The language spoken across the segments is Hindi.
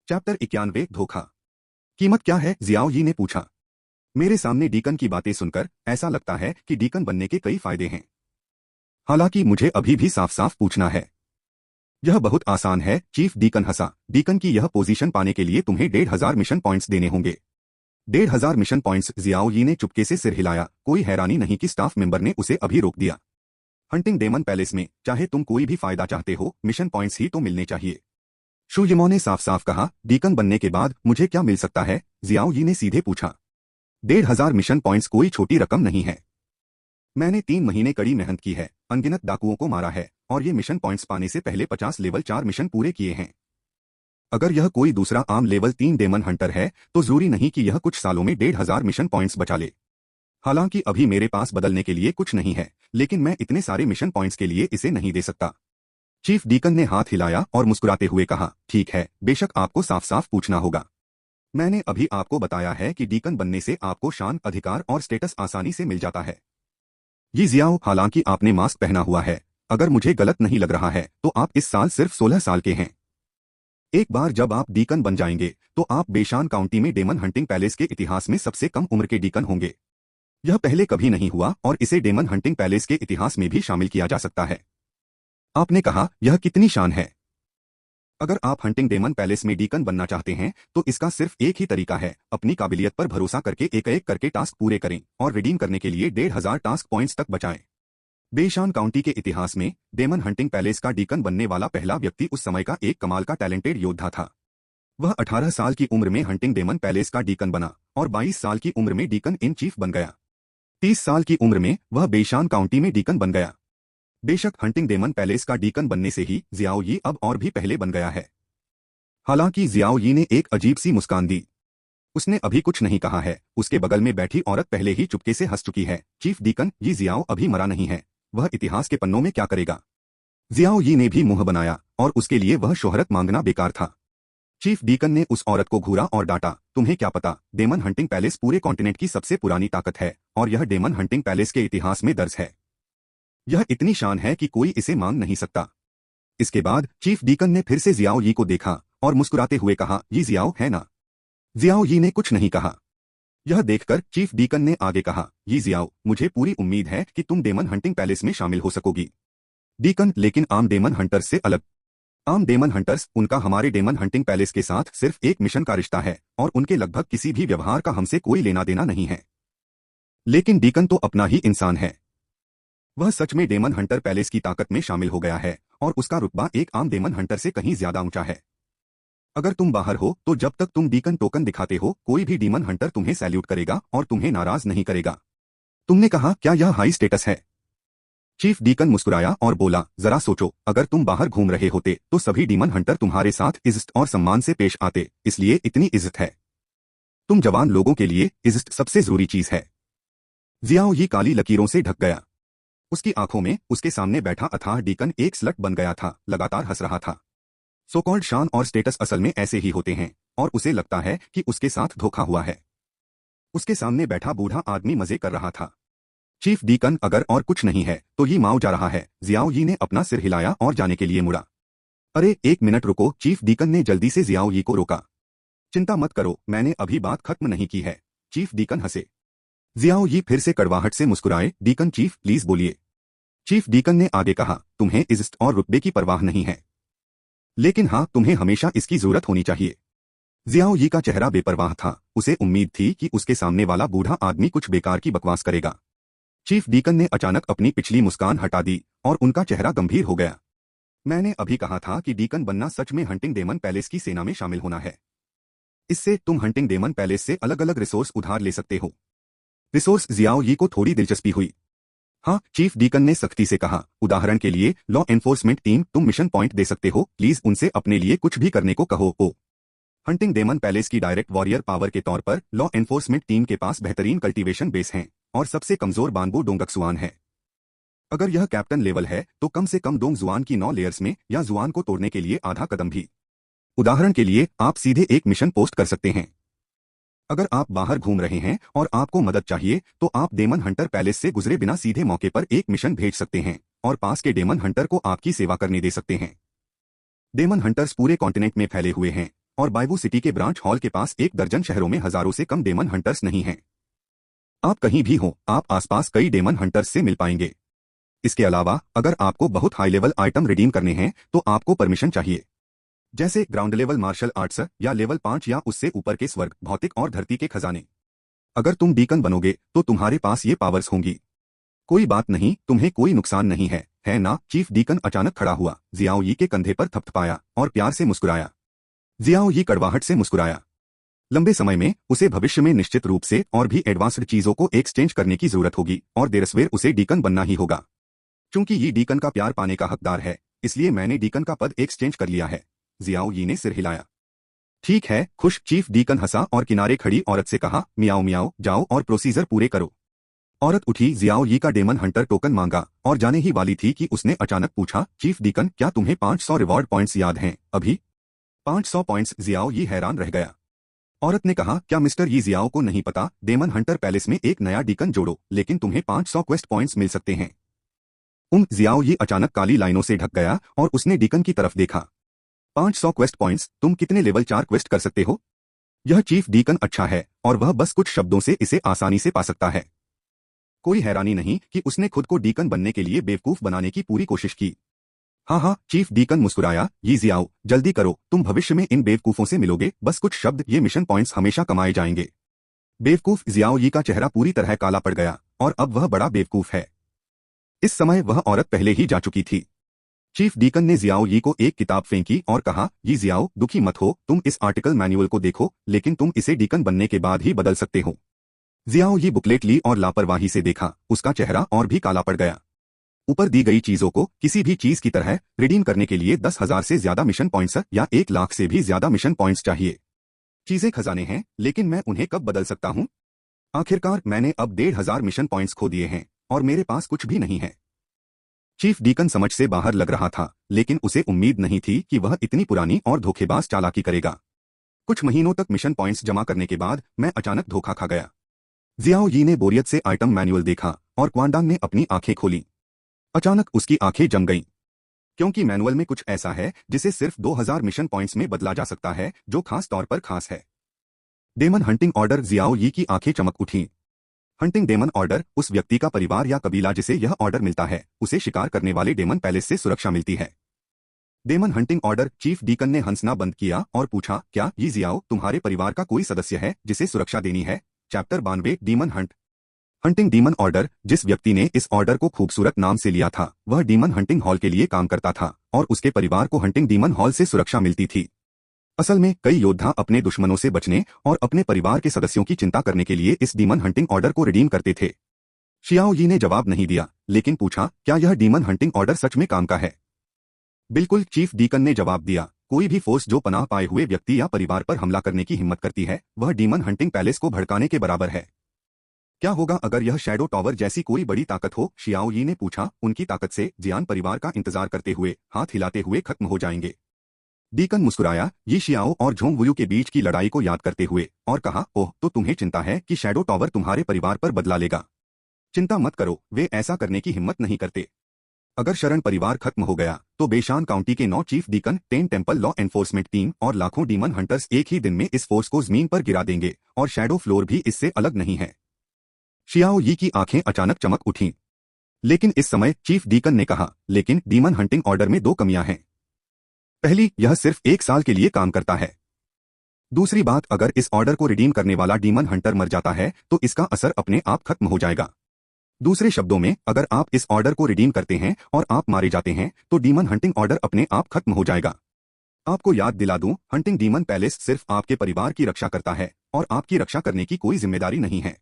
चैप्टर 91 धोखा। कीमत क्या है? जियाओ यी ने पूछा। मेरे सामने डीकन की बातें सुनकर ऐसा लगता है कि डीकन बनने के कई फायदे हैं। हालांकि मुझे अभी भी साफ साफ पूछना है। यह बहुत आसान है, चीफ डीकन हंसा। डीकन की यह पोजीशन पाने के लिए तुम्हें 1500 मिशन पॉइंट्स देने होंगे। 1500 मिशन पॉइंट्स। जियाओ यी ने चुपके से सिर हिलाया। कोई हैरानी नहीं कि स्टाफ मेंबर ने उसे अभी रोक दिया। हंटिंग डेमन पैलेस में चाहे तुम कोई भी फायदा चाहते हो, मिशन पॉइंट्स ही तो मिलने चाहिए। शू यिमो ने साफ साफ कहा। डीकन बनने के बाद मुझे क्या मिल सकता है? जियाओ यी ने सीधे पूछा। 1500 मिशन पॉइंट्स कोई छोटी रकम नहीं है। मैंने 3 महीने कड़ी मेहनत की है, अनगिनत डाकुओं को मारा है और ये मिशन पॉइंट्स पाने से पहले 50 लेवल 4 मिशन पूरे किए हैं। अगर यह कोई दूसरा आम लेवल 3 डेमन हंटर है तो जरूरी नहीं कि यह कुछ सालों में 1500 मिशन पॉइंट्स बचा ले। हालांकि अभी मेरे पास बदलने के लिए कुछ नहीं है, लेकिन मैं इतने सारे मिशन पॉइंट्स के लिए इसे नहीं दे सकता। चीफ डीकन ने हाथ हिलाया और मुस्कुराते हुए कहा, ठीक है, बेशक आपको साफ साफ पूछना होगा। मैंने अभी आपको बताया है कि डीकन बनने से आपको शान, अधिकार और स्टेटस आसानी से मिल जाता है। ये जियाओ, हालांकि आपने मास्क पहना हुआ है, अगर मुझे गलत नहीं लग रहा है तो आप इस साल सिर्फ 16 साल के हैं। एक बार जब आप डीकन बन जाएंगे तो आप बेशान काउंटी में डेमन हंटिंग पैलेस के इतिहास में सबसे कम उम्र के डीकन होंगे। यह पहले कभी नहीं हुआ और इसे डेमन हंटिंग पैलेस के इतिहास में भी शामिल किया जा सकता है। आपने कहा, यह कितनी शान है। अगर आप हंटिंग डेमन पैलेस में डीकन बनना चाहते हैं तो इसका सिर्फ एक ही तरीका है, अपनी काबिलियत पर भरोसा करके एक एक करके टास्क पूरे करें और रिडीम करने के लिए 1500 टास्क पॉइंट्स तक बचाएं। बेशान काउंटी के इतिहास में डेमन हंटिंग पैलेस का डीकन बनने वाला पहला व्यक्ति उस समय का एक कमाल का टैलेंटेड योद्धा था। वह 18 साल की उम्र में हंटिंग डेमन पैलेस का डीकन बना और 22 साल की उम्र में डीकन इन चीफ बन गया। 30 साल की उम्र में वह बेशान काउंटी में डीकन बन गया। बेशक हंटिंग डेमन पैलेस का डीकन बनने से ही जियाओ यी अब और भी पहले बन गया है। हालांकि जियाओ यी ने एक अजीब सी मुस्कान दी। उसने अभी कुछ नहीं कहा है। उसके बगल में बैठी औरत पहले ही चुपके से हंस चुकी है। चीफ डीकन, यी जियाओ अभी मरा नहीं है, वह इतिहास के पन्नों में क्या करेगा? जियाओ यी ने भी मुंह बनाया और उसके लिए वह शोहरत मांगना बेकार था। चीफ डीकन ने उस औरत को घूरा और डांटा, तुम्हें क्या पता, डेमन हंटिंग पैलेस पूरे कॉन्टिनेंट की सबसे पुरानी ताकत है और यह डेमन हंटिंग पैलेस के इतिहास में दर्ज है। यह इतनी शान है कि कोई इसे मांग नहीं सकता। इसके बाद चीफ डीकन ने फिर से जियाओ यी को देखा और मुस्कुराते हुए कहा, ये जियाओ है ना? जियाओ यी ने कुछ नहीं कहा। यह देखकर चीफ डीकन ने आगे कहा, ये जियाओ, मुझे पूरी उम्मीद है कि तुम डेमन हंटिंग पैलेस में शामिल हो सकोगी। डीकन, लेकिन आम डेमन हंटर्स से अलग। आम डेमन हंटर्स, उनका हमारे डेमन हंटिंग पैलेस के साथ सिर्फ एक मिशन का रिश्ता है और उनके लगभग किसी भी व्यवहार का हमसे कोई लेना देना नहीं है। लेकिन डीकन तो अपना ही इंसान है। वह सच में डेमन हंटर पैलेस की ताकत में शामिल हो गया है और उसका रुतबा एक आम डेमन हंटर से कहीं ज्यादा ऊंचा है। अगर तुम बाहर हो तो जब तक तुम डीकन टोकन दिखाते हो कोई भी डीमन हंटर तुम्हें सैल्यूट करेगा और तुम्हें नाराज नहीं करेगा। तुमने कहा, क्या यह हाई स्टेटस है? चीफ डीकन मुस्कुराया और बोला, जरा सोचो, अगर तुम बाहर घूम रहे होते तो सभी डीमन हंटर तुम्हारे साथ इज्जत और सम्मान से पेश आते, इसलिए इतनी इज्जत है। तुम जवान लोगों के लिए इज्जत सबसे जरूरी चीज है। जियाओ यी काली लकीरों से ढक गया। उसकी आंखों में उसके सामने बैठा अथाह डीकन एक स्लट बन गया था, लगातार हंस रहा था। सो कॉल्ड शान और स्टेटस असल में ऐसे ही होते हैं और उसे लगता है कि उसके साथ धोखा हुआ है। उसके सामने बैठा बूढ़ा आदमी मजे कर रहा था। चीफ डीकन, अगर और कुछ नहीं है तो ये माओ जा रहा है। जियाओ यी ने अपना सिर हिलाया और जाने के लिए मुड़ा। अरे एक मिनट रुको, चीफ डीकन ने जल्दी से जियाओ यी को रोका। चिंता मत करो, मैंने अभी बात खत्म नहीं की है। चीफ डीकन हंसे। जियाओ यी फिर से कड़वाहट से मुस्कुराए। डीकन चीफ, प्लीज बोलिए। चीफ डीकन ने आगे कहा, तुम्हें इज्जत और रुतबे की परवाह नहीं है, लेकिन हाँ, तुम्हें हमेशा इसकी जरूरत होनी चाहिए। जियाओ यी का चेहरा बेपरवाह था। उसे उम्मीद थी कि उसके सामने वाला बूढ़ा आदमी कुछ बेकार की बकवास करेगा। चीफ डीकन ने अचानक अपनी पिछली मुस्कान हटा दी और उनका चेहरा गंभीर हो गया। मैंने अभी कहा था कि डीकन बनना सच में हंटिंग डेमन पैलेस की सेना में शामिल होना है। इससे तुम हंटिंग डेमन पैलेस से अलग अलग रिसोर्स उधार ले सकते हो। रिसोर्स? जियाओ यी को थोड़ी दिलचस्पी हुई। हाँ, चीफ डीकन ने सख्ती से कहा, उदाहरण के लिए लॉ एनफोर्समेंट टीम, तुम मिशन पॉइंट दे सकते हो, प्लीज उनसे अपने लिए कुछ भी करने को कहो। हंटिंग डेमन पैलेस की डायरेक्ट वॉरियर पावर के तौर पर लॉ एनफोर्समेंट टीम के पास बेहतरीन कल्टीवेशन बेस हैं और सबसे कमजोर बानबू डोंगक्सुआन है। अगर यह कैप्टन लेवल है तो कम से कम डोंग जुआन की 9 लेयर्स में या जुआन को तोड़ने के लिए आधा कदम भी। उदाहरण के लिए आप सीधे एक मिशन पोस्ट कर सकते हैं। अगर आप बाहर घूम रहे हैं और आपको मदद चाहिए तो आप डेमन हंटर पैलेस से गुजरे बिना सीधे मौके पर एक मिशन भेज सकते हैं और पास के डेमन हंटर को आपकी सेवा करने दे सकते हैं। डेमन हंटर्स पूरे कॉन्टिनेंट में फैले हुए हैं और बाइबू सिटी के ब्रांच हॉल के पास 1 दर्जन शहरों में हजारों से कम डेमन हंटर्स नहीं हैं। आप कहीं भी हो, आप आसपास कई डेमन हंटर्स से मिल पाएंगे। इसके अलावा अगर आपको बहुत हाई लेवल आइटम रिडीम करने हैं तो आपको परमिशन चाहिए, जैसे ग्राउंड लेवल मार्शल आर्ट्स या लेवल 5 या उससे ऊपर के स्वर्ग, भौतिक और धरती के खजाने। अगर तुम डीकन बनोगे तो तुम्हारे पास ये पावर्स होंगी। कोई बात नहीं, तुम्हें कोई नुकसान नहीं है ना? चीफ डीकन अचानक खड़ा हुआ, जियाओ यी के कंधे पर थपथपाया और प्यार से मुस्कुराया। जियाओ यी कड़वाहट से मुस्कुराया। लंबे समय में उसे भविष्य में निश्चित रूप से और भी एडवांस्ड चीजों को एक्सचेंज करने की जरूरत होगी और देरसवेर उसे डीकन बनना ही होगा। चूंकि ये डीकन का प्यार पाने का हकदार है, इसलिए मैंने डीकन का पद एक्सचेंज कर लिया है। जियाओ यी ने सिर हिलाया। ठीक है, खुश। चीफ डीकन हंसा और किनारे खड़ी औरत से कहा, मियाओ मियाओ, जाओ और प्रोसीजर पूरे करो। औरत उठी, जियाओ यी का डेमन हंटर टोकन मांगा और जाने ही वाली थी कि उसने अचानक पूछा, चीफ डीकन, क्या तुम्हें 500 रिवॉर्ड पॉइंट्स याद हैं? अभी 500 पॉइंट्स? जियाओ यी हैरान रह गया। औरत ने कहा, क्या मिस्टर यी जियाओ को नहीं पता, डेमन हंटर पैलेस में एक नया डीकन जोड़ो, लेकिन तुम्हें 500 क्वेस्ट पॉइंट्स मिल सकते हैं। जियाओ यी अचानक काली लाइनों से ढक गया और उसने डीकन की तरफ देखा। 500 क्वेस्ट पॉइंट्स? तुम कितने लेवल 4 क्वेस्ट कर सकते हो? यह चीफ डीकन अच्छा है और वह बस कुछ शब्दों से इसे आसानी से पा सकता है। कोई हैरानी नहीं कि उसने खुद को डीकन बनने के लिए बेवकूफ बनाने की पूरी कोशिश की। हाँ, चीफ डीकन मुस्कुराया, यी जियाओ, जल्दी करो, तुम भविष्य में इन बेवकूफों से मिलोगे, बस कुछ शब्द, ये मिशन पॉइंट्स हमेशा कमाए जाएंगे। बेवकूफ? जियाओ यी का चेहरा पूरी तरह काला पड़ गया और अब वह बड़ा बेवकूफ है। इस समय वह औरत पहले ही जा चुकी थी। चीफ डीकन ने जियाओ यी को एक किताब फेंकी और कहा, यी जियाओ, दुखी मत हो, तुम इस आर्टिकल मैनुअल को देखो, लेकिन तुम इसे डीकन बनने के बाद ही बदल सकते हो। जियाओ यी बुकलेट ली और लापरवाही से देखा, उसका चेहरा और भी काला पड़ गया। ऊपर दी गई चीजों को किसी भी चीज की तरह रिडीम करने के लिए 10,000 से ज्यादा मिशन पॉइंट्स या 1 लाख से भी ज्यादा मिशन पॉइंट्स चाहिए। चीजें खजाने हैं, लेकिन मैं उन्हें कब बदल सकता हूं? आखिरकार मैंने अब 1,500 मिशन पॉइंट्स खो दिए हैं और मेरे पास कुछ भी नहीं है। चीफ डीकन समझ से बाहर लग रहा था, लेकिन उसे उम्मीद नहीं थी कि वह इतनी पुरानी और धोखेबाज चालाकी करेगा। कुछ महीनों तक मिशन पॉइंट्स जमा करने के बाद मैं अचानक धोखा खा गया। जियाओ यी ने बोरियत से आइटम मैनुअल देखा और क्वांडांग ने अपनी आंखें खोली। अचानक उसकी आंखें जम गईं, क्योंकि मैनुअल में कुछ ऐसा है जिसे सिर्फ 2,000 मिशन पॉइंट्स में बदला जा सकता है, जो खास तौर पर खास है। Demon hunting order? जियाओ यी की आंखें चमक उठीं। Hunting daemon order? उस व्यक्ति का परिवार या कबीला जिसे यह ऑर्डर मिलता है, उसे शिकार करने वाले डेमन पैलेस से सुरक्षा मिलती है। Demon hunting order? Chief deacon ने हंसना बंद किया और पूछा, क्या यी जियाओ, तुम्हारे परिवार का कोई सदस्य है जिसे सुरक्षा देनी है? Chapter 92, demon Hunt. Hunting demon order? जिस व्यक्ति ने इस ऑर्डर को खूबसूरत नाम से लिया था, वह डीमन हंटिंग हॉल के लिए काम करता था और उसके परिवार को हंटिंग डीमन हॉल से सुरक्षा मिलती थी। असल में कई योद्धा अपने दुश्मनों से बचने और अपने परिवार के सदस्यों की चिंता करने के लिए इस डीमन हंटिंग ऑर्डर को रिडीम करते थे। शियाओ यी ने जवाब नहीं दिया, लेकिन पूछा, क्या यह डीमन हंटिंग ऑर्डर सच में काम का है? बिल्कुल, चीफ डीकन ने जवाब दिया। कोई भी फोर्स जो पनाह पाए हुए व्यक्ति या परिवार पर हमला करने की हिम्मत करती है, वह डीमन हंटिंग पैलेस को भड़काने के बराबर है। क्या होगा अगर यह शैडो टावर जैसी कोई बड़ी ताकत हो? शियाओ यी ने पूछा। उनकी ताकत से जियान परिवार का इंतजार करते हुए, हाथ हिलाते हुए खत्म हो जाएंगे। डीकन मुस्कुराया, यी शियाओ और झोंग वुयू के बीच की लड़ाई को याद करते हुए, और कहा, ओह, तो तुम्हें चिंता है कि शैडो टावर तुम्हारे परिवार पर बदला लेगा? चिंता मत करो, वे ऐसा करने की हिम्मत नहीं करते। अगर शरण परिवार खत्म हो गया तो बेशान काउंटी के 9 chief deacon, 10 temple law enforcement team और लाखों डीमन हंटर्स एक ही दिन में इस फोर्स को जमीन पर गिरा देंगे, और शैडो फ्लोर भी इससे अलग नहीं है। शियाओ यी की आंखें अचानक चमक उठीं। लेकिन इस समय चीफ डीकन ने कहा, लेकिन डीमन हंटिंग ऑर्डर में 2 कमियां हैं। पहली, यह सिर्फ 1 साल के लिए काम करता है। दूसरी बात, अगर इस ऑर्डर को रिडीम करने वाला डीमन हंटर मर जाता है तो इसका असर अपने आप खत्म हो जाएगा। दूसरे शब्दों में, अगर आप इस ऑर्डर को रिडीम करते हैं और आप मारे जाते हैं तो डीमन हंटिंग ऑर्डर अपने आप खत्म हो जाएगा। आपको याद दिला दूं, हंटिंग डीमन पैलेस सिर्फ आपके परिवार की रक्षा करता है और आपकी रक्षा करने की कोई जिम्मेदारी नहीं है।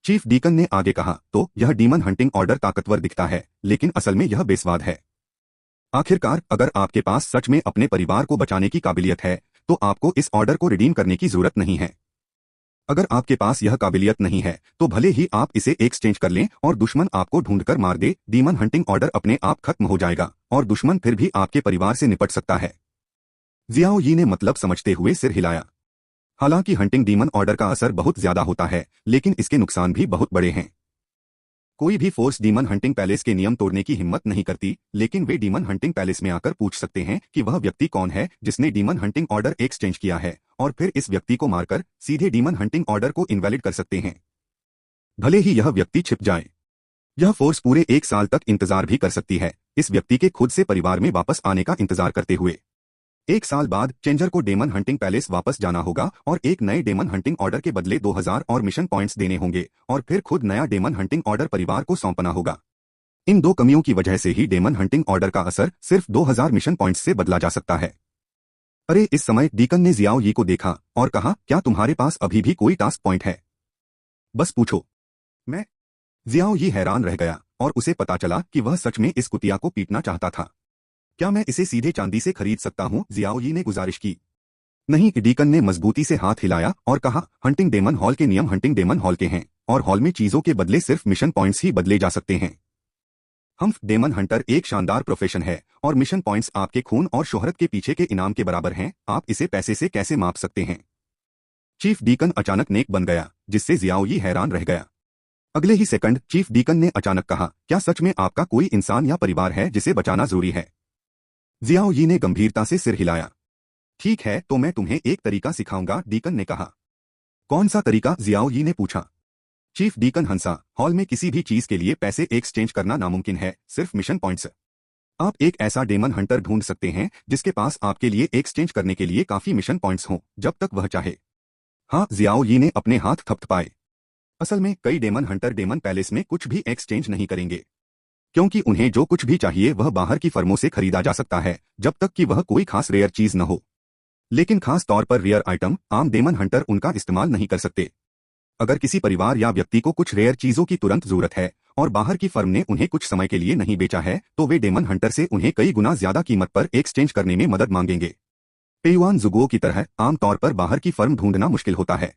चीफ डीकन ने आगे कहा, तो यह डीमन हंटिंग ऑर्डर ताकतवर दिखता है, लेकिन असल में यह बेस्वाद है। आखिरकार अगर आपके पास सच में अपने परिवार को बचाने की काबिलियत है तो आपको इस ऑर्डर को रिडीम करने की जरूरत नहीं है। अगर आपके पास यह काबिलियत नहीं है तो भले ही आप इसे एक्सचेंज कर लें और दुश्मन आपको ढूंढकर मार दे, डीमन हंटिंग ऑर्डर अपने आप खत्म हो जाएगा और दुश्मन फिर भी आपके परिवार से निपट सकता है। जियाओ यी ने मतलब समझते हुए सिर हिलाया। हालांकि हंटिंग डीमन ऑर्डर का असर बहुत ज्यादा होता है, लेकिन इसके नुकसान भी बहुत बड़े हैं। कोई भी फोर्स डीमन हंटिंग पैलेस के नियम तोड़ने की हिम्मत नहीं करती, लेकिन वे डीमन हंटिंग पैलेस में आकर पूछ सकते हैं कि वह व्यक्ति कौन है जिसने डीमन हंटिंग ऑर्डर एक्सचेंज किया है, और फिर इस व्यक्ति को मारकर सीधे डीमन हंटिंग ऑर्डर को इनवैलिड कर सकते हैं, भले ही यह व्यक्ति छिप जाए। यह फोर्स पूरे 1 साल तक इंतजार भी कर सकती है, इस व्यक्ति के खुद से परिवार में वापस आने का इंतजार करते हुए। 1 साल बाद चेंजर को डेमन हंटिंग पैलेस वापस जाना होगा और एक नए डेमन हंटिंग ऑर्डर के बदले 2000 और मिशन पॉइंट्स देने होंगे, और फिर खुद नया डेमन हंटिंग ऑर्डर परिवार को सौंपना होगा। इन 2 कमियों की वजह से ही डेमन हंटिंग ऑर्डर का असर सिर्फ 2000 मिशन पॉइंट्स से बदला जा सकता है। अरे इस समय डीकन ने जियाओ यी को देखा और कहा, क्या तुम्हारे पास अभी भी कोई टास्क पॉइंट है? बस पूछो। मैं जियाओ यी हैरान रह गया और उसे पता चला कि वह सच में इस कुतिया को पीटना चाहता था। क्या मैं इसे सीधे चांदी से खरीद सकता हूं? जियाओ यी ने गुजारिश की। नहीं, डीकन ने मजबूती से हाथ हिलाया और कहा, हंटिंग डेमन हॉल के नियम हंटिंग डेमन हॉल के हैं, और हॉल में चीजों के बदले सिर्फ मिशन पॉइंट्स ही बदले जा सकते हैं। हम डेमन हंटर एक शानदार प्रोफेशन है और मिशन पॉइंट्स आपके खून और शोहरत के पीछे के इनाम के बराबर हैं, आप इसे पैसे से कैसे माप सकते हैं? चीफ डीकन अचानक नेक बन गया, जिससे जियाओ यी हैरान रह गया। अगले ही सेकंड चीफ डीकन ने अचानक कहा, क्या सच में आपका कोई इंसान या परिवार है जिसे बचाना जरूरी है? जियाओ यी ने गंभीरता से सिर हिलाया। ठीक है, तो मैं तुम्हें एक तरीका सिखाऊंगा, डीकन ने कहा। कौन सा तरीका? जियाओ यी ने पूछा। चीफ डीकन हंसा, हॉल में किसी भी चीज के लिए पैसे एक्सचेंज करना नामुमकिन है, सिर्फ मिशन पॉइंट्स। आप एक ऐसा डेमन हंटर ढूंढ सकते हैं जिसके पास आपके लिए एक्सचेंज करने के लिए काफी मिशन पॉइंट्स हों, जब तक वह चाहे। हाँ, जियाओ यी ने अपने हाथ थपथपाए। असल में कई डेमन हंटर डेमन पैलेस में कुछ भी एक्सचेंज नहीं करेंगे, क्योंकि उन्हें जो कुछ भी चाहिए वह बाहर की फर्मों से खरीदा जा सकता है, जब तक कि वह कोई खास रेयर चीज न हो। लेकिन खास तौर पर रेयर आइटम आम डेमन हंटर उनका इस्तेमाल नहीं कर सकते। अगर किसी परिवार या व्यक्ति को कुछ रेयर चीजों की तुरंत जरूरत है और बाहर की फर्म ने उन्हें कुछ समय के लिए नहीं बेचा है, तो वे डेमन हंटर से उन्हें कई गुना ज्यादा कीमत पर एक्सचेंज करने में मदद मांगेंगे। पेयुआन जुगुओ की तरह आमतौर पर बाहर की फर्म ढूंढना मुश्किल होता है,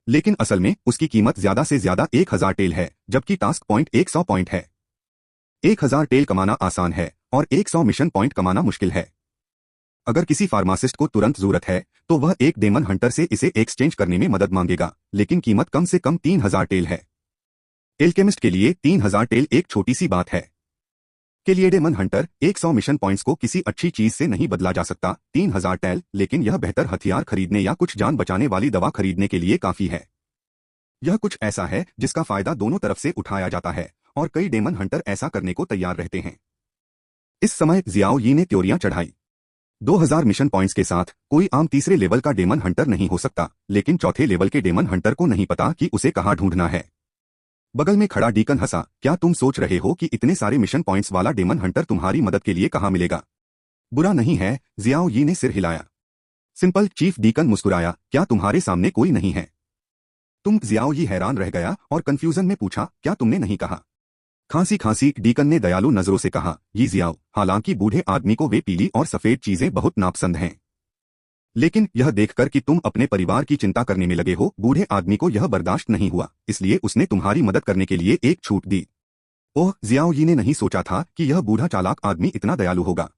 लेकिन असल में उसकी कीमत ज्यादा से ज्यादा 1000 टेल है, जबकि टास्क पॉइंट 100 पॉइंट है। 1000 टेल कमाना आसान है और 100 मिशन पॉइंट कमाना मुश्किल है। अगर किसी फार्मासिस्ट को तुरंत जरूरत है तो वह एक डेमन हंटर से इसे एक्सचेंज करने में मदद मांगेगा, लेकिन कीमत कम से कम 3000 टेल है। एल्केमिस्ट के लिए 3000 टेल एक छोटी सी बात है। के लिए डेमन हंटर 100 मिशन पॉइंट्स को किसी अच्छी चीज से नहीं बदला जा सकता, 3000 टेल, लेकिन यह बेहतर हथियार खरीदने या कुछ जान बचाने वाली दवा खरीदने के लिए काफी है। यह कुछ ऐसा है जिसका फायदा दोनों तरफ से उठाया जाता है, और कई डेमन हंटर ऐसा करने को तैयार रहते हैं। इस समय जियाओ यी ने त्योरियां चढ़ाई। 2000 मिशन पॉइंट्स के साथ कोई आम तीसरे लेवल का डेमन हंटर नहीं हो सकता, लेकिन चौथे लेवल के डेमन हंटर को नहीं पता कि उसे कहां ढूंढना है। बगल में खड़ा डीकन हंसा, क्या तुम सोच रहे हो कि इतने सारे मिशन पॉइंट्स वाला डेमन हंटर तुम्हारी मदद के लिए कहां मिलेगा? बुरा नहीं है, जियाओ यी ने सिर हिलाया। सिंपल। चीफ डीकन मुस्कुराया, क्या तुम्हारे सामने कोई नहीं है? तुम? जियाओ यी हैरान रह गया और कंफ्यूजन में पूछा, क्या तुमने नहीं कहा? खांसी खांसी डीकन ने दयालु नजरों से कहा, ये जियाओ, हालांकि बूढ़े आदमी को वे पीली और सफेद चीजें बहुत नापसंद हैं, लेकिन यह देखकर कि तुम अपने परिवार की चिंता करने में लगे हो, बूढ़े आदमी को यह बर्दाश्त नहीं हुआ, इसलिए उसने तुम्हारी मदद करने के लिए एक छूट दी। ओह, जियाओ यी ने नहीं सोचा था कि यह बूढ़ा चालाक आदमी इतना दयालु होगा।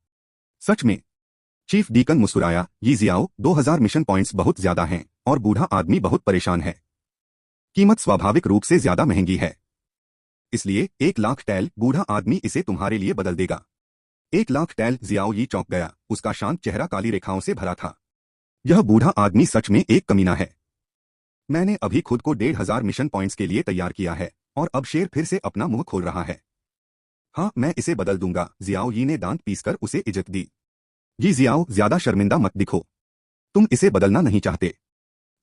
सच में? चीफ डीकन मुस्कुराया, ये जियाओ, 2000 मिशन पॉइंट्स बहुत ज्यादा हैं और बूढ़ा आदमी बहुत परेशान है। कीमत स्वाभाविक रूप से ज्यादा महंगी है, इसलिए 1,00,000 टैल, बूढ़ा आदमी इसे तुम्हारे लिए बदल देगा। 1,00,000 टैल? जियाओ यी चौंक गया, उसका शांत चेहरा काली रेखाओं से भरा था। यह बूढ़ा आदमी सच में एक कमीना है। मैंने अभी खुद को 1500 मिशन पॉइंट्स के लिए तैयार किया है, और अब शेर फिर से अपना मुंह खोल रहा है। हाँ, मैं इसे बदल दूंगा, जियाओ यी ने दांत पीसकर उसे इज्जत दी। ये जियाओ, ज्यादा शर्मिंदा मत दिखो, तुम इसे बदलना नहीं चाहते।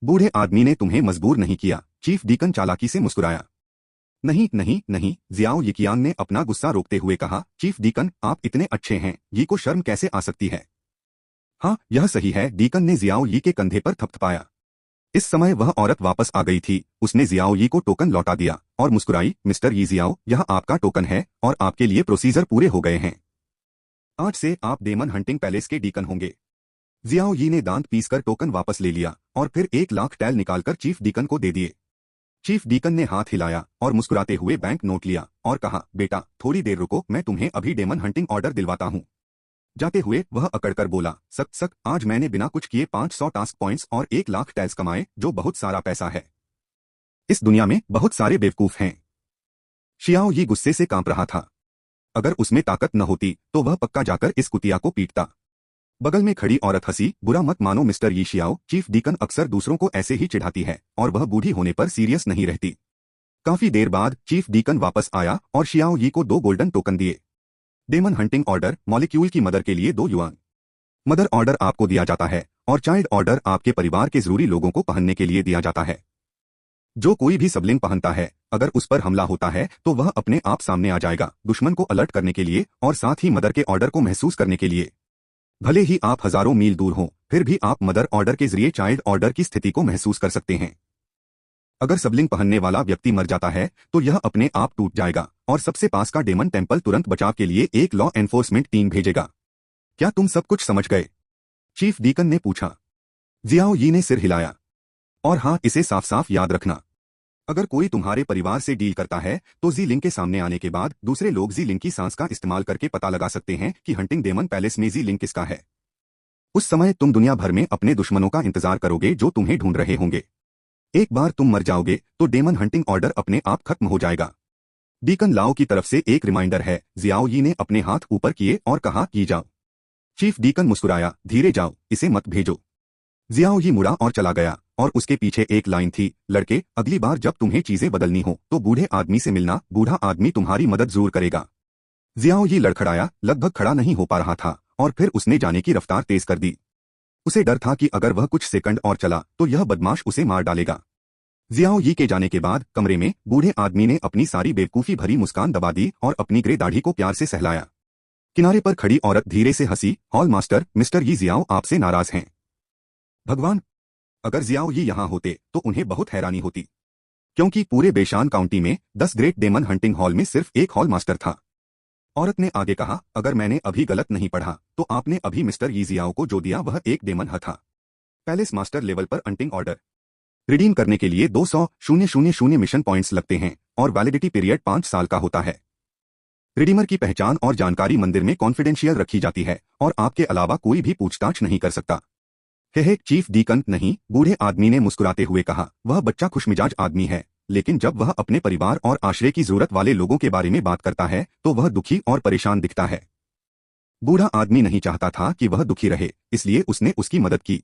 बूढ़े आदमी ने तुम्हें मजबूर नहीं किया, चीफ डीकन चालाकी से मुस्कुराया। नहीं नहीं नहीं, जियाओ यिकियांग ने अपना गुस्सा रोकते हुए कहा, चीफ डीकन, आप इतने अच्छे हैं, यी को शर्म कैसे आ सकती है? हाँ, यह सही है, डीकन ने जियाओ यी के कंधे पर थपथपाया। इस समय वह औरत वापस आ गई थी, उसने जियाओ यी को टोकन लौटा दिया और मुस्कुराई, मिस्टर यी जियाओ, यह आपका टोकन है और आपके लिए प्रोसीजर पूरे हो गए हैं। आज से आप डेमन हंटिंग पैलेस के डीकन होंगे। जियाओ यी ने दांत पीसकर टोकन वापस ले लिया और फिर 1,00,000 टैल निकालकर चीफ डीकन को दे दिए। चीफ डीकन ने हाथ हिलाया और मुस्कुराते हुए बैंक नोट लिया और कहा, बेटा थोड़ी देर रुको, मैं तुम्हें अभी डेमन हंटिंग ऑर्डर दिलवाता हूँ। जाते हुए वह अकड़कर बोला, सक, आज मैंने बिना कुछ किए 500 टास्क पॉइंट्स और 1,00,000 टैल्स कमाए, जो बहुत सारा पैसा है। इस दुनिया में बहुत सारे बेवकूफ हैं। शियाओ यी गुस्से से कांप रहा था। अगर उसमें ताकत न होती तो वह पक्का जाकर इस कुतिया को पीटता। बगल में खड़ी औरत हंसी, बुरा मत मानो मिस्टर यी शियाओ, चीफ डीकन अक्सर दूसरों को ऐसे ही चिढ़ाती है और वह बूढ़ी होने पर सीरियस नहीं रहती। काफी देर बाद चीफ डीकन वापस आया और शियाओ यी को 2 गोल्डन टोकन दिए। डेमन हंटिंग ऑर्डर मॉलिक्यूल की मदर के लिए 2 युआन। मदर ऑर्डर आपको दिया जाता है और चाइल्ड ऑर्डर आपके परिवार के जरूरी लोगों को पहनने के लिए दिया जाता है। जो कोई भी सबलिंग पहनता है, अगर उस पर हमला होता है तो वह अपने आप सामने आ जाएगा, दुश्मन को अलर्ट करने के लिए और साथ ही मदर के ऑर्डर को महसूस करने के लिए। भले ही आप हजारों मील दूर हों, फिर भी आप मदर ऑर्डर के जरिए चाइल्ड ऑर्डर की स्थिति को महसूस कर सकते हैं। अगर सबलिंग पहनने वाला व्यक्ति मर जाता है तो यह अपने आप टूट जाएगा और सबसे पास का डेमन टेम्पल तुरंत बचाव के लिए एक लॉ एनफोर्समेंट टीम भेजेगा। क्या तुम सब कुछ समझ गए? चीफ डीकन ने पूछा। जियाओ यी ने सिर हिलाया। और हाँ, इसे साफ साफ याद रखना, अगर कोई तुम्हारे परिवार से डील करता है तो जी लिंग के सामने आने के बाद दूसरे लोग जी लिंग की सांस का इस्तेमाल करके पता लगा सकते हैं कि हंटिंग डेमन पैलेस में जी लिंग किसका है। उस समय तुम दुनिया भर में अपने दुश्मनों का इंतजार करोगे जो तुम्हें ढूंढ रहे होंगे। एक बार तुम मर जाओगे तो डेमन हंटिंग ऑर्डर अपने आप खत्म हो जाएगा। डीकन लाओ की तरफ से एक रिमाइंडर है। जियाओ यी ने अपने हाथ ऊपर किए और कहा कि जाओ। चीफ डीकन मुस्कुराया, धीरे जाओ, इसे मत भेजो। जियाओ यी मुड़ा और चला गया और उसके पीछे एक लाइन थी, लड़के, अगली बार जब तुम्हें चीजें बदलनी हो तो बूढ़े आदमी से मिलना, बूढ़ा आदमी तुम्हारी मदद जरूर करेगा। जियाओ यी लड़खड़ाया, लगभग खड़ा नहीं हो पा रहा था और फिर उसने जाने की रफ्तार तेज कर दी। उसे डर था कि अगर वह कुछ सेकंड और चला तो यह बदमाश उसे मार डालेगा। जियाओ यी के जाने के बाद कमरे में बूढ़े आदमी ने अपनी सारी बेवकूफी भरी मुस्कान दबा दी और अपनी ग्रे दाढ़ी को प्यार से सहलाया। किनारे पर खड़ी औरत धीरे से हंसी, हॉल मास्टर, मिस्टर यी जियाओ आपसे नाराज हैं। भगवान, अगर जियाओ यी यहाँ होते तो उन्हें बहुत हैरानी होती, क्योंकि पूरे बेशान काउंटी में 10 ग्रेट डेमन हंटिंग हॉल में सिर्फ एक हॉल मास्टर था। औरत ने आगे कहा, अगर मैंने अभी गलत नहीं पढ़ा तो आपने अभी मिस्टर यी जियाओ को जो दिया वह एक डेमन था। पैलेस मास्टर लेवल पर हंटिंग ऑर्डर रिडीम करने के लिए 200,000 मिशन पॉइंट्स लगते हैं और वैलिडिटी पीरियड 5 साल का होता है। रिडीमर की पहचान और जानकारी मंदिर में कॉन्फिडेंशियल रखी जाती है और आपके अलावा कोई भी पूछताछ नहीं कर सकता। हे चीफ डीकन, नहीं, बूढ़े आदमी ने मुस्कुराते हुए कहा। वह बच्चा खुशमिजाज आदमी है, लेकिन जब वह अपने परिवार और आश्रय की जरूरत वाले लोगों के बारे में बात करता है तो वह दुखी और परेशान दिखता है। बूढ़ा आदमी नहीं चाहता था कि वह दुखी रहे, इसलिए उसने उसकी मदद की।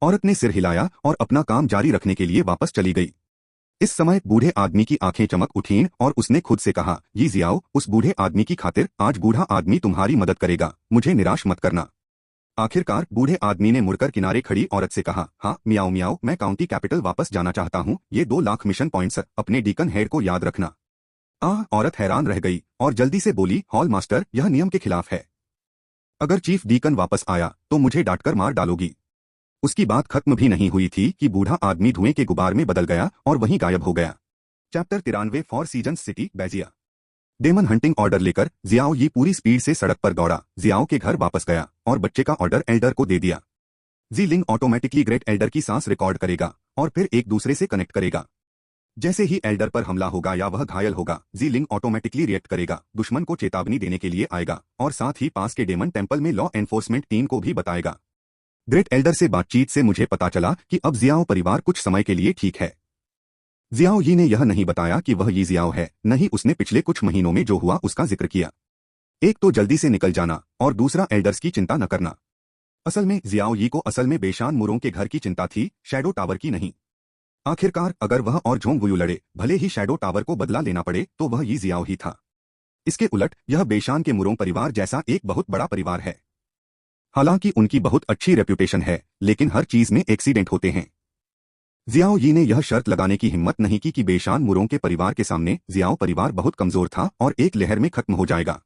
औरत ने सिर हिलाया और अपना काम जारी रखने के लिए वापस चली गई। इस समय बूढ़े आदमी की आंखें चमक उठीं और उसने खुद से कहा, यी जियाओ, उस बूढ़े आदमी की खातिर आज बूढ़ा आदमी तुम्हारी मदद करेगा, मुझे निराश मत करना। आखिरकार बूढ़े आदमी ने मुड़कर किनारे खड़ी औरत से कहा, हाँ मियाओ मियाओ, मैं काउंटी कैपिटल वापस जाना चाहता हूँ, ये 2 लाख मिशन पॉइंट्स अपने डीकन हेड को याद रखना। औरत हैरान रह गई और जल्दी से बोली, हॉल मास्टर, यह नियम के खिलाफ है। अगर चीफ डीकन वापस आया तो मुझे डांटकर मार डालोगी। उसकी बात खत्म भी नहीं हुई थी कि बूढ़ा आदमी धुएं के गुबार में बदल गया और वहीं गायब हो गया। चैप्टर 93 4 सीजन्स सिटी बैजिया। डेमन हंटिंग ऑर्डर लेकर जियाओ यी पूरी स्पीड से सड़क पर दौड़ा। जियाओ के घर वापस गया और बच्चे का ऑर्डर एल्डर को दे दिया। जी लिंग ऑटोमेटिकली ग्रेट एल्डर की सांस रिकॉर्ड करेगा और फिर एक दूसरे से कनेक्ट करेगा। जैसे ही एल्डर पर हमला होगा या वह घायल होगा, जी लिंग ऑटोमेटिकली रिएक्ट करेगा, दुश्मन को चेतावनी देने के लिए आएगा और साथ ही पास के डेमन टेम्पल में लॉ एनफोर्समेंट टीम को भी बताएगा। ग्रेट एल्डर से बातचीत से मुझे पता चला कि अब जियाओ परिवार कुछ समय के लिए ठीक है। जियाओ यी ने यह नहीं बताया कि वह यी जियाओ है, नहीं उसने पिछले कुछ महीनों में जो हुआ उसका जिक्र किया। एक तो जल्दी से निकल जाना और दूसरा एल्डर्स की चिंता न करना। असल में जियाओ यी को असल में बेशान मुरों के घर की चिंता थी, शैडो टावर की नहीं। आखिरकार अगर वह और झोंग वुयू लड़े, भले ही शैडो टावर को बदला लेना पड़े, तो वह यी जियाओ ही था। इसके उलट यह बेशान के मुरों परिवार जैसा एक बहुत बड़ा परिवार है। हालांकि उनकी बहुत अच्छी रेप्यूटेशन है, लेकिन हर चीज में एक्सीडेंट होते हैं। जियाओ यी ने यह शर्त लगाने की हिम्मत नहीं की कि बेशान मुरों के परिवार के सामने जियाओ परिवार बहुत कमजोर था और एक लहर में खत्म हो जाएगा।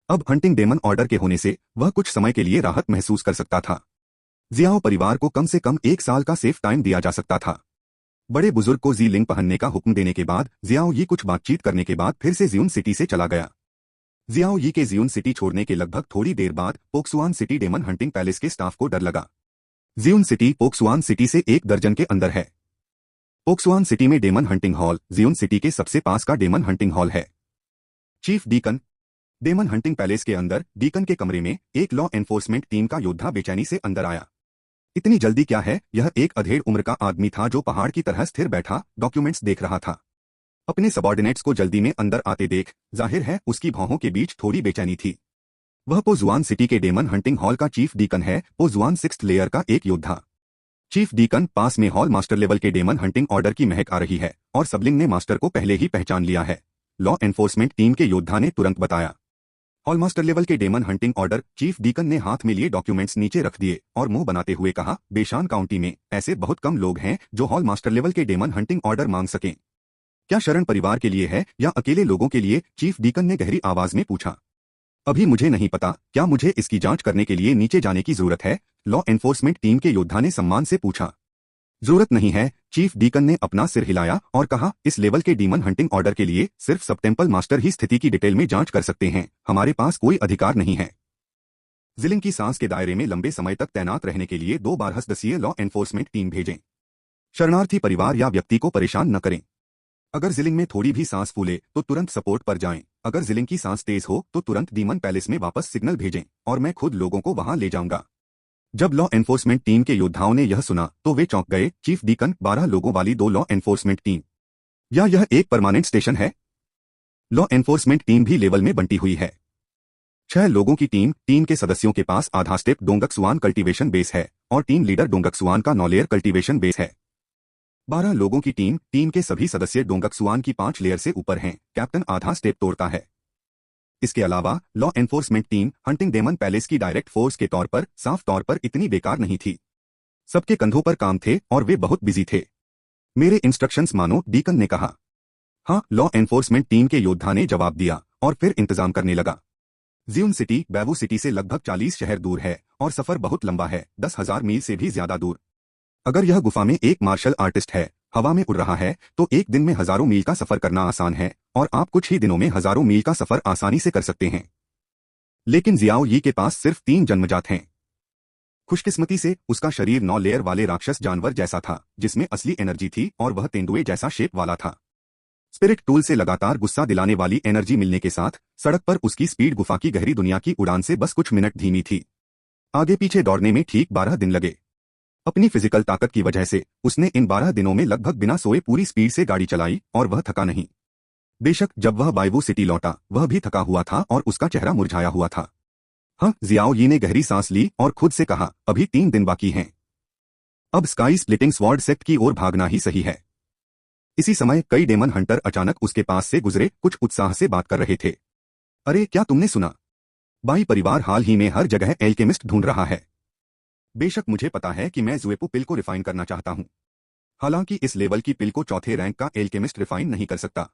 अब हंटिंग डेमन ऑर्डर के होने से वह कुछ समय के लिए राहत महसूस कर सकता था। जियाओ परिवार को कम से कम 1 साल का सेफ टाइम दिया जा सकता था। बड़े बुजुर्ग को जी लिंग पहनने का हुक्म देने के बाद जियाओ यी कुछ बातचीत करने के बाद फिर से जियुन सिटी से चला गया। जियाओ यी के जियुन सिटी छोड़ने के लगभग थोड़ी देर बाद पोक्सुआन सिटी डेमन हंटिंग पैलेस के स्टाफ को डर लगा। जियुन सिटी पोक्सुआन सिटी से 1 दर्जन के अंदर है। पोक्सुआन सिटी में डेमन हंटिंग हॉल जियुन सिटी के सबसे पास का डेमन हंटिंग हॉल है। Chief deacon. Demon hunting palace के अंदर डीकन के कमरे में एक लॉ एनफोर्समेंट टीम का योद्धा बेचैनी से अंदर आया। इतनी जल्दी क्या है? यह एक अधेड़ उम्र का आदमी था जो पहाड़ की तरह स्थिर बैठा डॉक्यूमेंट्स देख रहा था। अपने सबॉर्डिनेट्स को जल्दी में अंदर आते देख जाहिर है उसकी भौहों के बीच थोड़ी बेचैनी थी। वह पोजुआन सिटी के डेमन हंटिंग हॉल का चीफ डीकन है, पोजुआन 6th लेयर का एक योद्धा। चीफ डीकन पास में हॉल मास्टर लेवल के डेमन हंटिंग ऑर्डर की महक आ रही है और सबलिंग ने मास्टर को पहले ही पहचान लिया है। लॉ एनफोर्समेंट टीम के योद्धा ने तुरंत बताया। हॉल मास्टर लेवल के demon hunting order chief deacon ने हाथ में लिए डॉक्यूमेंट्स नीचे रख दिए और मुंह बनाते हुए कहा, बेशान काउंटी में ऐसे बहुत कम लोग हैं जो हॉल मास्टर लेवल के डेमन हंटिंग ऑर्डर मांग सकें। क्या शरण परिवार के लिए है या अकेले लोगों के लिए? चीफ डीकन ने गहरी आवाज में पूछा। अभी मुझे नहीं पता, क्या मुझे इसकी जांच करने के लिए नीचे जाने की जरूरत है? लॉ एनफोर्समेंट टीम के योद्धा ने सम्मान से पूछा। जरूरत नहीं है, चीफ डीकन ने अपना सिर हिलाया और कहा, इस लेवल के डीमन हंटिंग ऑर्डर के लिए सिर्फ सब टेंपल मास्टर ही स्थिति की डिटेल में जांच कर सकते हैं, हमारे पास कोई अधिकार नहीं है। जिलिंग की सांस के दायरे में लंबे समय तक तैनात रहने के लिए 2 बार सदस्यीय लॉ एनफोर्समेंट टीम भेजें। शरणार्थी परिवार या व्यक्ति को परेशान न करें। अगर जिलिंग में थोड़ी भी सांस फूले तो तुरंत सपोर्ट पर जाएं। अगर जिलिंग की सांस तेज हो तो तुरंत डीमन पैलेस में वापस सिग्नल भेजें और मैं खुद लोगों को वहां ले जाऊंगा। जब लॉ एनफोर्समेंट टीम के योद्धाओं ने यह सुना तो वे चौंक गए। चीफ डीकन 12 लोगों वाली 2 लॉ एनफोर्समेंट टीम, या यह एक परमानेंट स्टेशन है? लॉ एनफोर्समेंट टीम भी लेवल में बंटी हुई है। 6 लोगों की टीम के सदस्यों के पास आधा स्टेप डोंगकसुआन कल्टीवेशन बेस है और टीम लीडर डोंगकसुआन का 9 लेयर कल्टीवेशन बेस है। 12 लोगों की टीम के सभी सदस्य डोंगकसुआन की 5 लेयर से ऊपर हैं। कैप्टन आधा स्टेप तोड़ता है। इसके अलावा law enforcement team hunting demon palace की डायरेक्ट फोर्स के तौर पर साफ तौर पर इतनी बेकार नहीं थी। सबके कंधों पर काम थे और वे बहुत बिजी थे। मेरे इंस्ट्रक्शंस मानो, डीकन ने कहा। हाँ, लॉ एनफोर्समेंट टीम के योद्धा ने जवाब दिया और फिर इंतजाम करने लगा। जियुन सिटी बैवू सिटी से लगभग 40 शहर दूर है और सफर बहुत लंबा है, 10,000 मील से भी ज्यादा दूर। अगर यह गुफा में एक मार्शल आर्टिस्ट है, हवा में उड़ रहा है, तो एक दिन में हजारों मील का सफर करना आसान है और आप कुछ ही दिनों में हजारों मील का सफर आसानी से कर सकते हैं। लेकिन जियाओ यी के पास सिर्फ 3 जन्मजात हैं। खुशकिस्मती से उसका शरीर 9 लेयर वाले राक्षस जानवर जैसा था जिसमें असली एनर्जी थी और वह तेंदुए जैसा शेप वाला था। स्पिरिट टूल से लगातार गुस्सा दिलाने वाली एनर्जी मिलने के साथ सड़क पर उसकी स्पीड गुफा की गहरी दुनिया की उड़ान से बस कुछ मिनट धीमी थी। आगे पीछे दौड़ने में ठीक 12 दिन लगे। अपनी फिजिकल ताकत की वजह से उसने इन 12 दिनों में लगभग बिना सोए पूरी स्पीड से गाड़ी चलाई और वह थका नहीं। बेशक जब वह बाइवू सिटी लौटा वह भी थका हुआ था और उसका चेहरा मुरझाया हुआ था। हाँ, जियाओ यी ने गहरी सांस ली और खुद से कहा, अभी 3 दिन बाकी हैं। अब स्काई स्प्लिटिंग स्वॉर्ड सेक्ट की ओर भागना ही सही है। इसी समय कई डेमन हंटर अचानक उसके पास से गुजरे, कुछ उत्साह से बात कर रहे थे। अरे, क्या तुमने सुना? बाई परिवार हाल ही में हर जगह एल्केमिस्ट ढूंढ रहा है। बेशक मुझे पता है कि मैं जुएपू पिल को रिफाइन करना चाहता हूं। हालांकि इस लेवल की पिल को चौथे रैंक का एल्केमिस्ट रिफाइन नहीं कर सकता।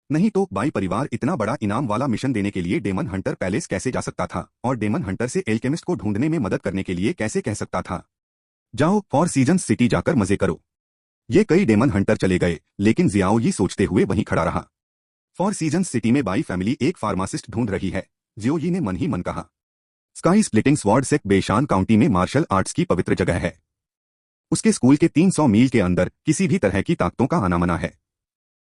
नहीं तो बाई परिवार इतना बड़ा इनाम वाला मिशन देने के लिए डेमन हंटर पैलेस कैसे जा सकता था और डेमन हंटर से एल्केमिस्ट को ढूंढने में मदद करने के लिए कैसे कह सकता था? जाओ, फोर सीजन्स सिटी जाकर मजे करो। ये कई डेमन हंटर चले गए लेकिन जियाओ यी सोचते हुए वहीं खड़ा रहा। फोर सीजन्स सिटी में बाई फैमिली एक फार्मासिस्ट ढूंढ रही है, जियो यी ने मन ही मन कहा। Sky splitting sword sect Beishan county में मार्शल आर्ट्स की पवित्र जगह है। उसके स्कूल के 300 मील के अंदर किसी भी तरह की ताकतों का आनामना है।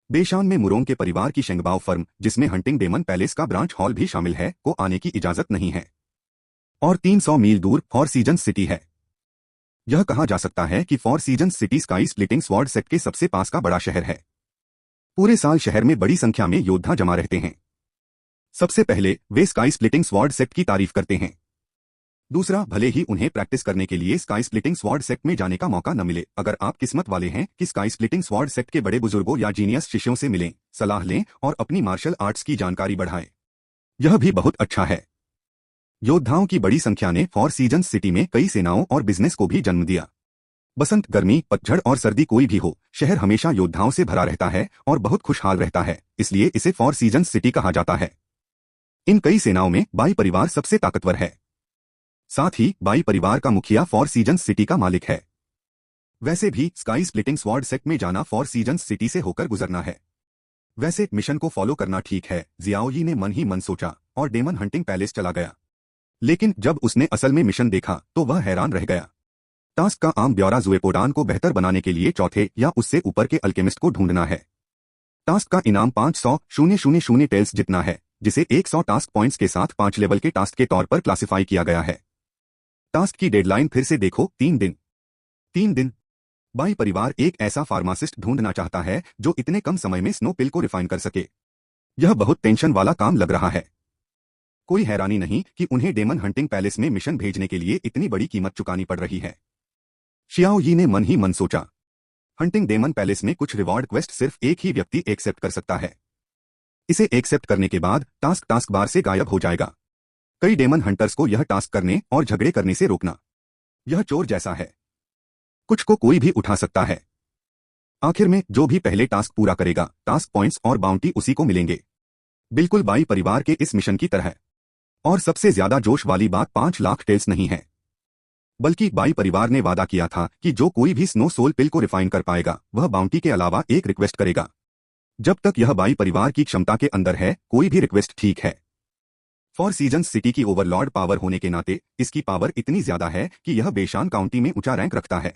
बेशान में मुरोंग के परिवार की शेंगबाओ फर्म, जिसमें हंटिंग डेमन पैलेस का ब्रांच हॉल भी शामिल है, को आने की इजाजत नहीं है। और 300 मील दूर फोर सीजन्स सिटी है। यह कहा जा सकता है कि four seasons city sky splitting sword sect के सबसे पास का बड़ा शहर है। पूरे साल शहर में बड़ी संख्या में योद्धा जमा रहते हैं। सबसे पहले वे स्काई स्प्लिटिंग स्वॉर्ड सेक्ट की तारीफ करते हैं। दूसरा, भले ही उन्हें प्रैक्टिस करने के लिए स्काई स्प्लिटिंग स्वॉर्ड सेक्ट में जाने का मौका न मिले, अगर आप किस्मत वाले हैं कि स्काई स्प्लिटिंग स्वॉर्ड सेक्ट के बड़े बुजुर्गों या जीनियस शिष्यों से मिलें, सलाह लें और अपनी मार्शल आर्ट्स की जानकारी बढ़ाएं, यह भी बहुत अच्छा है। योद्धाओं की बड़ी संख्या ने फोर सीजन्स सिटी में कई सेनाओं और बिजनेस को भी जन्म दिया। बसंत, गर्मी, पतझड़ और सर्दी कोई भी हो, शहर हमेशा योद्धाओं से भरा रहता है और बहुत खुशहाल रहता है, इसलिए इसे फोर सीजन्स सिटी कहा जाता है। इन कई सेनाओं में बाई परिवार सबसे ताकतवर है। साथ ही बाई परिवार का मुखिया फोर सीजन्स सिटी का मालिक है। वैसे भी स्काई स्प्लिटिंग स्वॉर्ड सेक्ट में जाना फोर सीजन्स सिटी से होकर गुजरना है। वैसे मिशन को फॉलो करना ठीक है, जियाओ यी ने मन ही मन सोचा और डेमन हंटिंग पैलेस चला गया। लेकिन जब उसने असल में मिशन देखा तो वह हैरान रह गया। टास्क का आम ब्यौरा जुएपोडान को बेहतर बनाने के लिए चौथे या उससे ऊपर के अल्केमिस्ट को ढूंढना है। टास्क का इनाम 500,000 टेल्स जितना है, जिसे 100 टास्क पॉइंट्स के साथ 5 लेवल के टास्क के तौर पर क्लासिफाई किया गया है। टास्क की डेडलाइन फिर से देखो, 3 दिन। 3 दिन बाई परिवार एक ऐसा फार्मासिस्ट ढूंढना चाहता है जो इतने कम समय में स्नो पिल को रिफाइन कर सके। यह बहुत टेंशन वाला काम लग रहा है। कोई हैरानी नहीं कि उन्हें डेमन हंटिंग पैलेस में मिशन भेजने के लिए इतनी बड़ी कीमत चुकानी पड़ रही है। शियाओ यी ने मन ही मन सोचा, हंटिंग डेमन पैलेस में कुछ रिवॉर्ड क्वेस्ट सिर्फ एक ही व्यक्ति एक्सेप्ट कर सकता है। इसे एक्सेप्ट करने के बाद टास्क बार से गायब हो जाएगा। कई डेमन हंटर्स को यह टास्क करने और झगड़े करने से रोकना। यह चोर जैसा है, कुछ को कोई भी उठा सकता है। आखिर में जो भी पहले टास्क पूरा करेगा, टास्क पॉइंट्स और बाउंटी उसी को मिलेंगे। बिल्कुल बाई परिवार के इस मिशन की तरह। और सबसे ज्यादा जोश वाली बात 5 लाख टेल्स नहीं है, बल्कि बाई परिवार ने वादा किया था कि जो कोई भी स्नो सोल पिल को रिफाइन कर पाएगा वह बाउंटी के अलावा एक रिक्वेस्ट करेगा। जब तक यह बाई परिवार की क्षमता के अंदर है, कोई भी रिक्वेस्ट ठीक है। फॉर सीजन्स सिटी की ओवरलॉर्ड पावर होने के नाते इसकी पावर इतनी ज्यादा है कि यह बेशान काउंटी में ऊंचा रैंक रखता है।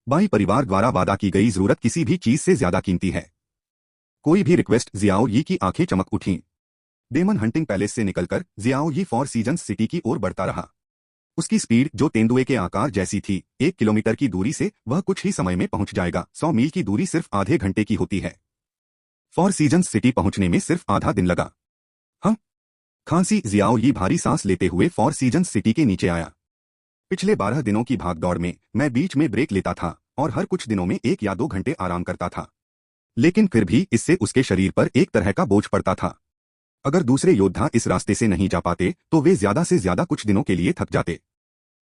बाई परिवार द्वारा वादा की गई जरूरत किसी भी चीज से ज्यादा कीमती है। कोई भी रिक्वेस्ट जियाओ यी की आंखें चमक उठीं। डेमन हंटिंग पैलेस से निकलकर जियाओ यी फॉर सीजन्स सिटी की ओर बढ़ता रहा। उसकी स्पीड जो तेंदुए के आकार जैसी थी, 1 किलोमीटर की दूरी से वह कुछ ही समय में पहुंच जाएगा। 100 मील की दूरी सिर्फ आधे घंटे की होती है। फॉर सीजन्स सिटी पहुंचने में सिर्फ आधा दिन लगा। हाँ, खांसी जियाओ यी भारी सांस लेते हुए फॉर सीजन्स सिटी के नीचे आया। पिछले 12 दिनों की भागदौड़ में मैं बीच में ब्रेक लेता था और हर कुछ दिनों में 1 या 2 घंटे आराम करता था, लेकिन फिर भी इससे उसके शरीर पर एक तरह का बोझ पड़ता था। अगर दूसरे योद्धा इस रास्ते से नहीं जा पाते तो वे ज्यादा से ज्यादा कुछ दिनों के लिए थक जाते।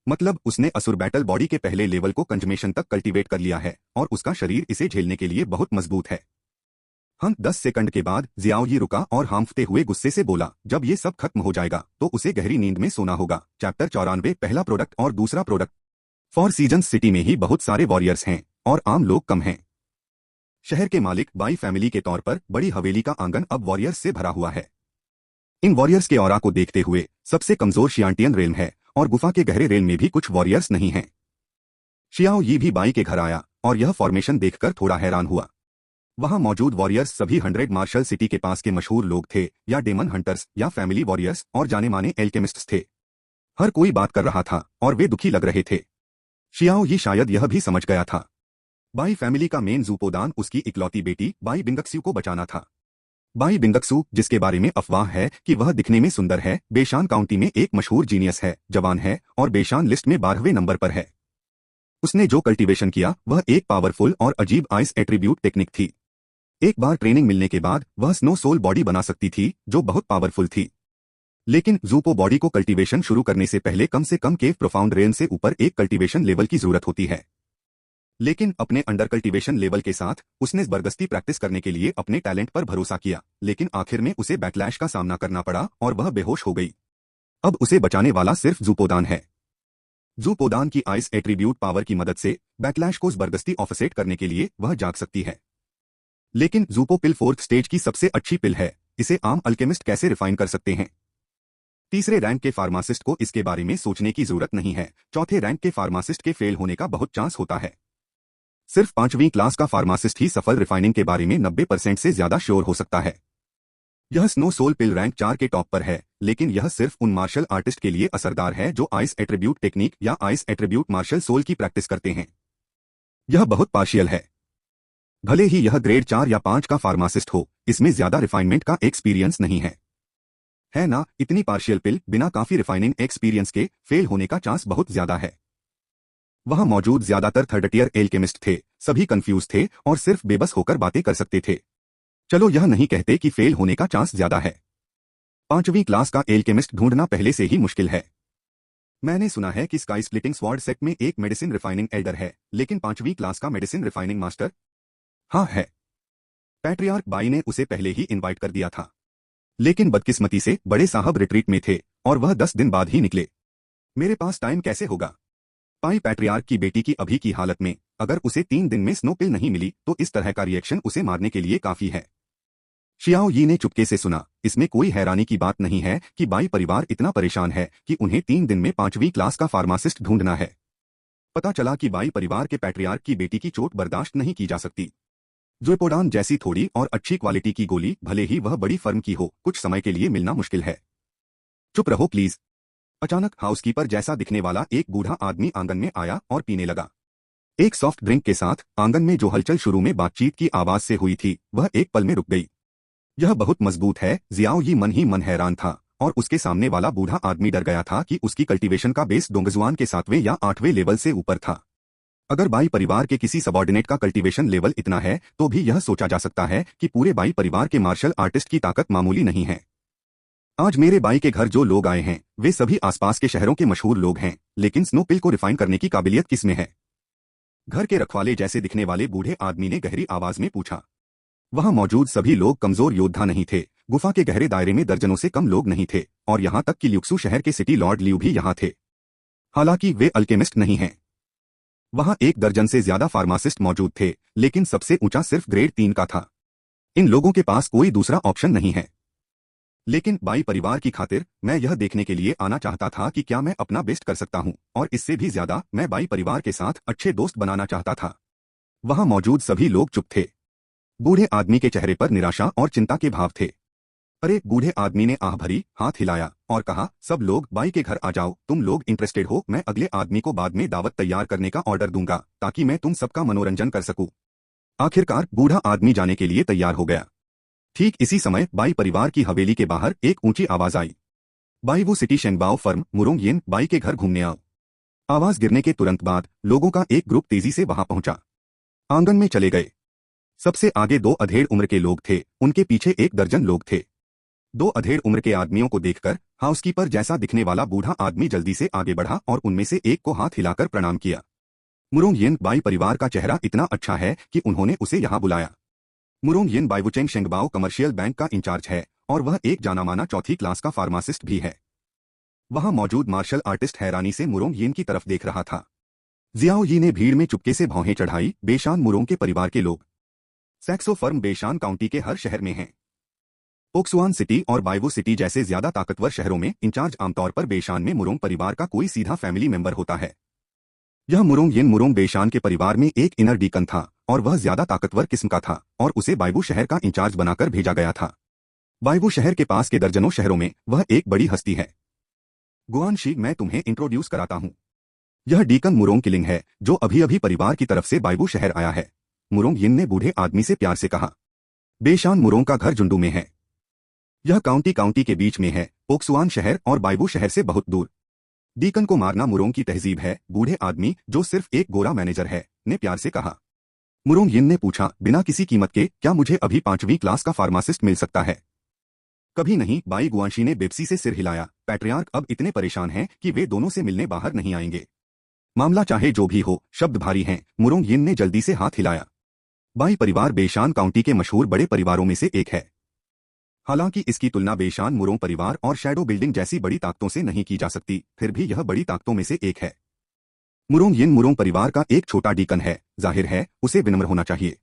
मतलब उसने असुर बैटल बॉडी के पहले लेवल को कंजमेशन तक कल्टीवेट कर लिया है और उसका शरीर इसे झेलने के लिए बहुत मजबूत है। हम 10 सेकंड के बाद जियाओ यी रुका और हांफते हुए गुस्से से बोला, जब ये सब खत्म हो जाएगा तो उसे गहरी नींद में सोना होगा। चैप्टर 94 पहला प्रोडक्ट और दूसरा प्रोडक्ट। फॉर सीजन सिटी में ही बहुत सारे वॉरियर्स हैं और आम लोग कम हैं। शहर के मालिक बाई फैमिली के तौर पर बड़ी हवेली का आंगन अब वॉरियर्स से भरा हुआ है। इन वॉरियर्स के ऑरा को देखते हुए सबसे कमजोर शियांटियन रेलम है और गुफा के गहरे रेल में भी कुछ वॉरियर्स नहीं हैं। शियाओ यी भी बाई के घर आया और यह फॉर्मेशन देखकर थोड़ा हैरान हुआ। वहां मौजूद वॉरियर्स सभी 100 मार्शल सिटी के पास के मशहूर लोग थे, या डेमन हंटर्स या फैमिली वॉरियर्स और जाने माने एल्केमिस्ट्स थे। हर कोई बात कर रहा था और वे दुखी लग रहे थे। शियाओ यी शायद यह भी समझ गया था। बाई फैमिली का मेन जूपोदान उसकी इकलौती बेटी बाई बिंगक्सू को बचाना था। बाई बिंगक्सू, जिसके बारे में अफवाह है कि वह दिखने में सुंदर है, बेशान काउंटी में एक मशहूर जीनियस है, जवान है और बेशान लिस्ट में 12वें नंबर पर है। उसने जो कल्टीवेशन किया वह एक पावरफुल और अजीब आइस एट्रीब्यूट टेक्निक थी। एक बार ट्रेनिंग मिलने के बाद वह स्नो सोल बॉडी बना सकती थी जो बहुत पावरफुल थी। लेकिन जूपो बॉडी को कल्टीवेशन शुरू करने से कम केव प्रोफाउंड रेन से ऊपर एक कल्टीवेशन लेवल की जरूरत होती है। लेकिन अपने अंडर कल्टीवेशन लेवल के साथ उसने जबरदस्ती प्रैक्टिस करने के लिए अपने टैलेंट पर भरोसा किया, लेकिन आखिर में उसे बैकलैश का सामना करना पड़ा और वह बेहोश हो गई। अब उसे बचाने वाला सिर्फ जूपोदान है। जूपोदान की आइस एट्रीब्यूट पावर की मदद से बैकलैश को जबरदस्ती ऑफसेट करने के लिए वह जाग सकती है। लेकिन जूपो पिल 4th स्टेज की सबसे अच्छी पिल है, इसे आम अल्केमिस्ट कैसे रिफाइन कर सकते हैं? तीसरे रैंक के फार्मासिस्ट को इसके बारे में सोचने की जरूरत नहीं है। चौथे रैंक के फार्मासिस्ट के फेल होने का बहुत चांस होता है। सिर्फ 5वीं क्लास का फार्मासिस्ट ही सफल रिफाइनिंग के बारे में 90% से ज्यादा श्योर हो सकता है। यह स्नो सोल पिल रैंक 4 के टॉप पर है, लेकिन यह सिर्फ उन मार्शल आर्टिस्ट के लिए असरदार है जो आइस एट्रीब्यूट टेक्निक या आइस एट्रीब्यूट मार्शल सोल की प्रैक्टिस करते हैं। यह बहुत पार्शियल है। भले ही यह ग्रेड 4 या 5 का फार्मासिस्ट हो, इसमें ज्यादा रिफाइनमेंट का एक्सपीरियंस नहीं है ना? इतनी पार्शियल पिल बिना काफी रिफाइनिंग एक्सपीरियंस के फेल होने का चांस बहुत ज्यादा है। वहां मौजूद ज्यादातर 3rd टियर एल्केमिस्ट थे, सभी कंफ्यूज थे और सिर्फ बेबस होकर बातें कर सकते थे। चलो यह नहीं कहते कि फेल होने का चांस ज्यादा है। 5वीं क्लास का एल्केमिस्ट ढूंढना पहले से ही मुश्किल है। मैंने सुना है कि स्काई स्प्लिटिंग स्वॉर्ड सेक्ट में एक मेडिसिन रिफाइनिंग एल्डर है, लेकिन 5वीं क्लास का मेडिसिन रिफाइनिंग मास्टर? हाँ है। पैट्रियार्क बाई ने उसे पहले ही इनवाइट कर दिया था, लेकिन बदकिस्मती से बड़े साहब रिट्रीट में थे और वह 10 दिन बाद ही निकले। मेरे पास टाइम कैसे होगा? पाई पैट्रियार्क की बेटी की अभी की हालत में अगर उसे 3 दिन में स्नो पिल नहीं मिली तो इस तरह का रिएक्शन उसे मारने के लिए काफी है। शियाओ यी ने चुपके से सुना। इसमें कोई हैरानी की बात नहीं है कि बाई परिवार इतना परेशान है कि उन्हें 3 दिन में 5वीं क्लास का फार्मासिस्ट ढूंढना है। पता चला कि बाई परिवार के पैट्रियार्क की बेटी की चोट बर्दाश्त नहीं की जा सकती। ज़ोपोडान जैसी थोड़ी और अच्छी क्वालिटी की गोली, भले ही वह बड़ी फर्म की हो, कुछ समय के लिए मिलना मुश्किल है। चुप रहो प्लीज। अचानक हाउसकीपर जैसा दिखने वाला एक बूढ़ा आदमी आंगन में आया और पीने लगा। एक सॉफ्ट ड्रिंक के साथ आंगन में जो हलचल शुरू में बातचीत की आवाज से हुई थी वह एक पल में रुक गई। यह बहुत मजबूत है, जियाओ ही मन हैरान था और उसके सामने वाला बूढ़ा आदमी डर गया था कि उसकी कल्टीवेशन का बेस डोंगजुआन के 7वें या 8वें लेवल से ऊपर था। अगर बाई परिवार के किसी सबॉर्डिनेट का कल्टीवेशन लेवल इतना है तो भी यह सोचा जा सकता है कि पूरे बाई परिवार के मार्शल आर्टिस्ट की ताकत मामूली नहीं है। आज मेरे बाई के घर जो लोग आए हैं वे सभी आसपास के शहरों के मशहूर लोग हैं, लेकिन स्नोपिल को रिफाइन करने की काबिलियत किसमें है? घर के रखवाले जैसे दिखने वाले बूढ़े आदमी ने गहरी आवाज में पूछा। वहां मौजूद सभी लोग कमजोर योद्धा नहीं थे। गुफा के गहरे दायरे में दर्जनों से कम लोग नहीं थे और यहां तक कि ल्यूक्सू शहर के सिटी लॉर्ड लियू भी यहां थे। हालांकि वे अल्केमिस्ट नहीं हैं। वहां 1 दर्जन से ज्यादा फार्मासिस्ट मौजूद थे, लेकिन सबसे ऊंचा सिर्फ ग्रेड 3 का था। इन लोगों के पास कोई दूसरा ऑप्शन नहीं है। लेकिन बाई परिवार की खातिर मैं यह देखने के लिए आना चाहता था कि क्या मैं अपना बेस्ट कर सकता हूं, और इससे भी ज्यादा मैं बाई परिवार के साथ अच्छे दोस्त बनाना चाहता था। वहां मौजूद सभी लोग चुप थे। बूढ़े आदमी के चेहरे पर निराशा और चिंता के भाव थे। अरे, बूढ़े आदमी ने आह भरी हाथ हिलाया और कहा, सब लोग बाई के घर आ जाओ। तुम लोग इंटरेस्टेड हो? मैं अगले आदमी को बाद में दावत तैयार करने का ऑर्डर दूंगा ताकि मैं तुम सबका मनोरंजन कर सकूं। आखिरकार बूढ़ा आदमी जाने के लिए तैयार हो गया। ठीक इसी समय बाई परिवार की हवेली के बाहर एक ऊंची आवाज आई। बाई वो सिटी शेंगबाओ फर्म मुरोंग यिन बाई के घर घूमने आओ। आवाज गिरने के तुरंत बाद लोगों का एक ग्रुप तेजी से वहां पहुंचा। आंगन में चले गए। सबसे आगे 2 अधेड़ उम्र के लोग थे, उनके पीछे 1 दर्जन लोग थे। 2 अधेड़ उम्र के आदमियों को देखकर हाउसकीपर जैसा दिखने वाला बूढ़ा आदमी जल्दी से आगे बढ़ा और उनमें से एक को हाथ हिलाकर प्रणाम किया। मुरोंग यिन बाई परिवार का चेहरा इतना अच्छा है कि उन्होंने उसे यहां बुलाया। मुरोंग यिन बाइवुचेंग शेंगबाओ कमर्शियल बैंक का इंचार्ज है और वह एक जानामाना चौथी क्लास का फार्मासिस्ट भी है। वहां मौजूद मार्शल आर्टिस्ट हैरानी से मुरोंग यिन की तरफ देख रहा था। जियाओ यी ने भीड़ में चुपके से भौहें चढ़ाई। बेशान मुरोंग के परिवार के लोग। सैक्सो फर्म बेशान काउंटी के हर शहर में है। ओक्सुआन सिटी और बाइवू सिटी जैसे ज्यादा ताकतवर शहरों में इंचार्ज आमतौर पर बेशान में मुरोंग परिवार का कोई सीधा फैमिली मेंबर होता है। यह मुरोंग यिन मुरोंग बेशान के परिवार में एक इनर डीकन था और वह ज्यादा ताकतवर किस्म का था और उसे बाइबू शहर का इंचार्ज बनाकर भेजा गया था। बाइबू शहर के पास के दर्जनों शहरों में वह एक बड़ी हस्ती है। गुआनशी, मैं तुम्हें इंट्रोड्यूस कराता हूं। यह डीकन मुरोंग किलिंग है जो अभी अभी परिवार की तरफ से बाइबू शहर आया है। मुरोंग यिन ने बूढ़े आदमी से प्यार से कहा। बेशान मुरोंग का घर जुंडू में है। यह काउंटी के बीच में है, ओक्सुआन शहर और बाइबू शहर से बहुत दूर। डीकन को मारना मुरोंग की तहजीब है। बूढ़े आदमी, जो सिर्फ एक गोरा मैनेजर है, ने प्यार से कहा। मुरोंग यिन ने पूछा, बिना किसी कीमत के क्या मुझे अभी 5वीं क्लास का फार्मासिस्ट मिल सकता है? कभी नहीं, बाई गुआनशी ने बेप्सी से सिर हिलाया। पैट्रियार्क अब इतने परेशान हैं कि वे दोनों से मिलने बाहर नहीं आएंगे। मामला चाहे जो भी हो, शब्द भारी हैं। मुरोंग यिन ने जल्दी से हाथ हिलाया। बाई परिवार बेशान काउंटी के मशहूर बड़े परिवारों में से एक है। हालांकि इसकी तुलना बेशान मुरोंग परिवार और शैडो बिल्डिंग जैसी बड़ी ताकतों से नहीं की जा सकती, फिर भी यह बड़ी ताकतों में से एक है। मुरोंग यिन मुरोंग परिवार का एक छोटा डीकन है। जाहिर है उसे विनम्र होना चाहिए।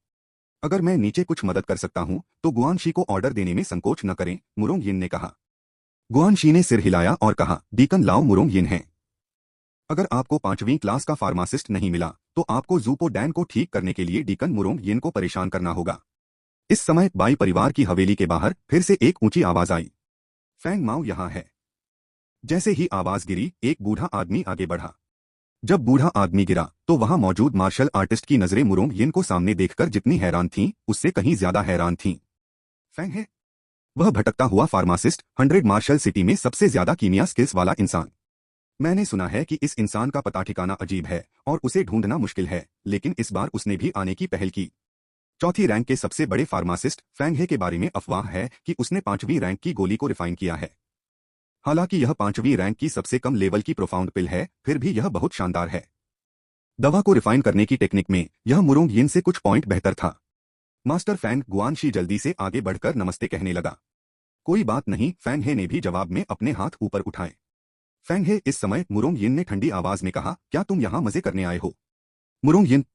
अगर मैं नीचे कुछ मदद कर सकता हूं तो गुआनशी को ऑर्डर देने में संकोच न करें, मुरोंग यिन ने कहा। गुआनशी ने सिर हिलाया और कहा, डीकन लाओ मुरोंग यिन है। अगर आपको 5वीं क्लास का फार्मासिस्ट नहीं मिला तो आपको जूपो डैन को ठीक करने के लिए डीकन मुरोंग यिन को परेशान करना होगा। इस समय बाई परिवार की हवेली के बाहर फिर से एक ऊंची आवाज आई। फैंग माओ यहां है। जैसे ही आवाज गिरी, एक बूढ़ा आदमी आगे बढ़ा। जब बूढ़ा आदमी गिरा तो वहां मौजूद मार्शल आर्टिस्ट की नजरें मुरोंग यिन को सामने देखकर जितनी हैरान थीं, उससे कहीं ज्यादा हैरान थीं। फैंग है? वह भटकता हुआ फार्मासिस्ट, 100 मार्शल सिटी में सबसे ज्यादा कीमिया स्किल्स वाला इंसान। मैंने सुना है कि इस इंसान का पता ठिकाना अजीब है और उसे ढूंढना मुश्किल है, लेकिन इस बार उसने भी आने की पहल की। चौथी रैंक के सबसे बड़े फार्मासिस्ट फैंग हे के बारे में अफवाह है कि उसने 5वीं रैंक की गोली को रिफाइन किया है। हालांकि यह 5वीं रैंक की सबसे कम लेवल की प्रोफाउंड पिल है, फिर भी यह बहुत शानदार है। दवा को रिफाइन करने की टेक्निक में यह मुरोंग यिन से कुछ पॉइंट बेहतर था। मास्टर फैंग, गुआनशी जल्दी से आगे बढ़कर नमस्ते कहने लगा। कोई बात नहीं, फैंग हे ने भी जवाब में अपने हाथ ऊपर उठाए। फैंग हे, इस समय मुरोंग यिन ने ठंडी आवाज में कहा, क्या तुम यहां मजे करने आए हो? मुरोंग यिन,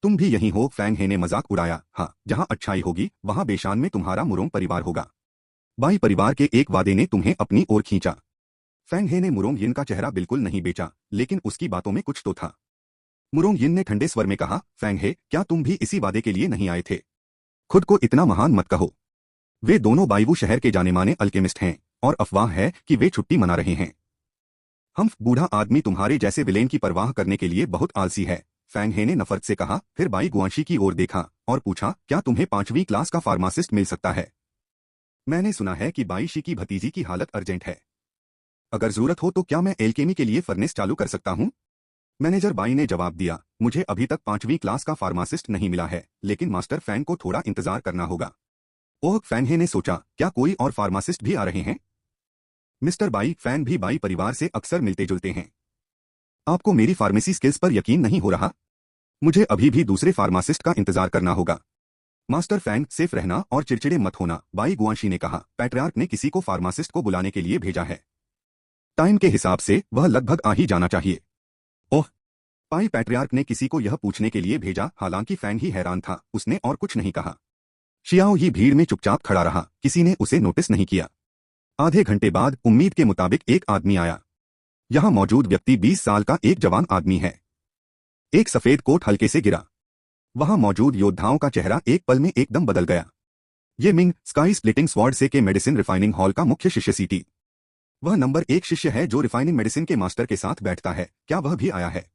तुम भी यहीं हो? फैंग हे ने मजाक उड़ाया। हाँ, जहां अच्छाई होगी वहां बेशान में तुम्हारा मुरोंग परिवार होगा। बाई परिवार के एक वादे ने तुम्हें अपनी ओर खींचा। फैंग हे ने मुरोंग यिन का चेहरा बिल्कुल नहीं बेचा, लेकिन उसकी बातों में कुछ तो था। मुरोंग यिन ने ठंडे स्वर में कहा, फैंग हे, क्या तुम भी इसी वादे के लिए नहीं आए थे? खुद को इतना महान मत कहो। वे दोनों बाइवू शहर के जाने माने अल्केमिस्ट हैं और अफवाह है कि वे छुट्टी मना रहे हैं। हम बूढ़ा आदमी तुम्हारे जैसे विलेन की परवाह करने के लिए बहुत आलसी है। फैंग हे ने नफरत से कहा, फिर बाई गुआंशी की ओर देखा और पूछा, क्या तुम्हें 5वीं क्लास का फार्मासिस्ट मिल सकता है? मैंने सुना है कि बाई शी की भतीजी की हालत अर्जेंट है। अगर जरूरत हो तो क्या मैं एलकेमी के लिए फर्नेस चालू कर सकता हूँ? मैनेजर बाई ने जवाब दिया, मुझे अभी तक 5वीं क्लास का फार्मासिस्ट नहीं मिला है, लेकिन मास्टर फैंग को थोड़ा इंतजार करना होगा। ओह, फैंग हे ने सोचा, क्या कोई और फार्मासिस्ट भी आ रहे हैं? मिस्टर बाई फैंग भी बाई परिवार से अक्सर मिलते जुलते हैं। आपको मेरी फार्मेसी स्किल्स पर यकीन नहीं हो रहा? मुझे अभी भी दूसरे फार्मासिस्ट का इंतजार करना होगा। मास्टर फैंग, सेफ रहना और चिड़चिड़े मत होना, बाई गुआंशी ने कहा। पैट्रियार्क ने किसी को फार्मासिस्ट को बुलाने के लिए भेजा है। टाइम के हिसाब से वह लगभग आ ही जाना चाहिए। ओह, पाई पैट्रियार्क ने किसी को यह पूछने के लिए भेजा, हालांकि फैंग ही हैरान था, उसने और कुछ नहीं कहा। शियाओ ही भीड़ में चुपचाप खड़ा रहा, किसी ने उसे नोटिस नहीं किया। आधे घंटे बाद उम्मीद के मुताबिक एक आदमी आया। यहां मौजूद व्यक्ति 20 साल का एक जवान आदमी है। एक सफेद कोट हल्के से गिरा। वहां मौजूद योद्धाओं का चेहरा एक पल में एकदम बदल गया। ये मिंग, स्काई स्प्लिटिंग स्वॉर्ड से के मेडिसिन रिफाइनिंग हॉल का मुख्य शिष्य सीटी। वह नंबर 1 शिष्य है जो रिफाइनिंग मेडिसिन के मास्टर के साथ बैठता है। क्या वह भी आया है?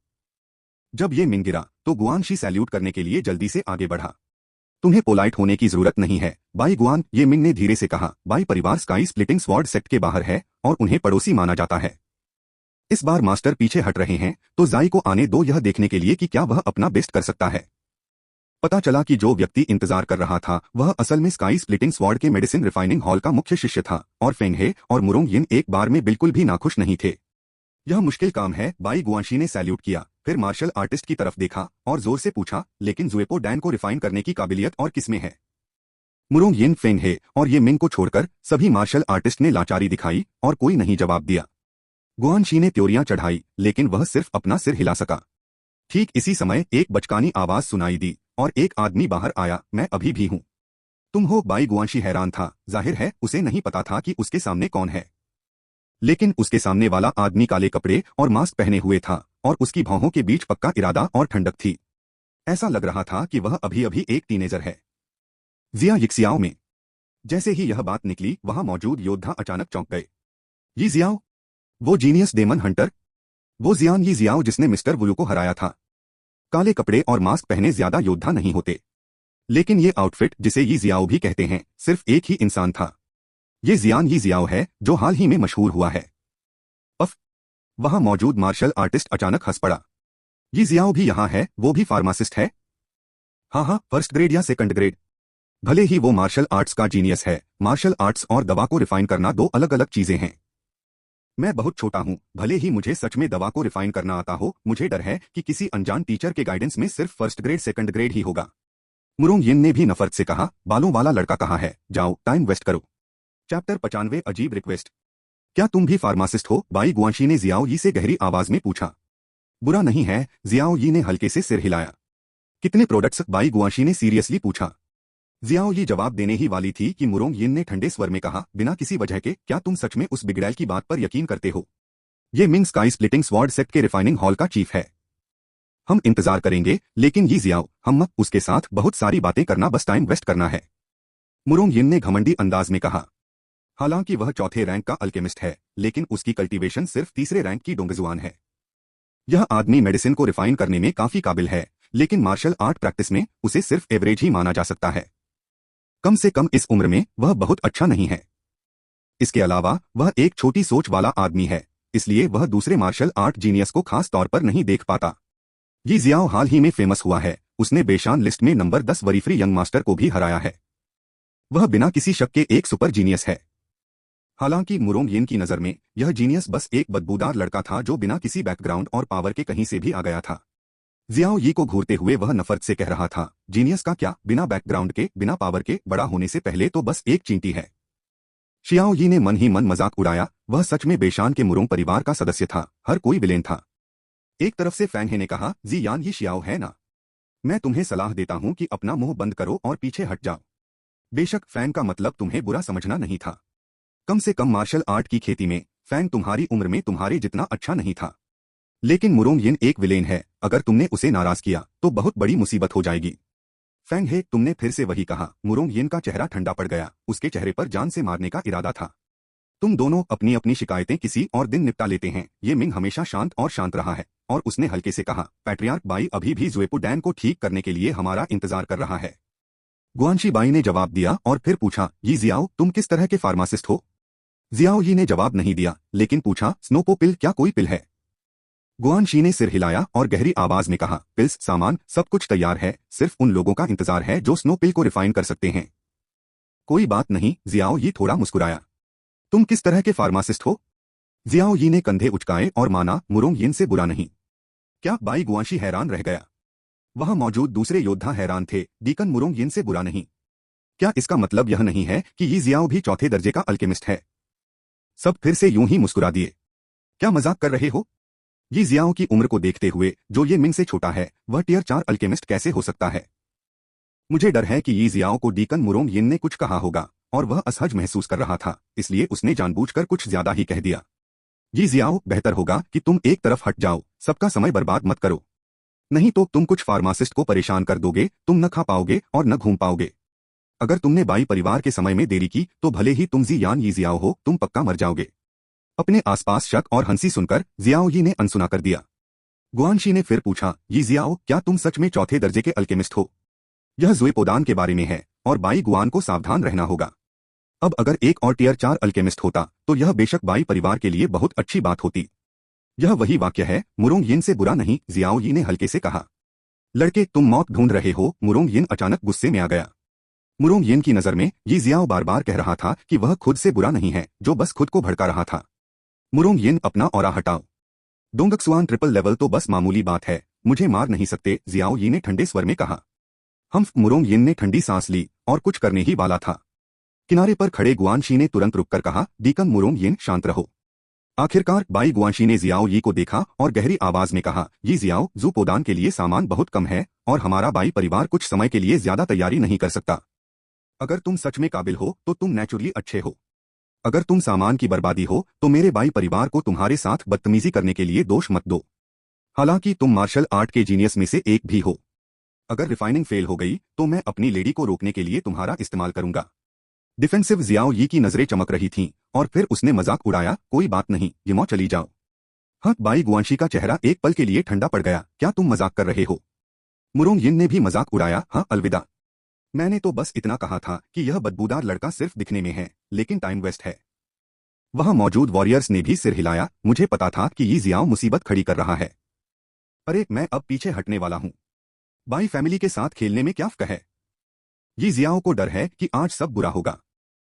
जब ये मिंग गिरा तो गुआनशी सैल्यूट करने के लिए जल्दी से आगे बढ़ा। तुम्हें पोलाइट होने की जरूरत नहीं है, बाई गुआन, ये मिंग ने धीरे से कहा। बाई परिवार स्काई स्प्लिटिंग स्वॉर्ड सेक्ट के बाहर है और उन्हें पड़ोसी माना जाता है। इस बार मास्टर पीछे हट रहे हैं, तो जाई को आने दो यह देखने के लिए कि क्या वह अपना बेस्ट कर सकता है। पता चला कि जो व्यक्ति इंतजार कर रहा था वह असल में स्काई स्प्लिटिंग स्वॉर्ड के मेडिसिन रिफाइनिंग हॉल का मुख्य शिष्य था, और फेंग हे और मुरोंग यिन एक बार में बिल्कुल भी नाखुश नहीं थे। यह मुश्किल काम है, बाई गुआंशी ने सैल्यूट किया, फिर मार्शल आर्टिस्ट की तरफ देखा और जोर से पूछा, लेकिन जुएपो डैन को रिफाइन करने की काबिलियत और किसमें है? मुरोंग यिन, फेंग हे और ये मिंग को छोड़कर सभी मार्शल आर्टिस्ट ने लाचारी दिखाई और कोई नहीं जवाब दिया। गुआनशी ने त्योरियां चढ़ाई, लेकिन वह सिर्फ अपना सिर हिला सका। ठीक इसी समय एक बचकानी आवाज सुनाई दी और एक आदमी बाहर आया, मैं अभी भी हूं। तुम हो? बाई गुआंशी हैरान था, जाहिर है उसे नहीं पता था कि उसके सामने कौन है। लेकिन उसके सामने वाला आदमी काले कपड़े और मास्क पहने हुए था और उसकी भौहों के बीच पक्का इरादा और ठंडक थी। ऐसा लग रहा था कि वह अभी अभी एक टीनेजर है। जिया यिक्सियाओ में। जैसे ही यह बात निकली वहां मौजूद योद्धा अचानक चौंक गए। ये जियाओ, वो जीनियस डेमन हंटर, वो जियान यी जियाओ जिसने मिस्टर वुलू को हराया था। काले कपड़े और मास्क पहने ज्यादा योद्धा नहीं होते, लेकिन ये आउटफिट जिसे यी जियाओ भी कहते हैं सिर्फ एक ही इंसान था। ये जियान यी जियाओ है जो हाल ही में मशहूर हुआ है। अफ, वहां मौजूद मार्शल आर्टिस्ट अचानक हंस पड़ा। ये जियाओ भी यहाँ है, वो भी फार्मासिस्ट है? हाँ हाँ, फर्स्ट ग्रेड या सेकंड ग्रेड। भले ही वो मार्शल आर्ट्स का जीनियस है, मार्शल आर्ट्स और दवा को रिफाइन करना दो अलग अलग चीजें हैं। मैं बहुत छोटा हूं, भले ही मुझे सच में दवा को रिफाइन करना आता हो, मुझे डर है कि किसी अनजान टीचर के गाइडेंस में सिर्फ फर्स्ट ग्रेड सेकंड ग्रेड ही होगा। मुरोंग यिन ने भी नफरत से कहा, बालों वाला लड़का कहाँ है? जाओ, टाइम वेस्ट करो। चैप्टर 95, अजीब रिक्वेस्ट। क्या तुम भी फार्मासिस्ट हो? बाई गुआंशी ने जियाओ यी से गहरी आवाज में पूछा। बुरा नहीं है, जियाओ यी ने हल्के से सिर हिलाया। कितने प्रोडक्ट्स? बाई गुआंशी ने सीरियसली पूछा। जियाओ यी जवाब देने ही वाली थी कि मुरोंग यिन ने ठंडे स्वर में कहा, बिना किसी वजह के, क्या तुम सच में उस बिगड़ैल की बात पर यकीन करते हो? ये Ming sky splitting sword sect के रिफाइनिंग हॉल का चीफ है। हम इंतजार करेंगे, लेकिन यी जियाओ, हम उसके साथ बहुत सारी बातें करना, बस टाइम वेस्ट करना है। मुरोंग यिन ने घमंडी अंदाज में कहा। हालांकि वह चौथे रैंक का अल्केमिस्ट है, लेकिन उसकी कल्टीवेशन सिर्फ तीसरे रैंक की डोंगजुआन है। यह आदमी मेडिसिन को रिफाइन करने में काफी काबिल है, लेकिन मार्शल आर्ट प्रैक्टिस में उसे सिर्फ एवरेज ही माना जा सकता है। कम से कम इस उम्र में वह बहुत अच्छा नहीं है। इसके अलावा वह एक छोटी सोच वाला आदमी है, इसलिए वह दूसरे मार्शल आर्ट जीनियस को खास तौर पर नहीं देख पाता। ये जियाओ हाल ही में फेमस हुआ है, उसने बेशान लिस्ट में नंबर 10 वरीफ्री यंग मास्टर को भी हराया है। वह बिना किसी शक के एक सुपर जीनियस है। हालांकि मुरोंग यिन की नजर में यह जीनियस बस एक बदबूदार लड़का था जो बिना किसी बैकग्राउंड और पावर के कहीं से भी आ गया था। जियाओ यी को घूरते हुए वह नफरत से कह रहा था, जीनियस का क्या, बिना बैकग्राउंड के, बिना पावर के, बड़ा होने से पहले तो बस एक चींटी है। शियाओ यी ने मन ही मन मजाक उड़ाया, वह सच में बेशान के मुरोंग परिवार का सदस्य था, हर कोई विलेन था। एक तरफ से फैंग हे ने कहा, जी यान, ये शियाओ है ना? मैं तुम्हें सलाह देता हूं कि अपना मुंह बंद करो और पीछे हट जाओ। बेशक फैंग का मतलब तुम्हें बुरा समझना नहीं था। कम से कम मार्शल आर्ट की खेती में फैंग तुम्हारी उम्र में तुम्हारे जितना अच्छा नहीं था। लेकिन मुरोंग यिन एक विलेन है, अगर तुमने उसे नाराज किया तो बहुत बड़ी मुसीबत हो जाएगी। फैंग हे, तुमने फिर से वही कहा। मुरोंग यिन का चेहरा ठंडा पड़ गया, उसके चेहरे पर जान से मारने का इरादा था। तुम दोनों अपनी अपनी शिकायतें किसी और दिन निपटा लेते हैं। ये मिंग हमेशा शांत और शांत रहा है, और उसने हल्के से कहा, पैट्रियार्क बाई अभी भी ज़ुएपू डैन को ठीक करने के लिए हमारा इंतजार कर रहा है। गुआनशी बाई ने जवाब दिया और फिर पूछा, ये जियाओ, तुम किस तरह के फार्मासिस्ट हो? जियाओ यी ने जवाब नहीं दिया, लेकिन पूछा, स्नोपो पिल क्या कोई पिल है? गुआनशी ने सिर हिलाया और गहरी आवाज में कहा, पिल्स, सामान, सब कुछ तैयार है, सिर्फ उन लोगों का इंतजार है जो स्नो पिल को रिफाइन कर सकते हैं। कोई बात नहीं, जियाओ यी थोड़ा मुस्कुराया। तुम किस तरह के फार्मासिस्ट हो? जियाओ यी ने कंधे उचकाए और माना, मुरोंग यिन से बुरा नहीं। क्या? बाई गुआनशी हैरान रह गया। वहां मौजूद दूसरे योद्धा हैरान थे, डीकन मुरोंग यिन से बुरा नहीं। क्या इसका मतलब यह नहीं है कि यी जियाओ भी चौथे दर्जे का अल्केमिस्ट है? सब फिर से यूं ही मुस्कुरा दिए। क्या मजाक कर रहे हो? ये जियाओ की उम्र को देखते हुए, जो ये मिंग से छोटा है, वह टियर 4 अल्केमिस्ट कैसे हो सकता है? मुझे डर है कि ये जियाओ को डीकन मुरोंग यिन ने कुछ कहा होगा, और वह असहज महसूस कर रहा था, इसलिए उसने जानबूझकर कुछ ज्यादा ही कह दिया। ये जियाओ, बेहतर होगा कि तुम एक तरफ हट जाओ, सबका समय बर्बाद मत करो। नहीं तो तुम कुछ फार्मासिस्ट को परेशान कर दोगे, तुम न खा पाओगे और न घूम पाओगे। अगर तुमने बाई परिवार के समय में देरी की, तो भले ही तुम जी यान यी जियाओ हो, तुम पक्का मर जाओगे। अपने आसपास शक और हंसी सुनकर जियाओ यी ने अनसुना कर दिया। गुआनशी ने फिर पूछा, यी जियाओ, क्या तुम सच में चौथे दर्जे के अल्केमिस्ट हो? यह ज़ुएपोदान के बारे में है, और बाई गुआन को सावधान रहना होगा। अब अगर एक और टियर 4 अल्केमिस्ट होता, तो यह बेशक बाई परिवार के लिए बहुत अच्छी बात होती। यह वही वाक्य है, मुरोंग यिन से बुरा नहीं, जियाओ यी ने हल्के से कहा। लड़के, तुम मौत ढूंढ रहे हो? मुरोंग यिन अचानक गुस्से में आ गया। मुरोंग यिन की नजर में यी जियाओ बार बार कह रहा था कि वह खुद से बुरा नहीं है, जो बस खुद को भड़का रहा था। मुरोंग यिन, अपना ऑरा हटाओ। डोंगक्सुआन ट्रिपल लेवल तो बस मामूली बात है, मुझे मार नहीं सकते, जियाओ यी ने ठंडे स्वर में कहा। मुरोंग यिन ने ठंडी सांस ली, और कुछ करने ही वाला था। किनारे पर खड़े गुआनशी ने तुरंत रुककर कहा, डीकन मुरोंग यिन, शांत रहो। आखिरकार बाई गुआनशी ने जियाओ यी को देखा और गहरी आवाज में कहा, ये जियाओ, ज़ुपोदान के लिए सामान बहुत कम है, और हमारा बाई परिवार कुछ समय के लिए ज्यादा तैयारी नहीं कर सकता। अगर तुम सच में काबिल हो, तो तुम नेचुरली अच्छे हो। अगर तुम सामान की बर्बादी हो, तो मेरे बाई परिवार को तुम्हारे साथ बदतमीजी करने के लिए दोष मत दो। हालांकि तुम मार्शल आर्ट के जीनियस में से एक भी हो। अगर रिफाइनिंग फेल हो गई, तो मैं अपनी लेडी को रोकने के लिए तुम्हारा इस्तेमाल करूंगा। डिफेंसिव जियाओ यी की नजरें चमक रही थीं, और फिर उसने मजाक उड़ाया, कोई बात नहीं, यमो चली जाओ। हाँ, बाई गुआनशी का चेहरा एक पल के लिए ठंडा पड़ गया, क्या तुम मजाक कर रहे हो? मुरोंग यिन ने भी मजाक उड़ाया, हाँ, अलविदा। मैंने तो बस इतना कहा था कि यह बदबूदार लड़का सिर्फ दिखने में है, लेकिन टाइम वेस्ट है। वहां मौजूद वॉरियर्स ने भी सिर हिलाया, मुझे पता था कि ये जियाओ मुसीबत खड़ी कर रहा है। अरे, मैं अब पीछे हटने वाला हूं। बाई फैमिली के साथ खेलने में क्या फ़र्क है? ये जियाओ को डर है कि आज सब बुरा होगा।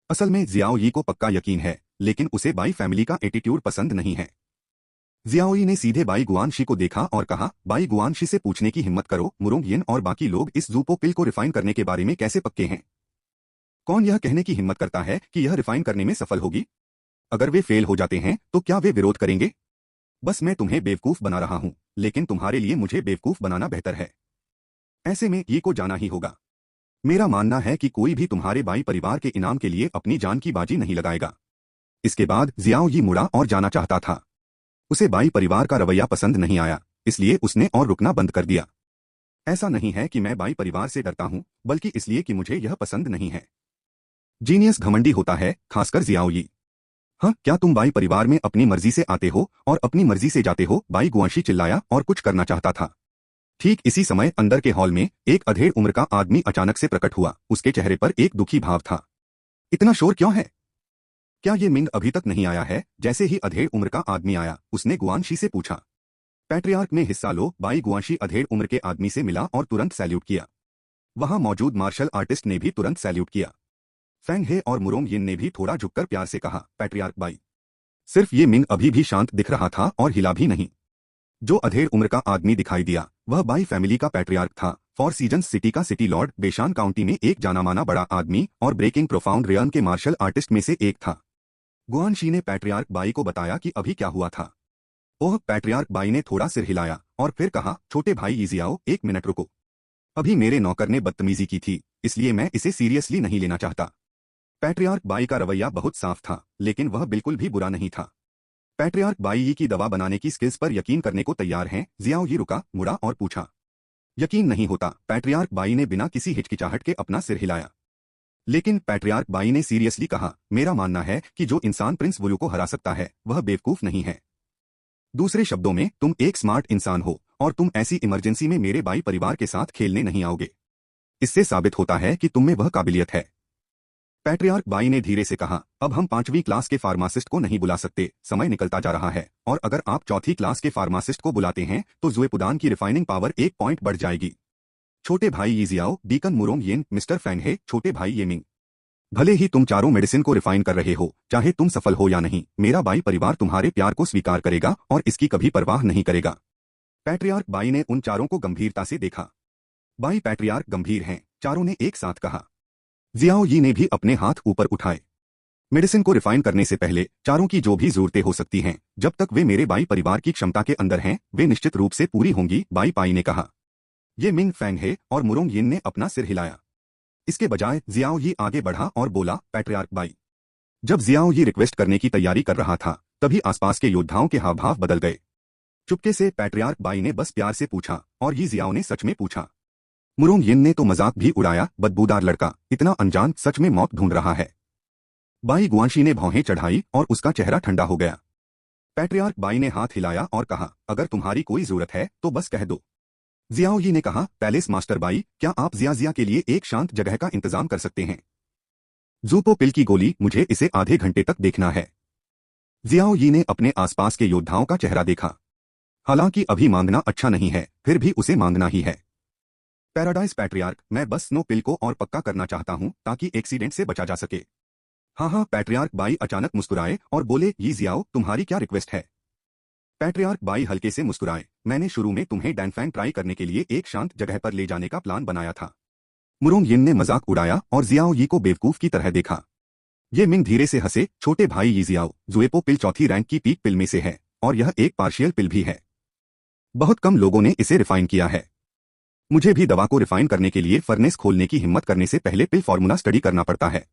असल में जियाओ यी को पक्का यकीन है, लेकिन उसे बाई फैमिली का एटीट्यूड पसंद नहीं है। जियाओ यी ने सीधे बाई गुआनशी को देखा और कहा, बाई गुआनशी से पूछने की हिम्मत करो, मुरोंग यिन और बाकी लोग इस ज़ुपो पिल को रिफाइन करने के बारे में कैसे पक्के हैं? कौन यह कहने की हिम्मत करता है कि यह रिफाइन करने में सफल होगी? अगर वे फेल हो जाते हैं, तो क्या वे विरोध करेंगे? बस मैं तुम्हें बेवकूफ बना रहा हूं, लेकिन तुम्हारे लिए मुझे बेवकूफ बनाना बेहतर है। ऐसे में यी को जाना ही होगा। मेरा मानना है कि कोई भी तुम्हारे बाई परिवार के इनाम के लिए अपनी जान की बाजी नहीं लगाएगा। इसके बाद जियाओ यी मुड़ा और जाना चाहता था। उसे बाई परिवार का रवैया पसंद नहीं आया, इसलिए उसने और रुकना बंद कर दिया। ऐसा नहीं है कि मैं बाई परिवार से डरता हूं, बल्कि इसलिए कि मुझे यह पसंद नहीं है। जीनियस घमंडी होता है, खासकर जियाओ यी। हाँ, क्या तुम बाई परिवार में अपनी मर्जी से आते हो और अपनी मर्जी से जाते हो? बाई गुआनशी चिल्लाया और कुछ करना चाहता था। ठीक इसी समय अंदर के हॉल में एक अधेड़ उम्र का आदमी अचानक से प्रकट हुआ, उसके चेहरे पर एक दुखी भाव था। इतना शोर क्यों है? क्या ये मिंग अभी तक नहीं आया है? जैसे ही अधेड़ उम्र का आदमी आया, उसने गुआनशी से पूछा। पैट्रियार्क में हिस्सा लो। बाई गुआनशी अधेड़ उम्र के आदमी से मिला और तुरंत सैल्यूट किया। वहां मौजूद मार्शल आर्टिस्ट ने भी तुरंत सैल्यूट किया। फैंग हे और मुरोंग यिन ने भी थोड़ा झुककर प्यार से कहा, पैट्रियार्क बाई। सिर्फ ये मिंग अभी भी शांत दिख रहा था और हिला भी नहीं। जो अधेड़ उम्र का आदमी दिखाई दिया, वह बाई फैमिली का पैट्रियार्क था, फोर सीजन्स सिटी का सिटी लॉर्ड, बेशान काउंटी में एक जानामाना बड़ा आदमी और ब्रेकिंग प्रोफाउंड रियन के मार्शल आर्टिस्ट में से एक था। गुआनशी ने पैट्रियार्क बाई को बताया कि अभी क्या हुआ था। ओह, पैट्रियार्क बाई ने थोड़ा सिर हिलाया और फिर कहा, छोटे भाई यिजियाओ, एक मिनट रुको। अभी मेरे नौकर ने बदतमीजी की थी, इसलिए मैं इसे सीरियसली नहीं लेना चाहता। पैट्रियार्क बाई का रवैया बहुत साफ था, लेकिन वह बिल्कुल भी बुरा नहीं था। पैट्रियार्क बाई यी की दवा बनाने की स्किल्स पर यकीन करने को तैयार हैं? जियाओ यी रुका, मुड़ा और पूछा। यकीन नहीं होता। पैट्रियार्क बाई ने बिना किसी हिचकिचाहट के अपना सिर हिलाया। लेकिन पैट्रियार्क बाई ने सीरियसली कहा, मेरा मानना है कि जो इंसान प्रिंस वुलू को हरा सकता है वह बेवकूफ नहीं है। दूसरे शब्दों में, तुम एक स्मार्ट इंसान हो और तुम ऐसी इमरजेंसी में मेरे बाई परिवार के साथ खेलने नहीं आओगे। इससे साबित होता है कि तुम में वह काबिलियत है। पैट्रियार्क बाई ने धीरे से कहा, अब हम 5वीं क्लास के फार्मासिस्ट को नहीं बुला सकते, समय निकलता जा रहा है, और अगर आप 4थी क्लास के फार्मासिस्ट को बुलाते हैं तो ज़ुएपुदान की रिफाइनिंग पावर 1 पॉइंट बढ़ जाएगी। छोटे भाई यी जियाओ, डीकन मुरोंग येन, मिस्टर फैंग हे, छोटे भाई येमिंग। भले ही तुम चारों मेडिसिन को रिफाइन कर रहे हो, चाहे तुम सफल हो या नहीं, मेरा बाई परिवार तुम्हारे प्यार को स्वीकार करेगा और इसकी कभी परवाह नहीं करेगा। पैट्रियार्क बाई ने उन चारों को गंभीरता से देखा। बाई पैट्रियार्क गंभीर हैं, चारों ने एक साथ कहा। जियाओ यी ने भी अपने हाथ ऊपर उठाए। मेडिसिन को रिफाइन करने से पहले चारों की जो भी जरूरतें हो सकती हैं, जब तक वे मेरे बाई परिवार की क्षमता के अंदर हैं, वे निश्चित रूप से पूरी होंगी, बाई पाई ने कहा। ये मिंग फैंग हे और मुरोंग यिन ने अपना सिर हिलाया। इसके बजाय जियाओ यी आगे बढ़ा और बोला, पैट्रियार्क बाई। जब जियाओ यी रिक्वेस्ट करने की तैयारी कर रहा था, तभी आसपास के योद्धाओं के हाव भाव बदल गए। चुपके से पैट्रियार्क बाई ने बस प्यार से पूछा, और यी जियाओ ने सच में पूछा। मुरोंग यिन ने तो मजाक भी उड़ाया, बदबूदार लड़का, इतना अनजान, सच में मौत ढूंढ रहा है। बाई गुआंशी ने भौहें चढ़ाई और उसका चेहरा ठंडा हो गया। पैट्रियार्क बाई ने हाथ हिलाया और कहा, अगर तुम्हारी कोई जरूरत है तो बस कह दो। जियाओ यी ने कहा, पैलेस मास्टर बाई, क्या आप जिया के लिए एक शांत जगह का इंतजाम कर सकते हैं? ज़ुपो पिल की गोली, मुझे इसे आधे घंटे तक देखना है। जियाओ यी ने अपने आसपास के योद्धाओं का चेहरा देखा। हालांकि अभी मांगना अच्छा नहीं है, फिर भी उसे मांगना ही है। पैराडाइज पैट्रियार्क, मैं बस स्नो पिल को और पक्का करना चाहता हूं ताकि एक्सीडेंट से बचा जा सके। हाँ, पैट्रियार्क बाई अचानक मुस्कुराए और बोले, यी जियाओ, तुम्हारी क्या रिक्वेस्ट है? पैट्रियार्क बाई हल्के से मुस्कुराए, मैंने शुरू में तुम्हें डैनफैंग ट्राई करने के लिए एक शांत जगह पर ले जाने का प्लान बनाया था। मुरोंग यिन ने मजाक उड़ाया और जियाओ यी को बेवकूफ की तरह देखा। ये मिंग धीरे से हंसे, छोटे भाई यी जियाओ, ज़ुएपो पिल 4थी रैंक की पीक पिल में से है, और यह एक पार्शियल पिल भी है। बहुत कम लोगों ने इसे रिफाइन किया है। मुझे भी दवा को रिफाइन करने के लिए फर्नेस खोलने की हिम्मत करने से पहले पिल फॉर्मूला स्टडी करना पड़ता है।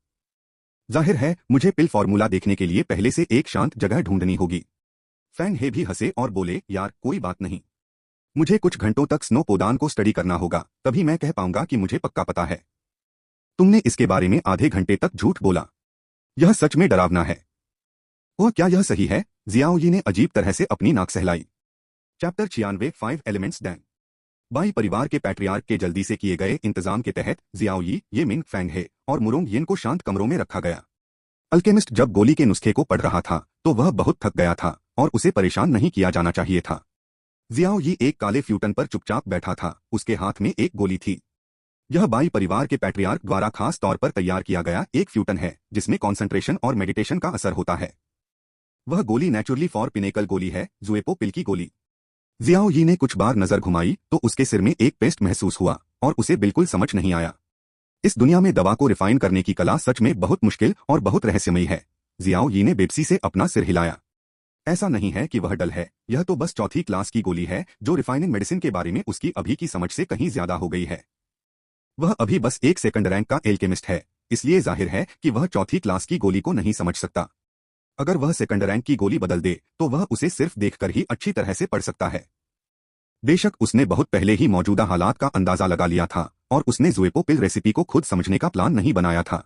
जाहिर है, मुझे पिल फॉर्मूला देखने के लिए पहले से एक शांत जगह ढूंढनी होगी। फैंग हे भी हंसे और बोले, यार कोई बात नहीं, मुझे कुछ घंटों तक स्नो पोदान को स्टडी करना होगा, तभी मैं कह पाऊंगा कि मुझे पक्का पता है। तुमने इसके बारे में आधे घंटे तक झूठ बोला, यह सच में डरावना है। ओह, क्या यह सही है? जियाओ यी ने अजीब तरह से अपनी नाक सहलाई। Chapter 96 5 elements Dan. बाई परिवार के पैट्रियार्क के जल्दी से किए गए इंतजाम के तहत जियाओ यी, ये मिंग फैंग हे और मुरोंग यिन को शांत कमरों में रखा गया। अल्केमिस्ट जब गोली के नुस्खे को पढ़ रहा था तो वह बहुत थक गया था और उसे परेशान नहीं किया जाना चाहिए था। जियाओ यी एक काले फ्यूटन पर चुपचाप बैठा था, उसके हाथ में एक गोली थी। यह बाई परिवार के पैट्रियार्क द्वारा खास तौर पर तैयार किया गया एक फ्यूटन है जिसमें कॉन्सेंट्रेशन और मेडिटेशन का असर होता है। वह गोली नेचुरली फॉर पिनेकल गोली है, ज़ुएपो पिल की गोली। जियाओ यी ने कुछ बार नजर घुमाई तो उसके सिर में एक पेस्ट महसूस हुआ और उसे बिल्कुल समझ नहीं आया। इस दुनिया में दवा को रिफाइन करने की कला सच में बहुत मुश्किल और बहुत रहस्यमयी है। जियाओ यी ने बेबसी से अपना सिर हिलाया। ऐसा नहीं है कि वह डल है, यह तो बस 4थी क्लास की गोली है जो रिफाइनिंग मेडिसिन के बारे में उसकी अभी की समझ से कहीं ज्यादा हो गई है। वह अभी बस एक सेकंड रैंक का एल्केमिस्ट है, इसलिए जाहिर है कि वह 4थी क्लास की गोली को नहीं समझ सकता। अगर वह सेकंड रैंक की गोली बदल दे तो वह उसे सिर्फ देखकर ही अच्छी तरह से पढ़ सकता है। बेशक उसने बहुत पहले ही मौजूदा हालात का अंदाजा लगा लिया था और उसने ज़ुएपो पिल रेसिपी को खुद समझने का प्लान नहीं बनाया था।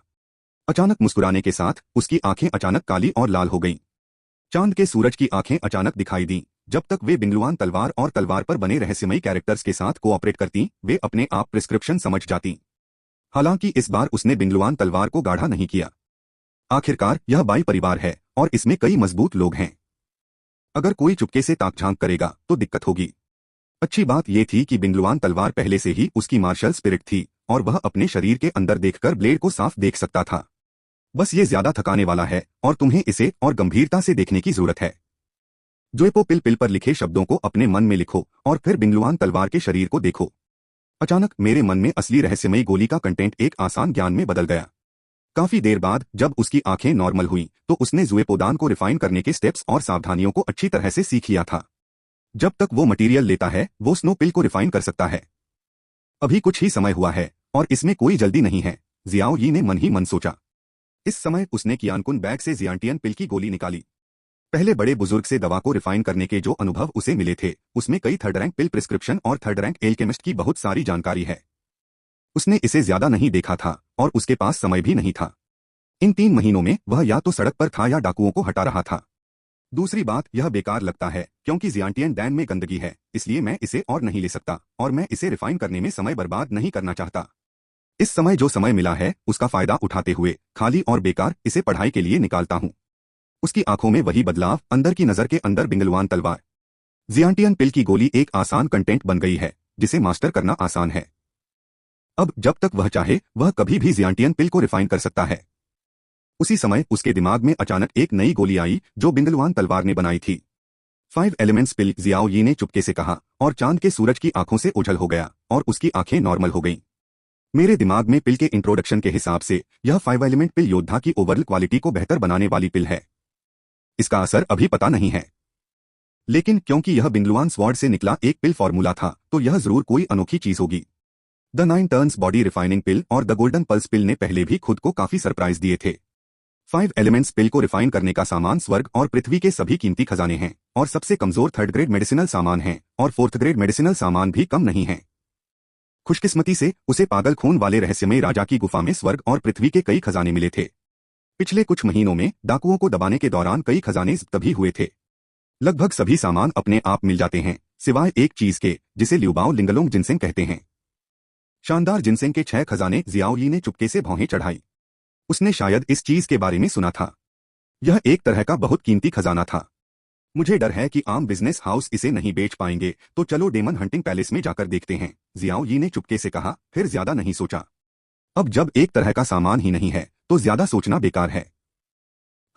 अचानक मुस्कुराने के साथ उसकी आंखें अचानक काली और लाल हो गईं। चांद के सूरज की आंखें अचानक दिखाई दीं। जब तक वे बिंगलुआन तलवार और तलवार पर बने रहस्यमयी कैरेक्टर्स के साथ कोऑपरेट करती, वे अपने आप प्रिस्क्रिप्शन समझ जाती। हालांकि इस बार उसने बिंगलुआन तलवार को गाढ़ा नहीं किया। आखिरकार यह बाई परिवार है और इसमें कई मजबूत लोग हैं। अगर कोई चुपके से ताक-झांक करेगा तो दिक्कत होगी। अच्छी बात यह थी कि बिंगलुआन तलवार पहले से ही उसकी मार्शल स्पिरिट थी और वह अपने शरीर के अंदर देखकर ब्लेड को साफ देख सकता था। बस ये ज्यादा थकाने वाला है और तुम्हें इसे और गंभीरता से देखने की जरूरत है। ज़ुएपो पिल पिल पर लिखे शब्दों को अपने मन में लिखो और फिर बिंगलुआन तलवार के शरीर को देखो। अचानक मेरे मन में असली रहस्यमयी गोली का कंटेंट एक आसान ज्ञान में बदल गया। काफी देर बाद जब उसकी आंखें नॉर्मल हुई तो उसने ज़ुएपोदान को रिफाइन करने के स्टेप्स और सावधानियों को अच्छी तरह से सीख लिया था। जब तक वो मटेरियल लेता है वो स्नो पिल को रिफाइन कर सकता है। अभी कुछ ही समय हुआ है और इसमें कोई जल्दी नहीं है, जियाओ यी ने मन ही मन सोचा। इस समय उसने कियानकुन बैग से जियांटियन पिल की गोली निकाली। पहले बड़े बुजुर्ग से दवा को रिफाइन करने के जो अनुभव उसे मिले थे उसमें कई थर्ड रैंक पिल प्रिस्क्रिप्शन और थर्ड रैंक एल्केमिस्ट की बहुत सारी जानकारी है। उसने इसे ज्यादा नहीं देखा था और उसके पास समय भी नहीं था। इन 3 महीनों में वह या तो सड़क पर था या डाकुओं को हटा रहा था। दूसरी बात, यह बेकार लगता है क्योंकि जियांटियन डैन में गंदगी है, इसलिए मैं इसे और नहीं ले सकता और मैं इसे रिफाइन करने में समय बर्बाद नहीं करना चाहता। इस समय जो समय मिला है उसका फायदा उठाते हुए खाली और बेकार इसे पढ़ाई के लिए निकालता हूँ। उसकी आंखों में वही बदलाव, अंदर की नजर के अंदर बिंगलवान तलवार। जियांटियन पिल की गोली एक आसान कंटेंट बन गई है जिसे मास्टर करना आसान है। अब जब तक वह चाहे वह कभी भी जियांटियन पिल को रिफाइन कर सकता है। उसी समय उसके दिमाग में अचानक एक नई गोली आई जो बिंगलवान तलवार ने बनाई थी। 5 एलिमेंट्स पिल, जियाओ यी ने चुपके से कहा, और चांद के सूरज की आंखों से ओझल हो गया और उसकी आंखें नॉर्मल हो गईं। मेरे दिमाग में पिल के इंट्रोडक्शन के हिसाब से यह 5 एलिमेंट पिल योद्धा की ओवरऑल क्वालिटी को बेहतर बनाने वाली पिल है। इसका असर अभी पता नहीं है, लेकिन क्योंकि यह बिंगलवान स्वॉर्ड से निकला एक पिल फॉर्मूला था तो यह जरूर कोई अनोखी चीज होगी। द 9 टर्न्स बॉडी रिफाइनिंग पिल और द गोल्डन पल्स पिल ने पहले भी खुद को काफी सरप्राइज दिए थे। 5 एलिमेंट्स पिल को रिफाइन करने का सामान स्वर्ग और पृथ्वी के सभी कीमती खजाने हैं और सबसे कमजोर 3rd ग्रेड मेडिसिनल सामान है और 4th ग्रेड मेडिसिनल सामान भी कम नहीं है। खुशकिस्मती से उसे पागल खून वाले रहस्यमय राजा की गुफा में स्वर्ग और पृथ्वी के कई खजाने मिले थे। पिछले कुछ महीनों में डाकुओं को दबाने के दौरान कई खजाने जब्त भी हुए थे। लगभग सभी सामान अपने आप मिल जाते हैं सिवाय एक चीज के जिसे ल्यूबाओ लिंगलोंग जिनसेंग कहते हैं। शानदार जिनसेंग के 6 खजाने जियाओ यी ने चुपके से भौहें चढ़ाई। उसने शायद इस चीज के बारे में सुना था। यह एक तरह का बहुत कीमती खजाना था। मुझे डर है कि आम बिजनेस हाउस इसे नहीं बेच पाएंगे, तो चलो डेमन हंटिंग पैलेस में जाकर देखते हैं, जियाओ यी ने चुपके से कहा, फिर ज्यादा नहीं सोचा। अब जब एक तरह का सामान ही नहीं है तो ज्यादा सोचना बेकार है।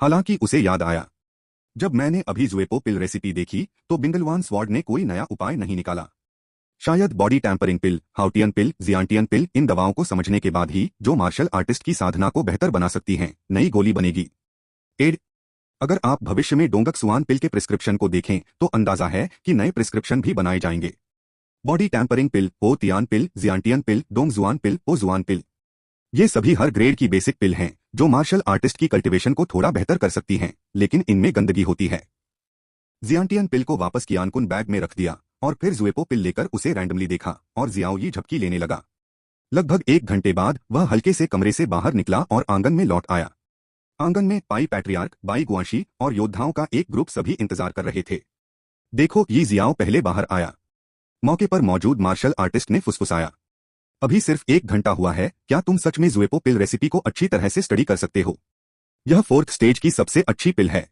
हालांकि उसे याद आया, जब मैंने अभी ज़ुएपो पिल रेसिपी देखी तो बिंगलवान स्वॉर्ड ने कोई नया उपाय नहीं निकाला। शायद बॉडी टैंपरिंग पिल, हाउटियन पिल, जियांटियन पिल, इन दवाओं को समझने के बाद ही जो मार्शल आर्टिस्ट की साधना को बेहतर बना सकती हैं, नई गोली बनेगी। एड अगर आप भविष्य में डोंगक सुआन पिल के प्रिस्क्रिप्शन को देखें तो अंदाजा है कि नए प्रिस्क्रिप्शन भी बनाए जाएंगे। बॉडी टैंपरिंग पिल, ओ तियान पिल, जियांटियन पिल, डोंग जुआन पिल, ओ जुआन पिल, ये सभी हर ग्रेड की बेसिक पिल हैं जो मार्शल आर्टिस्ट की कल्टीवेशन को थोड़ा बेहतर कर सकती हैं, लेकिन इनमें गंदगी होती है। जियांटियन पिल को वापस कियानकुन बैग में रख दिया और फिर ज़ुएपो पिल लेकर उसे रैंडमली देखा और जियाओ यी झपकी लेने लगा। लगभग 1 घंटे बाद वह हल्के से कमरे से बाहर निकला और आंगन में लौट आया। आंगन में पाई पैट्रियार्क, बाई गुआशी और योद्धाओं का एक ग्रुप सभी इंतजार कर रहे थे। देखो, यी जियाओ पहले बाहर आया। मौके पर मौजूद मार्शल आर्टिस्ट ने फुसफुसाया, अभी सिर्फ 1 घंटा हुआ है, क्या तुम सच में ज़ुएपो पिल रेसिपी को अच्छी तरह से स्टडी कर सकते हो? यह 4th स्टेज की सबसे अच्छी पिल है।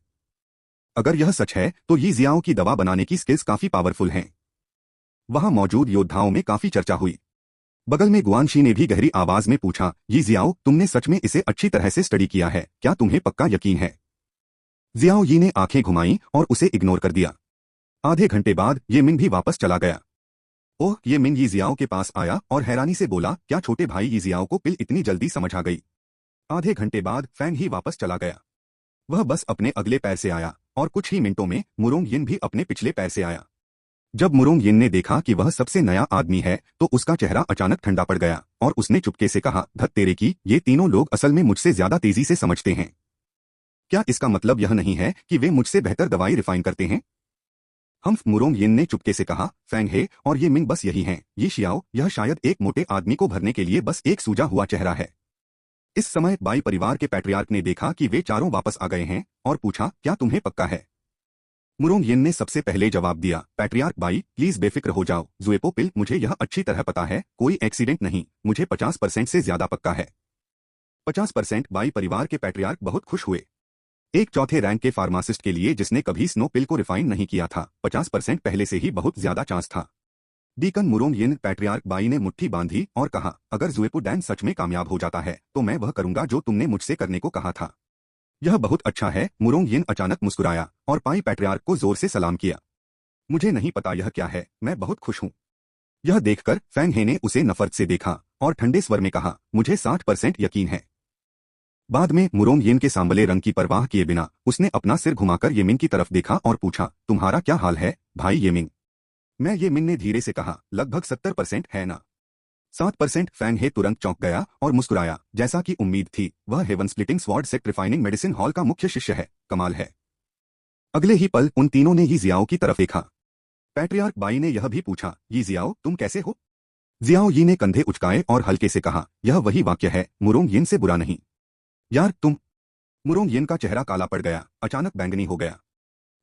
अगर यह सच है तो यी जियाओ की दवा बनाने की स्किल्स काफी पावरफुल हैं। वहां मौजूद योद्धाओं में काफी चर्चा हुई। बगल में गुआनशी ने भी गहरी आवाज में पूछा, यी जियाओ, तुमने सच में इसे अच्छी तरह से स्टडी किया है, क्या तुम्हें पक्का यकीन है? जियाओ यी ने आंखें घुमाई और उसे इग्नोर कर दिया। आधे घंटे बाद ये मिंग भी वापस चला गया। ओह, ये मिंग यी जियाओ के पास आया और हैरानी से बोला, क्या छोटे भाई यी जियाओ को पिल इतनी जल्दी समझ आ गई? आधे घंटे बाद फैंग ही वापस चला गया। वह बस अपने अगले पैर से आया और कुछ ही मिनटों में मुरोंग यिन भी अपने पिछले पैर से आया। जब मुरोंग यिन ने देखा कि वह सबसे नया आदमी है तो उसका चेहरा अचानक ठंडा पड़ गया और उसने चुपके से कहा, धत तेरे की, ये तीनों लोग असल में मुझसे ज्यादा तेजी से समझते हैं। क्या इसका मतलब यह नहीं है कि वे मुझसे बेहतर दवाई रिफाइन करते हैं? मुरोंग यिन ने चुपके से कहा, फैंग हे और ये मिंग बस यही हैं, ये शियाओ, यह शायद एक मोटे आदमी को भरने के लिए बस एक सूजा हुआ चेहरा है। इस समय बाई परिवार के पैट्रियार्क ने देखा कि वे चारों वापस आ गए हैं और पूछा, क्या तुम्हें पक्का है? मुरोंग यिन ने सबसे पहले जवाब दिया, पैट्रियार्क बाई, प्लीज बेफिक्र हो जाओ, ज़ुएपो पिल, मुझे यह अच्छी तरह पता है, कोई एक्सीडेंट नहीं, मुझे 50% से ज्यादा पक्का है। 50%? बाई परिवार के पैट्रियार्क बहुत खुश हुए। एक चौथे रैंक के फार्मासिस्ट के लिए जिसने कभी स्नो पिल को रिफाइन नहीं किया था, 50% पहले से ही बहुत ज्यादा चांस था। डीकन मुरोंग यिन, पैट्रियार्क बाई ने मुट्ठी बांधी और कहा, अगर ज़ुएपो डैन सच में कामयाब हो जाता है तो मैं वह करूंगा जो तुमने मुझसे करने को कहा था। यह बहुत अच्छा है। मुरोंग यिन अचानक मुस्कुराया और पाई पैट्रियार्क को जोर से सलाम किया। मुझे नहीं पता यह क्या है, मैं बहुत खुश हूँ। यह देखकर फैंग हे ने उसे नफरत से देखा और ठंडे स्वर में कहा, मुझे 60% यकीन है। बाद में मुरोंग यिन के सांवले रंग की परवाह किए बिना उसने अपना सिर घुमाकर येमिंग की तरफ देखा और पूछा, तुम्हारा क्या हाल है भाई येमिंग? मैं, येमिंग ने धीरे से कहा, लगभग 70% है ना? 7%? फैंग हे तुरंत चौंक गया और मुस्कुराया, जैसा कि उम्मीद थी, वह heaven splitting sword sect refining medicine hall का मुख्य शिष्य है, कमाल है। अगले ही पल उन तीनों ने यी जियाओ की तरफ देखा। पैट्रियार्क बाई ने यह भी पूछा, यी जियाओ, तुम कैसे हो? जियाओ यी ने कंधे उचकाए और हल्के से कहा, यह वही वाक्य है, मुरोंग यिन से बुरा नहीं। यार तुम। मुरोंग यिन का चेहरा काला पड़ गया, अचानक बैंगनी हो गया।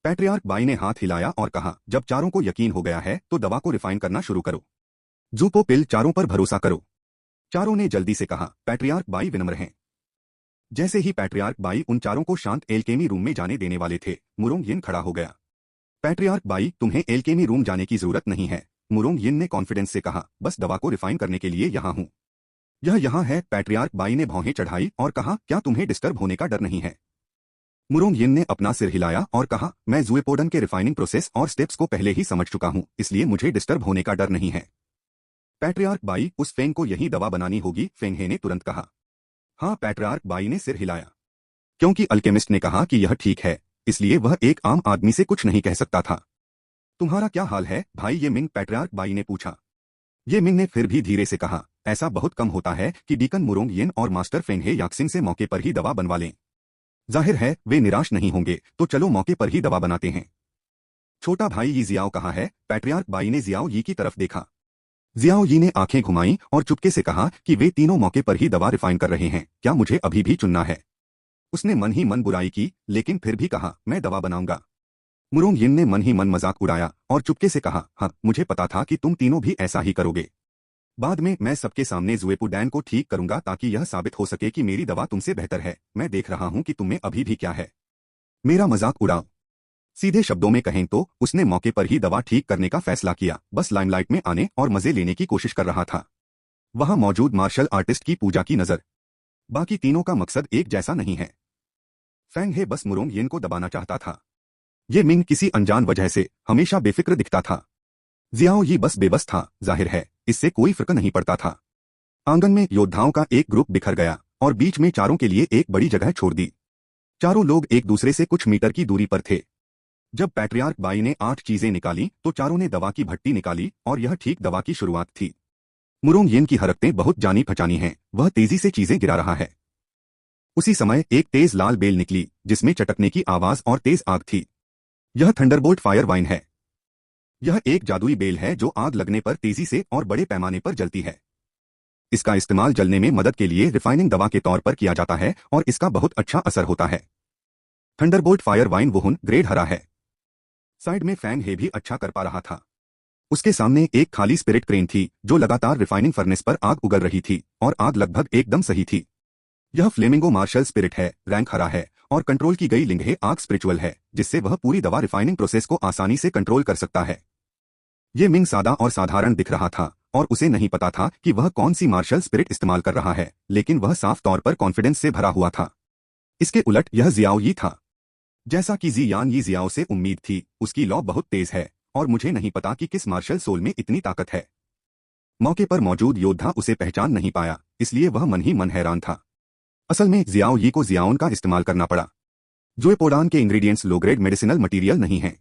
पैट्रियार्क बाई ने हाथ हिलाया और कहा, जब चारों को यकीन हो गया है तो दवा को रिफाइन करना शुरू करो। जूपो पिल, चारों पर भरोसा करो। चारों ने जल्दी से कहा। पैट्रियार्क बाई विनम्र हैं। जैसे ही पैट्रियार्क बाई उन चारों को शांत एल्केमी रूम में जाने देने वाले थे, मुरोंग यिन खड़ा हो गया। पैट्रियार्क बाई, तुम्हें एल्केमी रूम जाने की जरूरत नहीं है, मुरोंग यिन ने कॉन्फिडेंस से कहा, बस दवा को रिफाइन करने के लिए यहाँ हूँ। यह यहाँ है। पैट्रियार्क बाई ने भौहें चढ़ाई और कहा, क्या तुम्हें डिस्टर्ब होने का डर नहीं है? मुरोंग यिन ने अपना सिर हिलाया और कहा, मैं ज़ुएपोडन के रिफाइनिंग प्रोसेस और स्टेप्स को पहले ही समझ चुका हूँ, इसलिए मुझे डिस्टर्ब होने का डर नहीं है। पैट्रियार्क बाई, उस फेंग को यही दवा बनानी होगी, फेंगहे ने तुरंत कहा। हाँ, पैट्रियार्क बाई ने सिर हिलाया। क्योंकि अल्केमिस्ट ने कहा कि यह ठीक है, इसलिए वह एक आम आदमी से कुछ नहीं कह सकता था। तुम्हारा क्या हाल है भाई, ये मिंग? पैट्रियार्क बाई ने पूछा। ये मिंग ने फिर भी धीरे से कहा, ऐसा बहुत कम होता है कि डीकन मुरोंग यिन और मास्टर फेंगहे याक्सिंग से मौके पर ही दवा बनवा लें। जाहिर है वे निराश नहीं होंगे, तो चलो मौके पर ही दवा बनाते हैं। छोटा भाई यी जियाओ कहाँ है? पैट्रियार्क बाई ने जियाओ यी की तरफ देखा। जियाओ यी ने आंखें घुमाई और चुपके से कहा कि वे तीनों मौके पर ही दवा रिफाइन कर रहे हैं, क्या मुझे अभी भी चुनना है? उसने मन ही मन बुराई की, लेकिन फिर भी कहा, मैं दवा बनाऊंगा। मुरोंग यिन ने मन ही मन मजाक उड़ाया और चुपके से कहा, हाँ, मुझे पता था कि तुम तीनों भी ऐसा ही करोगे। बाद में मैं सबके सामने ज़ुएपोडैन को ठीक करूंगा ताकि यह साबित हो सके कि मेरी दवा तुमसे बेहतर है। मैं देख रहा हूं कि तुम्हें अभी भी क्या है। मेरा मजाक उड़ाओ। सीधे शब्दों में कहें तो उसने मौके पर ही दवा ठीक करने का फैसला किया, बस लाइमलाइट में आने और मजे लेने की कोशिश कर रहा था। वहां मौजूद मार्शल आर्टिस्ट की पूजा की नजर। बाकी तीनों का मकसद एक जैसा नहीं है। फेंगहे बस मुरोंग यिन को दबाना चाहता था। ये मिंग किसी अनजान वजह से हमेशा बेफिक्र दिखता था। जियाओ यी बस बेबस था, जाहिर है इससे कोई फर्क नहीं पड़ता था। आंगन में योद्धाओं का एक ग्रुप बिखर गया और बीच में चारों के लिए एक बड़ी जगह छोड़ दी। चारों लोग एक दूसरे से कुछ मीटर की दूरी पर थे। जब पैट्रियार्क बाई ने 8 चीजें निकाली तो चारों ने दवा की भट्टी निकाली और यह ठीक दवा की शुरुआत थी। मुरोंग यिन की हरकतें बहुत जानी पहचानी हैं, वह तेजी से चीजें गिरा रहा है। उसी समय एक तेज लाल बेल निकली जिसमें चटकने की आवाज और तेज आग थी। यह थंडरबोल्ट फायर वाइन है। यह एक जादुई बेल है जो आग लगने पर तेजी से और बड़े पैमाने पर जलती है। इसका इस्तेमाल जलने में मदद के लिए रिफाइनिंग दवा के तौर पर किया जाता है और इसका बहुत अच्छा असर होता है। थंडरबोल्ट फायर वाइन वुहुन ग्रेड हरा है। साइड में फैंग हे भी अच्छा कर पा रहा था। उसके सामने एक खाली स्पिरिट क्रेन थी जो लगातार रिफाइनिंग फर्नेस पर आग उगल रही थी और आग लगभग एकदम सही थी। यह फ्लेमिंगो मार्शल स्पिरिट है, रैंक हरा है और कंट्रोल की गई लिंगहे आग स्पिरिचुअल है, जिससे वह पूरी दवा रिफाइनिंग प्रोसेस को आसानी से कंट्रोल कर सकता है। ये मिंग सादा और साधारण दिख रहा था और उसे नहीं पता था कि वह कौन सी मार्शल स्पिरिट इस्तेमाल कर रहा है, लेकिन वह साफ तौर पर कॉन्फिडेंस से भरा हुआ था। इसके उलट यह जियाओ यी था। जैसा कि जी यान यी जियाओ से उम्मीद थी, उसकी लॉ बहुत तेज है और मुझे नहीं पता कि किस मार्शल सोल में इतनी ताकत है। मौके पर मौजूद योद्धा उसे पहचान नहीं पाया, इसलिए वह मन ही मन हैरान था। असल में जियाओ यी को जियाओन का इस्तेमाल करना पड़ा। ज़ुएपोडान के ingredients low grade medicinal material नहीं हैं।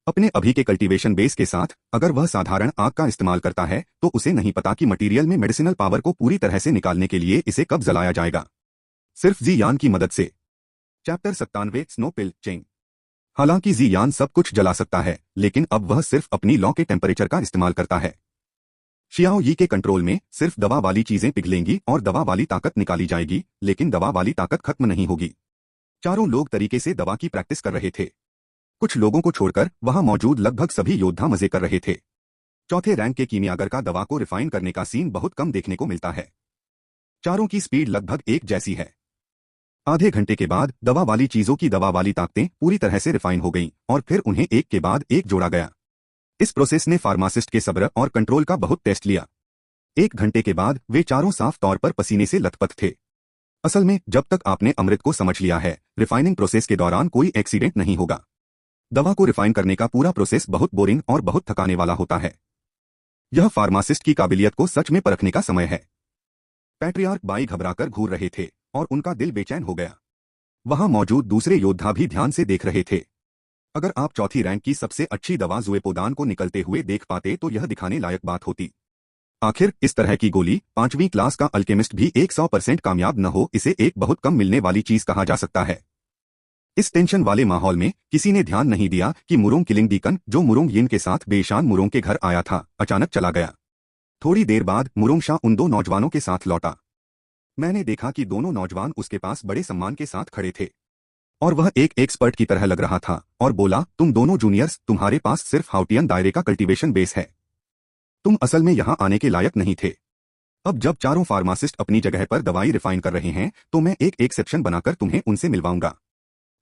अपने अभी के कल्टीवेशन बेस के साथ अगर वह साधारण आग का इस्तेमाल करता है तो उसे नहीं पता कि मटेरियल में मेडिसिनल पावर को पूरी तरह से निकालने के लिए इसे कब जलाया जाएगा। सिर्फ जी यान की मदद से। चैप्टर 97 स्नो पिल चेंग। हालांकि जी यान सब कुछ जला सकता है, लेकिन अब वह सिर्फ अपनी लॉ के टेम्परेचर का इस्तेमाल करता है। शियाओ यी के कंट्रोल में सिर्फ दवा वाली चीजें पिघलेंगी और दवा वाली ताकत निकाली जाएगी, लेकिन दवा वाली ताकत खत्म नहीं होगी। चारों लोग तरीके से दवा की प्रैक्टिस कर रहे थे। कुछ लोगों को छोड़कर वहां मौजूद लगभग सभी योद्धा मजे कर रहे थे। चौथे रैंक के कीमियागर का दवा को रिफाइन करने का सीन बहुत कम देखने को मिलता है। चारों की स्पीड लगभग एक जैसी है। आधे घंटे के बाद दवा वाली चीजों की दवा वाली ताकतें पूरी तरह से रिफाइन हो गईं और फिर उन्हें एक के बाद एक जोड़ा गया। इस प्रोसेस ने फार्मासिस्ट के सब्र और कंट्रोल का बहुत टेस्ट लिया। 1 घंटे के बाद वे चारों साफ तौर पर पसीने से लथपथ थे। असल में जब तक आपने अमृत को समझ लिया है, रिफाइनिंग प्रोसेस के दौरान कोई एक्सीडेंट नहीं होगा। दवा को रिफाइन करने का पूरा प्रोसेस बहुत बोरिंग और बहुत थकाने वाला होता है। यह फार्मासिस्ट की काबिलियत को सच में परखने का समय है। पैट्रियार्क बाई घबराकर घूर रहे थे और उनका दिल बेचैन हो गया। वहां मौजूद दूसरे योद्धा भी ध्यान से देख रहे थे। अगर आप चौथी रैंक की सबसे अच्छी दवा ज़ुएपोडान को निकलते हुए देख पाते तो यह दिखाने लायक बात होती। आखिर इस तरह की गोली 5वीं क्लास का अल्केमिस्ट भी 100% कामयाब न हो, इसे एक बहुत कम मिलने वाली चीज कहा जा सकता है। इस टेंशन वाले माहौल में किसी ने ध्यान नहीं दिया कि मुरोंग किलिंग डीकन, जो मुरोंग यिन के साथ बेशान मुरोंग के घर आया था, अचानक चला गया। थोड़ी देर बाद मुरोंगशा उन दो नौजवानों के साथ लौटा। मैंने देखा कि दोनों नौजवान उसके पास बड़े सम्मान के साथ खड़े थे और वह एक एक्सपर्ट की तरह लग रहा था और बोला, तुम दोनों जूनियर्स, तुम्हारे पास सिर्फ हाउटियन दायरे का कल्टीवेशन बेस है। तुम असल में यहां आने के लायक नहीं थे। अब जब चारों फार्मासिस्ट अपनी जगह पर दवाई रिफाइन कर रहे हैं तो मैं एक एक्सेप्शन बनाकर तुम्हें उनसे मिलवाऊंगा।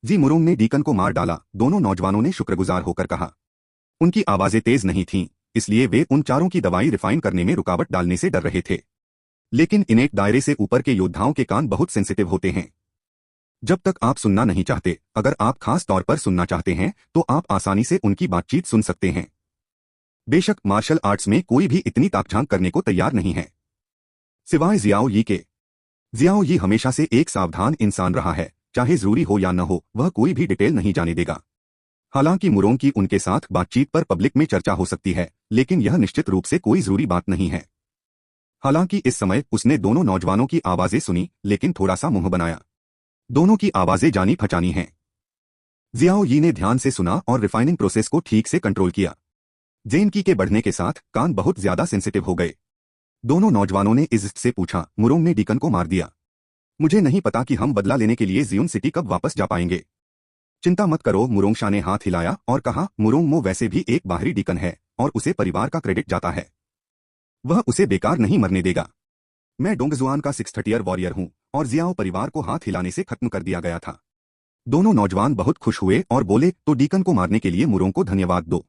जी मुरोंग ने डीकन को मार डाला, दोनों नौजवानों ने शुक्रगुजार होकर कहा। उनकी आवाजें तेज नहीं थीं, इसलिए वे उन चारों की दवाई रिफाइन करने में रुकावट डालने से डर रहे थे। लेकिन इनेट दायरे से ऊपर के योद्धाओं के कान बहुत सेंसिटिव होते हैं। जब तक आप सुनना नहीं चाहते, अगर आप खास तौर पर सुनना चाहते हैं तो आप आसानी से उनकी बातचीत सुन सकते हैं। बेशक मार्शल आर्ट्स में कोई भी इतनी ताकझांक करने को तैयार नहीं है, सिवाय जियाओ यी के। जियाओ यी हमेशा से एक सावधान इंसान रहा है, चाहे जरूरी हो या न हो, वह कोई भी डिटेल नहीं जाने देगा। हालांकि मुरोंग की उनके साथ बातचीत पर पब्लिक में चर्चा हो सकती है, लेकिन यह निश्चित रूप से कोई जरूरी बात नहीं है। हालांकि इस समय उसने दोनों नौजवानों की आवाजें सुनी, लेकिन थोड़ा सा मुंह बनाया। दोनों की आवाजें जानी पहचानी हैं। जियाओ यी ने ध्यान से सुना और रिफाइनिंग प्रोसेस को ठीक से कंट्रोल किया। जेनकी के बढ़ने के साथ कान बहुत ज्यादा सेंसिटिव हो गए। दोनों नौजवानों ने इज्जत से पूछा, मुरोंग ने डीकन को मार दिया। मुझे नहीं पता कि हम बदला लेने के लिए जियोन सिटी कब वापस जा पाएंगे। चिंता मत करो, मुरोंगशा ने हाथ हिलाया और कहा, मुरोंग मो वैसे भी एक बाहरी डीकन है और उसे परिवार का क्रेडिट जाता है। वह उसे बेकार नहीं मरने देगा। मैं डोंगजुआन का 630 वॉरियर हूं और जियाओ परिवार को हाथ हिलाने से खत्म कर दिया गया था। दोनों नौजवान बहुत खुश हुए और बोले, तो डीकन को मारने के लिए मुरोंग को धन्यवाद दो।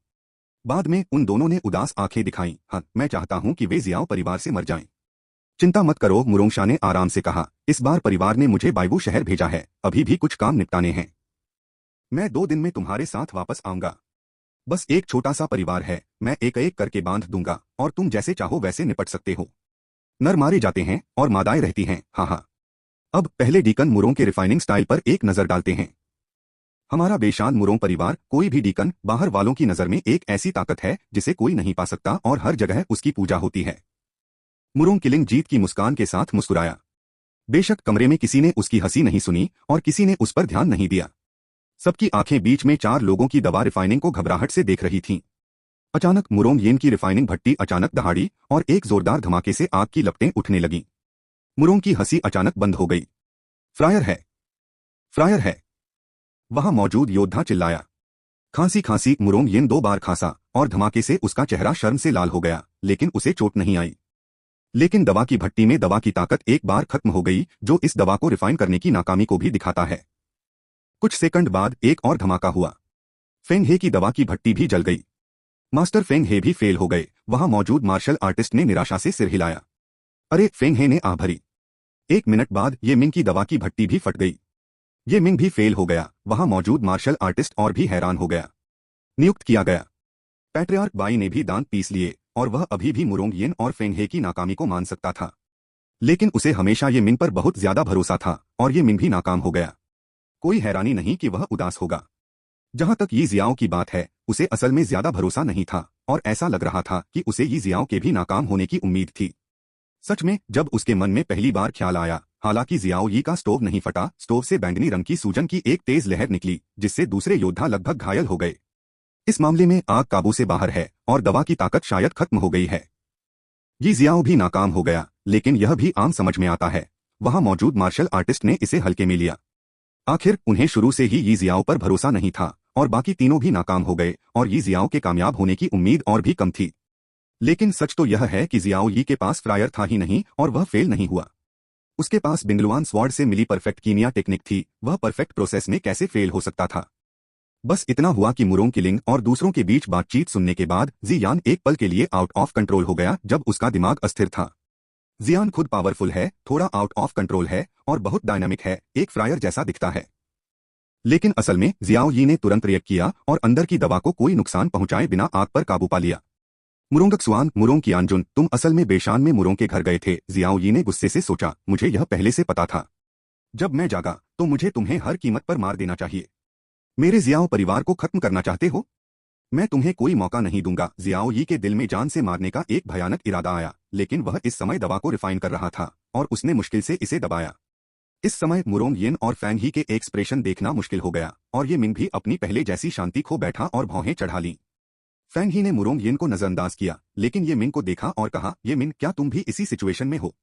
बाद में उन दोनों ने उदास आंखें दिखाईं। हाँ, मैं चाहता हूं कि वे जियाओ परिवार से मर जाएं। चिंता मत करो, मुरोंगशा ने आराम से कहा, इस बार परिवार ने मुझे बाइबू शहर भेजा है, अभी भी कुछ काम निपटाने हैं। मैं 2 दिन में तुम्हारे साथ वापस आऊंगा। बस एक छोटा सा परिवार है, मैं एक एक करके बांध दूंगा और तुम जैसे चाहो वैसे निपट सकते हो। नर मारे जाते हैं और मादाएं रहती हैं। हाँ हाँ। अब पहले डीकन मुरोंग के रिफाइनिंग स्टाइल पर एक नजर डालते हैं। हमारा बेशान मुरोंग परिवार, कोई भी डीकन बाहर वालों की नजर में एक ऐसी ताकत है जिसे कोई नहीं पा सकता और हर जगह उसकी पूजा होती है। मुरोंग किलिंग जीत की मुस्कान के साथ मुस्कुराया। बेशक कमरे में किसी ने उसकी हंसी नहीं सुनी और किसी ने उस पर ध्यान नहीं दिया। सबकी आंखें बीच में 4 लोगों की दवा रिफाइनिंग को घबराहट से देख रही थीं। अचानक मुरोंग येन की रिफाइनिंग भट्टी अचानक दहाड़ी और एक जोरदार धमाके से आग की लपटें उठने लगीं। मुरोंग की हंसी अचानक बंद हो गई। फ्रायर है, फ्रायर है। वहां मौजूद योद्धा चिल्लाया। खांसी खांसी मुरोंग येन 2 बार खांसा और धमाके से उसका चेहरा शर्म से लाल हो गया, लेकिन उसे चोट नहीं आई। लेकिन दवा की भट्टी में दवा की ताकत एक बार खत्म हो गई, जो इस दवा को रिफाइन करने की नाकामी को भी दिखाता है। कुछ सेकंड बाद एक और धमाका हुआ। फेंग हे की दवा की भट्टी भी जल गई। मास्टर फेंग हे भी फेल हो गए। वहां मौजूद मार्शल आर्टिस्ट ने निराशा से सिर हिलाया। अरे, फेंग हे ने आह भरी। 1 मिनट बाद ये मिंग की दवा की भट्टी भी फट गई। ये मिंग भी फेल हो गया। वहां मौजूद मार्शल आर्टिस्ट और भी हैरान हो गया। नियुक्त किया गया। पैट्रियार्क बाई ने भी दांत पीस लिए और वह अभी भी मुरोंग येन और फेंग हे की नाकामी को मान सकता था। लेकिन उसे हमेशा ये मिंग पर बहुत ज्यादा भरोसा था और ये मिंग भी नाकाम हो गया। कोई हैरानी नहीं कि वह उदास होगा। जहां तक यी जियाओ की बात है, उसे असल में ज्यादा भरोसा नहीं था और ऐसा लग रहा था कि उसे यी जियाओ के भी नाकाम होने की उम्मीद थी। सच में, जब उसके मन में पहली बार ख्याल आया, हालांकि जियाओ यी का स्टोव नहीं फटा, स्टोव से बैंगनी रंग की सूजन की एक तेज लहर निकली, जिससे दूसरे योद्धा लगभग घायल हो गए। इस मामले में आग काबू से बाहर है और दवा की ताकत शायद खत्म हो गई है। यी जियाओ भी नाकाम हो गया, लेकिन यह भी आम समझ में आता है। वहां मौजूद मार्शल आर्टिस्ट ने इसे हल्के में लिया। आखिर उन्हें शुरू से ही यी जियाओ पर भरोसा नहीं था और बाकी तीनों भी नाकाम हो गए और यी जियाओ के कामयाब होने की उम्मीद और भी कम थी। लेकिन सच तो यह है कि जियाओ यी के पास फ्रायर था ही नहीं और वह फेल नहीं हुआ। उसके पास बिंगलुआन स्वॉर्ड से मिली परफेक्ट कीमिया टेक्निक थी। वह परफेक्ट प्रोसेस में कैसे फेल हो सकता था। बस इतना हुआ कि मुरोंग किलिंग और दूसरों के बीच बातचीत सुनने के बाद जियान एक पल के लिए आउट ऑफ कंट्रोल हो गया, जब उसका दिमाग अस्थिर था। जियान खुद पावरफुल है, थोड़ा आउट ऑफ कंट्रोल है और बहुत डायनामिक है, एक फ्रायर जैसा दिखता है। लेकिन असल में जियाओ यी ने तुरंत रिएक्ट किया और अंदर की दवा को कोई नुकसान पहुंचाए बिना आग पर काबू पा लिया। मुरोंगक्सुआन, मुरोंग कियानजुन, तुम असल में बेशान में मुरोंग के घर गए थे। जियाओ यी ने गुस्से से सोचा, मुझे यह पहले से पता था। जब मैं जागा तो मुझे तुम्हें हर कीमत पर मार देना चाहिए। मेरे जियाओ परिवार को खत्म करना चाहते हो? मैं तुम्हें कोई मौका नहीं दूंगा। जियाओ यी के दिल में जान से मारने का एक भयानक इरादा आया, लेकिन वह इस समय दवा को रिफाइन कर रहा था और उसने मुश्किल से इसे दबाया। इस समय मुरोंग येन और फैंग ही के एक्सप्रेशन देखना मुश्किल हो गया और ये मिंग भी अपनी पहले जैसी शांति खो बैठा और भौहें चढ़ा ली। फैंग ही ने मुरोंग यिन को नजरअंदाज किया, लेकिन ये मिंग को देखा और कहा, ये मिंग, क्या तुम भी इसी सिचुएशन में हो?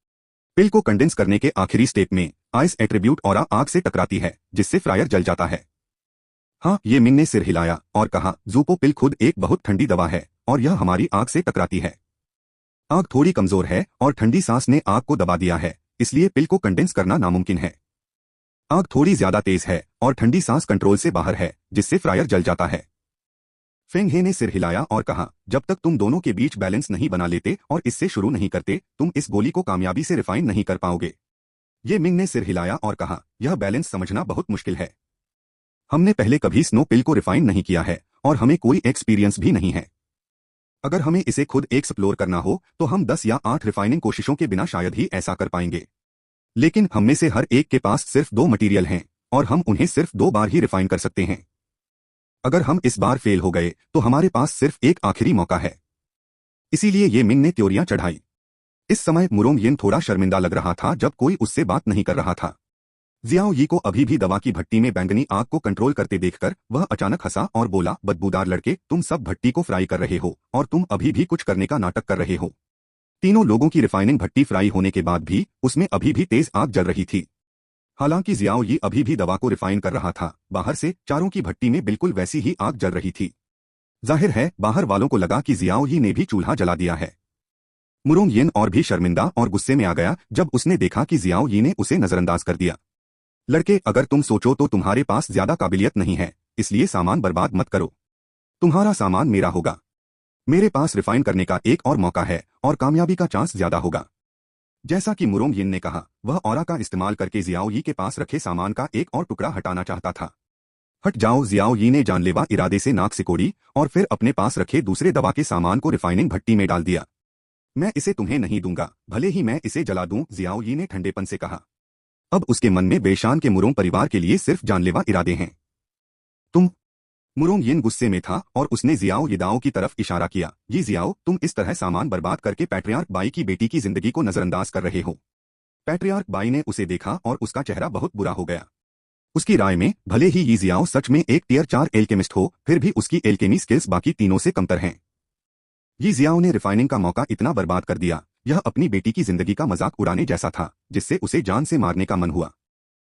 पिल को कंडेंस करने के आखिरी स्टेप में आइस एट्रीब्यूट ऑरा आग से टकराती है, जिससे फ्रायर जल जाता है। हाँ, ये मिंग ने सिर हिलाया और कहा, जूपो पिल खुद एक बहुत ठंडी दवा है और यह हमारी आग से टकराती है। आग थोड़ी कमजोर है और ठंडी सांस ने आग को दबा दिया है, इसलिए पिल को कंडेंस करना नामुमकिन है। आग थोड़ी ज्यादा तेज है और ठंडी सांस कंट्रोल से बाहर है, जिससे फ्रायर जल जाता है। फेंग हे ने सिर हिलाया और कहा, जब तक तुम दोनों के बीच बैलेंस नहीं बना लेते और इससे शुरू नहीं करते, तुम इस गोली को कामयाबी से रिफाइन नहीं कर पाओगे। ये मिंग ने सिर हिलाया और कहा, यह बैलेंस समझना बहुत मुश्किल है। हमने पहले कभी स्नो पिल को रिफाइन नहीं किया है और हमें कोई एक्सपीरियंस भी नहीं है। अगर हमें इसे खुद एक्सप्लोर करना हो तो हम 10 या 8 रिफाइनिंग कोशिशों के बिना शायद ही ऐसा कर पाएंगे। लेकिन हम में से हर एक के पास सिर्फ 2 मटेरियल हैं और हम उन्हें सिर्फ 2 बार ही रिफाइन कर सकते हैं। अगर हम इस बार फेल हो गए तो हमारे पास सिर्फ एक आखिरी मौका है। इसीलिए ये मिंग ने त्योरियां चढ़ाई। इस समय मुरोंग यिन थोड़ा शर्मिंदा लग रहा था जब कोई उससे बात नहीं कर रहा था। जियाओ यी को अभी भी दवा की भट्टी में बैंगनी आग को कंट्रोल करते देखकर वह अचानक हंसा और बोला, बदबूदार लड़के, तुम सब भट्टी को फ्राई कर रहे हो और तुम अभी भी कुछ करने का नाटक कर रहे हो। तीनों लोगों की रिफाइनिंग भट्टी फ्राई होने के बाद भी उसमें अभी भी तेज आग जल रही थी। हालांकि जियाओ यी अभी भी दवा को रिफाइन कर रहा था, बाहर से चारों की भट्टी में बिल्कुल वैसी ही आग जल रही थी। जाहिर है बाहर वालों को लगा कि जियाओ यी ने भी चूल्हा जला दिया है। मुरोंग यिन और भी शर्मिंदा और गुस्से में आ गया जब उसने देखा कि जियाओ यी ने उसे नजरअंदाज कर दिया। लड़के, अगर तुम सोचो तो तुम्हारे पास ज्यादा काबिलियत नहीं है, इसलिए सामान बर्बाद मत करो। तुम्हारा सामान मेरा होगा। मेरे पास रिफाइन करने का एक और मौका है और कामयाबी का चांस ज्यादा होगा। जैसा कि मुरोंग यिन ने कहा, वह ऑरा का इस्तेमाल करके जियाओ यी के पास रखे सामान का एक और टुकड़ा हटाना चाहता था। हट जाओ, जियाओ यी ने जानलेवा इरादे से नाक सिकोड़ी और फिर अपने पास रखे दूसरे दवा के सामान को रिफाइनिंग भट्टी में डाल दिया। मैं इसे तुम्हें नहीं दूंगा, भले ही मैं इसे जला दूं, जियाओ यी ने ठंडेपन से कहा। अब उसके मन में बेशान के मुरोंग परिवार के लिए सिर्फ जानलेवा इरादे हैं। तुम। मुरोंग यिन गुस्से में था और उसने जियाओ यिदाओ की तरफ इशारा किया, ये जियाओ, तुम इस तरह सामान बर्बाद करके पैट्रियार्क बाई की बेटी की जिंदगी को नजरअंदाज कर रहे हो। पैट्रियार्क बाई ने उसे देखा और उसका चेहरा बहुत बुरा हो गया। उसकी राय में भले ही ये जियाओ सच में एक टियर 4 एल्केमिस्ट हो, फिर भी उसकी एल्केमी स्किल्स बाकी तीनों से कमतर हैं। ये जियाओ ने रिफाइनिंग का मौका इतना बर्बाद कर दिया, यह अपनी बेटी की जिंदगी का मजाक उड़ाने जैसा था, जिससे उसे जान से मारने का मन हुआ।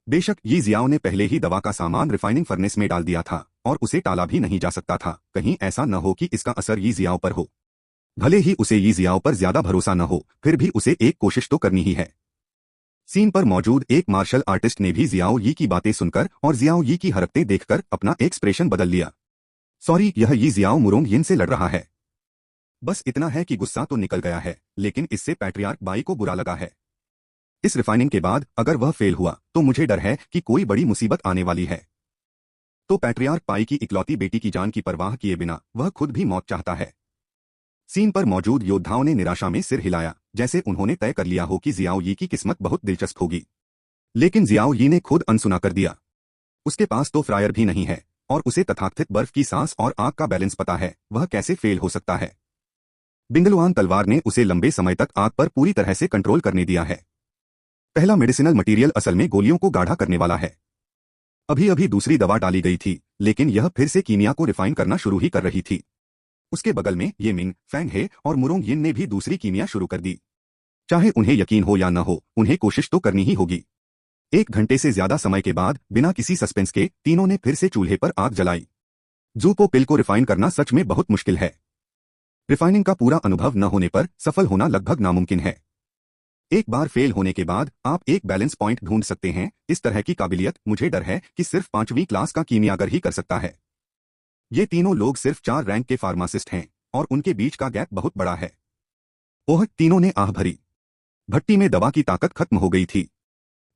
बेशक ये जियाओ ने पहले ही दवा का सामान रिफाइनिंग फर्नेस में डाल दिया था और उसे टाला भी नहीं जा सकता था, कहीं ऐसा न हो कि इसका असर ये जियाओ पर हो। भले ही उसे ये जियाओ पर ज्यादा भरोसा न हो, फिर भी उसे एक कोशिश तो करनी ही है। सीन पर मौजूद एक मार्शल आर्टिस्ट ने भी जियाओ यी की बातें सुनकर और जियाओ यी की हरकतें देखकर अपना एक्सप्रेशन बदल लिया। सॉरी, यह ये जियाओ मुरोंग यिन से लड़ रहा है। बस इतना है कि गुस्सा तो निकल गया है, लेकिन इससे पैट्रियार्क बाई को बुरा लगा है। इस रिफाइनिंग के बाद अगर वह फेल हुआ तो मुझे डर है कि कोई बड़ी मुसीबत आने वाली है। तो पैट्रियार्क बाई की इकलौती बेटी की जान की परवाह किए बिना वह खुद भी मौत चाहता है। सीन पर मौजूद योद्धाओं ने निराशा में सिर हिलाया, जैसे उन्होंने तय कर लिया हो कि जियाओ यी की किस्मत बहुत दिलचस्प होगी। लेकिन जियाओ यी ने खुद अनसुना कर दिया। उसके पास तो फ्रायर भी नहीं है और उसे तथाकथित बर्फ की सांस और आग का बैलेंस पता है, वह कैसे फेल हो सकता है। बिंगलुआन तलवार ने उसे लंबे समय तक आग पर पूरी तरह से कंट्रोल करने दिया है। पहला मेडिसिनल मटेरियल असल में गोलियों को गाढ़ा करने वाला है। अभी अभी दूसरी दवा डाली गई थी, लेकिन यह फिर से कीमिया को रिफाइन करना शुरू ही कर रही थी। उसके बगल में ये मिंग, फैंग हे और मुरोंग यिन ने भी दूसरी कीमिया शुरू कर दी। चाहे उन्हें यकीन हो या न हो, उन्हें कोशिश तो करनी ही होगी। 1 घंटे से ज्यादा समय के बाद बिना किसी सस्पेंस के तीनों ने फिर से चूल्हे पर आग जलाई। जूपो पिल को रिफाइन करना सच में बहुत मुश्किल है। रिफाइनिंग का पूरा अनुभव न होने पर सफल होना लगभग नामुमकिन है। एक बार फेल होने के बाद आप एक बैलेंस पॉइंट ढूंढ सकते हैं। इस तरह की काबिलियत मुझे डर है कि सिर्फ 5वीं क्लास का कीमियागर ही कर सकता है। ये तीनों लोग सिर्फ 4 रैंक के फार्मासिस्ट हैं और उनके बीच का गैप बहुत बड़ा है। ओह, तीनों ने आह भरी। भट्टी में दवा की ताकत खत्म हो गई थी।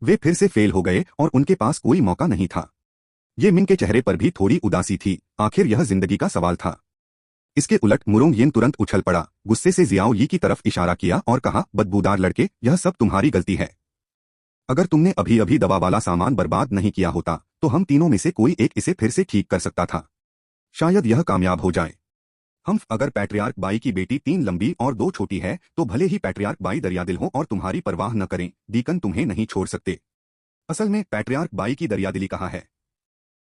वे फिर से फेल हो गए और उनके पास कोई मौका नहीं था। ये मिंग के चेहरे पर भी थोड़ी उदासी थी, आखिर यह जिंदगी का सवाल था। इसके उलट मुरोंग यिन तुरंत उछल पड़ा, गुस्से से जियाओ यी की तरफ इशारा किया और कहा, बदबूदार लड़के, यह सब तुम्हारी गलती है। अगर तुमने अभी अभी दवा वाला सामान बर्बाद नहीं किया होता तो हम तीनों में से कोई एक इसे फिर से ठीक कर सकता था। शायद यह कामयाब हो जाए। अगर पैट्रियार्क बाई की बेटी 3 लंबी और 2 छोटी है तो भले ही पैट्रियार्क बाई दरियादिल हो और तुम्हारी परवाह न करें, डीकन तुम्हें नहीं छोड़ सकते। असल में पैट्रियार्क बाई की दरियादिली कहाँ है?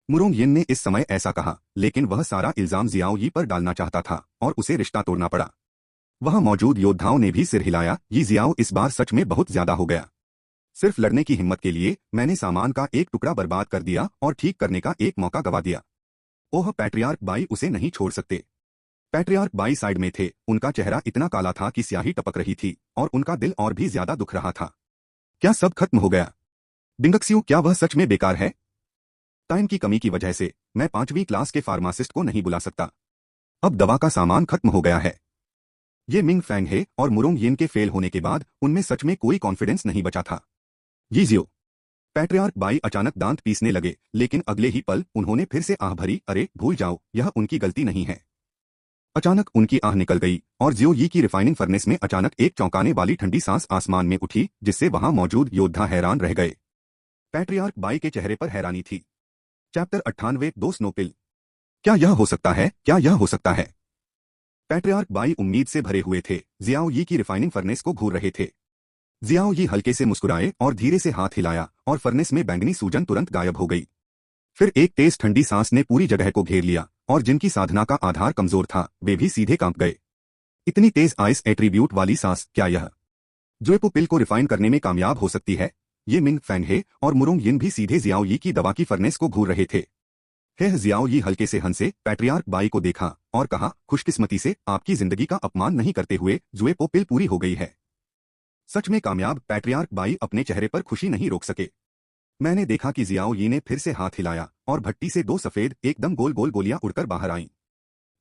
मुरोंग यिन ने इस समय ऐसा कहा, लेकिन वह सारा इल्जाम जियाओ यी पर डालना चाहता था और उसे रिश्ता तोड़ना पड़ा। वहां मौजूद योद्धाओं ने भी सिर हिलाया, ये जियाओ इस बार सच में बहुत ज्यादा हो गया। सिर्फ लड़ने की हिम्मत के लिए मैंने सामान का एक टुकड़ा बर्बाद कर दिया और ठीक करने का एक मौका गवा दिया। ओह, पैट्रियार्क बाई उसे नहीं छोड़ सकते। पैट्रियार्क बाई साइड में थे, उनका चेहरा इतना काला था कि स्याही टपक रही थी और उनका दिल और भी ज्यादा दुख रहा था। क्या सब खत्म हो गया? बिंगक्सियू, क्या वह सच में बेकार है? टाइम की कमी की वजह से मैं 5वीं क्लास के फार्मासिस्ट को नहीं बुला सकता। अब दवा का सामान खत्म हो गया है। ये मिंग फैंग है और मुरोंग यिन के फेल होने के बाद उनमें सच में कोई कॉन्फिडेंस नहीं बचा था। यीजियो। पैट्रियार्क बाई अचानक दांत पीसने लगे, लेकिन अगले ही पल उन्होंने फिर से आह भरी, अरे भूल जाओ, यह उनकी गलती नहीं है। अचानक उनकी आह निकल गई और जियो यी की रिफाइनिंग फर्नेस में अचानक एक चौंकाने वाली ठंडी सांस आसमान में उठी, जिससे वहां मौजूद योद्धा हैरान रह गए। पैट्रियार्क बाई के चेहरे पर हैरानी थी। चैप्टर 98 दो स्नोपिल। क्या यह हो सकता है? क्या यह हो सकता है? पैट्रियार्क बाई उम्मीद से भरे हुए थे, जियाओ यी की रिफाइनिंग फर्नेस को घूर रहे थे। जियाओ यी हल्के से मुस्कुराए और धीरे से हाथ हिलाया और फर्नेस में बैंगनी सूजन तुरंत गायब हो गई। फिर एक तेज ठंडी सांस ने पूरी जगह को घेर लिया और जिनकी साधना का आधार कमजोर था, वे भी सीधे कांप गए। इतनी तेज आइस एट्रीब्यूट वाली सांस, क्या यह जुएपो पिल को रिफाइन करने में कामयाब हो सकती है? ये मिंग फैंग हे और मुरोंग यिन भी सीधे जियाओ यी की दवा की फर्नेस को घूर रहे थे। जियाओ यी हल्के से हंसे, पैट्रियार्क बाई को देखा और कहा, खुशकिस्मती से आपकी जिंदगी का अपमान नहीं करते हुए जुएपो पिल पूरी हो गई है। सच में कामयाब। पैट्रियार्क बाई अपने चेहरे पर खुशी नहीं रोक सके। मैंने देखा कि जियाओ यी ने फिर से हाथ हिलाया और भट्टी से दो सफेद एकदम गोल गोल गोलियां उड़कर बाहर आईं।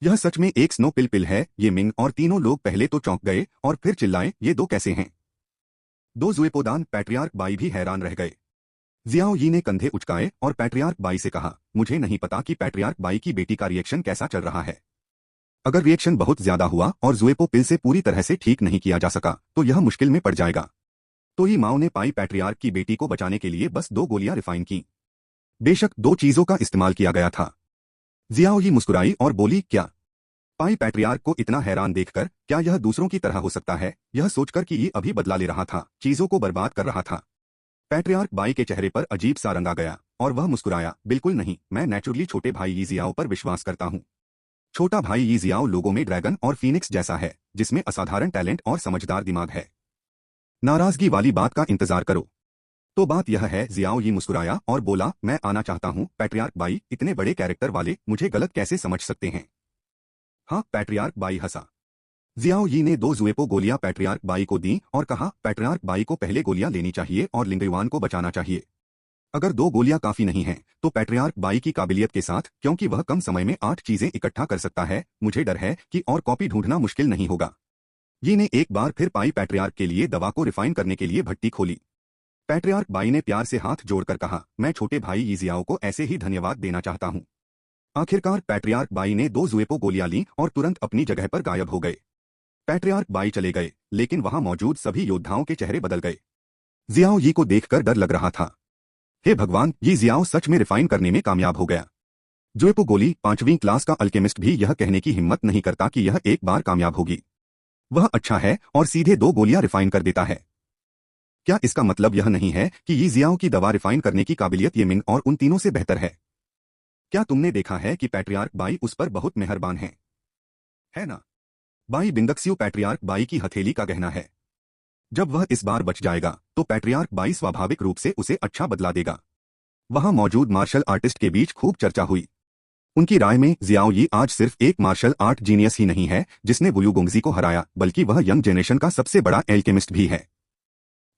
यह सच में एक स्नो पिल है। ये मिंग और तीनों लोग पहले तो चौंक गए और फिर चिल्लाए, ये दो कैसे हैं? दो जुएपोदान। पैट्रियार्क बाई भी हैरान रह गए। जियाओ यी ने कंधे उचकाए और पैट्रियार्क बाई से कहा, मुझे नहीं पता कि पैट्रियार्क बाई की बेटी का रिएक्शन कैसा चल रहा है। अगर रिएक्शन बहुत ज्यादा हुआ और जुएपो पिल से पूरी तरह से ठीक नहीं किया जा सका तो यह मुश्किल में पड़ जाएगा। तो ही माओ ने पाई पैट्रियार्क की बेटी को बचाने के लिए बस 2 गोलियां रिफाइन की। बेशक 2 चीजों का इस्तेमाल किया गया था। जियाओ यी मुस्कुराई और बोली, क्या? पाई पैट्रियार्क को इतना हैरान देखकर, क्या यह दूसरों की तरह हो सकता है, यह सोचकर कि ये अभी बदला ले रहा था, चीजों को बर्बाद कर रहा था। पैट्रियार्क बाई के चेहरे पर अजीब सा रंग आ गया और वह मुस्कुराया, बिल्कुल नहीं, मैं नेचुरली छोटे भाई यी जियाओ पर विश्वास करता हूँ। छोटा भाई यी जियाओ लोगों में ड्रैगन और फीनिक्स जैसा है, जिसमें असाधारण टैलेंट और समझदार दिमाग है। नाराजगी वाली बात का इंतजार करो। तो बात यह है। जियाओ यी मुस्कुराया और बोला, मैं आना चाहता हूँ। पैट्रियार्क बाई, इतने बड़े कैरेक्टर वाले मुझे गलत कैसे समझ सकते हैं? हाँ, पैट्रियार्क बाई हंसा। जियाओ यी ने 2 जुएपो गोलियां पैट्रियार्क बाई को दी और कहा, पैट्रियार्क बाई को पहले गोलियां लेनी चाहिए और लिंगयुआन को बचाना चाहिए। अगर 2 गोलियां काफी नहीं हैं, तो पैट्रियार्क बाई की काबिलियत के साथ, क्योंकि वह कम समय में 8 चीजें इकट्ठा कर सकता है, मुझे डर है कि और कॉपी ढूंढना मुश्किल नहीं होगा। यी ने एक बार फिर पाई पैट्रियार्क के लिए दवा को रिफाइन करने के लिए भट्टी खोली। पैट्रियार्क बाई ने प्यार से हाथ जोड़कर कहा, मैं छोटे भाई यी जियाओ को ऐसे ही धन्यवाद देना चाहता हूँ। आखिरकार पैट्रियार्क बाई ने 2 जुएपो गोलियां लीं और तुरंत अपनी जगह पर गायब हो गए। पैट्रियार्क बाई चले गए, लेकिन वहां मौजूद सभी योद्धाओं के चेहरे बदल गए। जियाओ यी को देखकर डर लग रहा था। हे भगवान, ये जियाओ सच में रिफाइन करने में कामयाब हो गया। जुएपो गोली 5वीं क्लास का अल्केमिस्ट भी यह कहने की हिम्मत नहीं करता कि यह एक बार कामयाब होगी। वह अच्छा है और सीधे 2 गोलियां रिफाइन कर देता है। क्या इसका मतलब यह नहीं है कि यी जियाओ की दवा रिफाइन करने की काबिलियत ये मिंग और उन तीनों से बेहतर है? क्या तुमने देखा है कि पैट्रियार्क बाई उस पर बहुत मेहरबान है ना? बाई बिंगक्सियू पैट्रियार्क बाई की हथेली का गहना है। जब वह इस बार बच जाएगा तो पैट्रियार्क बाई स्वाभाविक रूप से उसे अच्छा बदला देगा। वहां मौजूद मार्शल आर्टिस्ट के बीच खूब चर्चा हुई। उनकी राय में जियाओ यी आज सिर्फ एक मार्शल आर्ट जीनियस ही नहीं है जिसने वुयू गोंगजी को हराया, बल्कि वह यंग जनरेशन का सबसे बड़ा एल्केमिस्ट भी है।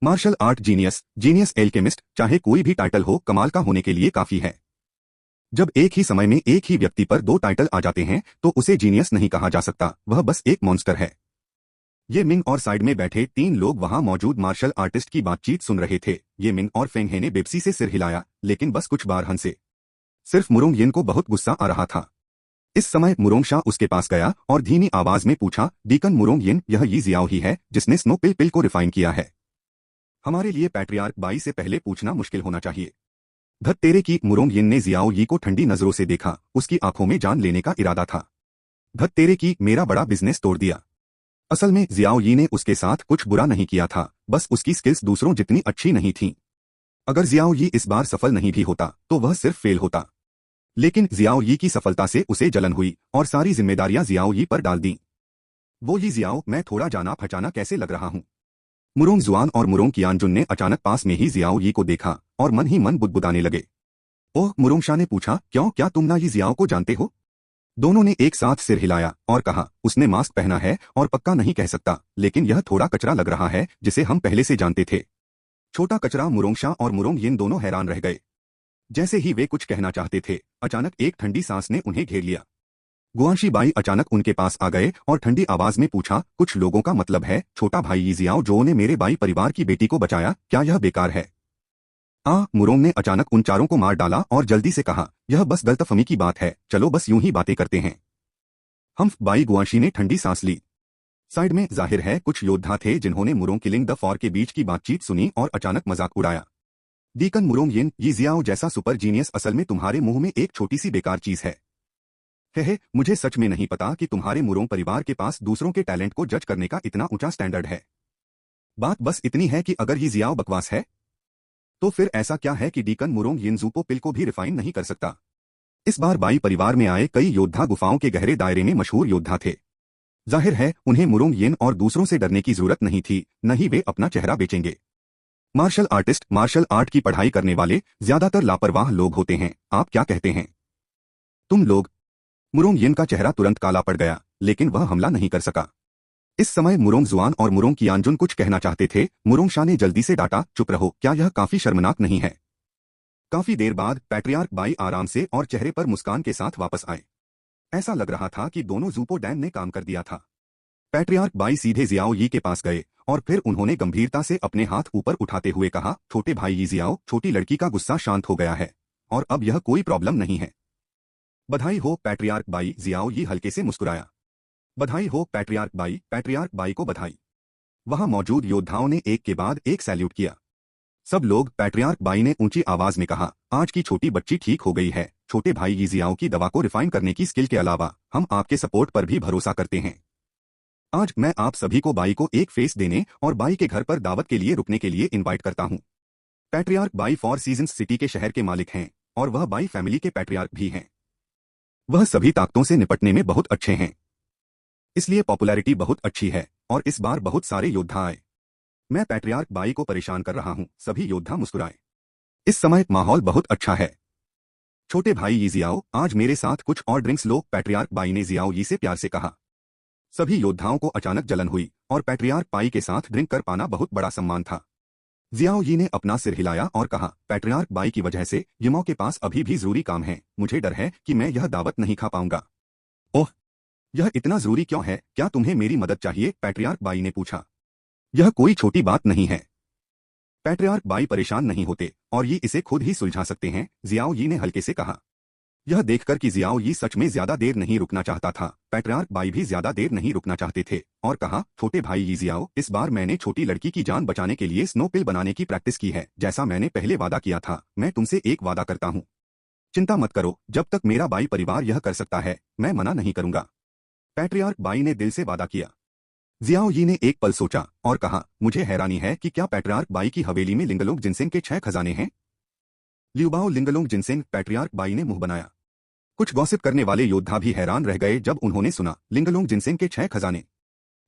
मार्शल आर्ट जीनियस एल्केमिस्ट, चाहे कोई भी टाइटल हो, कमाल का होने के लिए काफी है। जब एक ही समय में एक ही व्यक्ति पर 2 टाइटल आ जाते हैं तो उसे जीनियस नहीं कहा जा सकता, वह बस एक मॉन्स्टर है। ये मिंग और साइड में बैठे 3 लोग वहां मौजूद मार्शल आर्टिस्ट की बातचीत सुन रहे थे। ये मिंग और फेंग हे ने बेबसी से सिर हिलाया, लेकिन बस कुछ बार हंसे। सिर्फ मुरोंग यिन को बहुत गुस्सा आ रहा था। इस समय मुरोंग शाह उसके पास गया और धीमी आवाज में पूछा, डीकन मुरोंग यिन, यह यी जियाओ ही है जिसने स्नो पिल को रिफाइन किया है? हमारे लिए पैट्रियार्क बाई से पहले पूछना मुश्किल होना चाहिए। धत तेरे की। मुरोंग यिन ने जियाओ यी को ठंडी नजरों से देखा, उसकी आंखों में जान लेने का इरादा था। धत तेरे की, मेरा बड़ा बिजनेस तोड़ दिया। असल में जियाओ यी ने उसके साथ कुछ बुरा नहीं किया था, बस उसकी स्किल्स दूसरों जितनी अच्छी नहीं थीं। अगर जियाओ यी इस बार सफल नहीं भी होता तो वह सिर्फ फेल होता। लेकिन जियाओ यी की सफलता से उसे जलन हुई और सारी जिम्मेदारियां जियाओ यी पर डाल दी। वो ये जियाओ, मैं थोड़ा जाना पहचाना कैसे लग रहा हूँ। मुरोंग जुआन और मुरोंग कियानजुन ने अचानक पास में ही जियाओ यी को देखा और मन ही मन बुदबुदाने लगे। ओह, मुरोंगशा ने पूछा, क्यों, क्या तुम ना ये जियाओ को जानते हो? दोनों ने एक साथ सिर हिलाया और कहा, उसने मास्क पहना है और पक्का नहीं कह सकता, लेकिन यह थोड़ा कचरा लग रहा है जिसे हम पहले से जानते थे। छोटा कचरा। मुरोंगशा और मुरोंग यिन दोनों हैरान रह गए। जैसे ही वे कुछ कहना चाहते थे, अचानक एक ठंडी सांस ने उन्हें घेर लिया। गुआंशी बाई अचानक उनके पास आ गए और ठंडी आवाज में पूछा, कुछ लोगों का मतलब है छोटा भाई यी जियाओ जो ने मेरे बाई परिवार की बेटी को बचाया, क्या यह बेकार है? मुरोंग ने अचानक उन चारों को मार डाला और जल्दी से कहा, यह बस गलतफहमी की बात है, चलो बस यूं ही बातें करते हैं। हम बाई गुआंशी ने ठंडी सांस ली। साइड में जाहिर है कुछ योद्धा थे जिन्होंने मुरोंग किलिंग द फॉर के बीच की बातचीत सुनी और अचानक मजाक उड़ाया। डीकन मुरोंग यिन, ये जियाओ जैसा सुपर जीनियस असल में तुम्हारे मुंह में एक छोटी सी बेकार चीज है। हे, मुझे सच में नहीं पता कि तुम्हारे मुरोंग परिवार के पास दूसरों के टैलेंट को जज करने का इतना ऊंचा स्टैंडर्ड है। बात बस इतनी है कि अगर ये जियाओ बकवास है तो फिर ऐसा क्या है कि डीकन मुरोंग यिन ज़ूपो पिल को भी रिफाइन नहीं कर सकता? इस बार बाई परिवार में आए कई योद्धा गुफाओं के गहरे दायरे में मशहूर योद्धा थे। जाहिर है उन्हें मुरोंग यिन और दूसरों से डरने की जरूरत नहीं थी, न ही वे अपना चेहरा बेचेंगे। मार्शल आर्टिस्ट, मार्शल आर्ट की पढ़ाई करने वाले ज्यादातर लापरवाह लोग होते हैं, आप क्या कहते हैं? तुम लोग। मुरोंग यिन का चेहरा तुरंत काला पड़ गया, लेकिन वह हमला नहीं कर सका। इस समय मुरोंग जुआन और मुरोंग कियानजुन कुछ कहना चाहते थे। मुरोंग शाह ने जल्दी से डांटा, चुप रहो, क्या यह काफी शर्मनाक नहीं है? काफी देर बाद पैट्रियार्क बाई आराम से और चेहरे पर मुस्कान के साथ वापस आए। ऐसा लग रहा था कि दोनों ज़ूपो डैन ने काम कर दिया था। पैट्रियार्क बाई सीधे जियाओ यी के पास गए और फिर उन्होंने गंभीरता से अपने हाथ ऊपर उठाते हुए कहा, छोटे भाई यी जियाओ, छोटी लड़की का गुस्सा शांत हो गया है और अब यह कोई प्रॉब्लम नहीं है। बधाई हो पैट्रियार्क बाई। जियाओ यी हल्के से मुस्कुराया। बधाई हो पैट्रियार्क बाई को बधाई। वहां मौजूद योद्धाओं ने एक के बाद एक सैल्यूट किया। सब लोग। पैट्रियार्क बाई ने ऊंची आवाज में कहा, आज की छोटी बच्ची ठीक हो गई है। छोटे भाई यी जियाओ की दवा को रिफाइन करने की स्किल के अलावा हम आपके सपोर्ट पर भी भरोसा करते हैं। आज मैं आप सभी को बाई को एक फेस देने और बाई के घर पर दावत के लिए रुकने के लिए इनवाइट करता हूं। Patriarch by four seasons city के शहर के मालिक हैं और वह बाई फैमिली के पैट्रियार्क भी हैं। वह सभी ताकतों से निपटने में बहुत अच्छे हैं, इसलिए पॉपुलैरिटी बहुत अच्छी है और इस बार बहुत सारे योद्धा आए। मैं पैट्रियार्क बाई को परेशान कर रहा हूं। सभी योद्धा मुस्कुराए। इस समय माहौल बहुत अच्छा है। छोटे भाई यी जियाओ, आज मेरे साथ कुछ और ड्रिंक्स लो, पैट्रियार्क बाई ने जियाओ यी से प्यार से कहा। सभी योद्धाओं को अचानक जलन हुई और पैट्रियार्क बाई के साथ ड्रिंक कर पाना बहुत बड़ा सम्मान था। जियाओ यी ने अपना सिर हिलाया और कहा, पैट्रियार्क बाई की वजह से यिमो के पास अभी भी जरूरी काम है, मुझे डर है कि मैं यह दावत नहीं खा पाऊंगा। ओह, यह इतना जरूरी क्यों है? क्या तुम्हें मेरी मदद चाहिए? पैट्रियार्क बाई ने पूछा। यह कोई छोटी बात नहीं है। पैट्रियार्क बाई परेशान नहीं होते और ये इसे खुद ही सुलझा सकते हैं, जियाओ यी ने हल्के से कहा। यह देखकर कि जियाओ यी सच में ज्यादा देर नहीं रुकना चाहता था, पैट्रियार्क बाई भी ज्यादा देर नहीं रुकना चाहते थे और कहा, छोटे भाई यी जियाओ, इस बार मैंने छोटी लड़की की जान बचाने के लिए स्नो पिल बनाने की प्रैक्टिस की है, जैसा मैंने पहले वादा किया था। मैं तुमसे एक वादा करता हूँ, चिंता मत करो, जब तक मेरा बाई परिवार यह कर सकता है मैं मना नहीं करूंगा। पैट्रियार्क बाई ने दिल से वादा किया। जियाओ यी ने एक पल सोचा और कहा, मुझे हैरानी है कि क्या पैट्रियार्क बाई की हवेली में लिंगलोंग जिनसेंग के 6 खजाने हैं? लियुबाओ लिंगलोंग जिनसेंग, पैट्रियार्क बाई ने मुंह बनाया। कुछ गॉसिप करने वाले योद्धा भी हैरान रह गए जब उन्होंने सुना, लिंगलोंग जिनसेंग के 6 खजाने।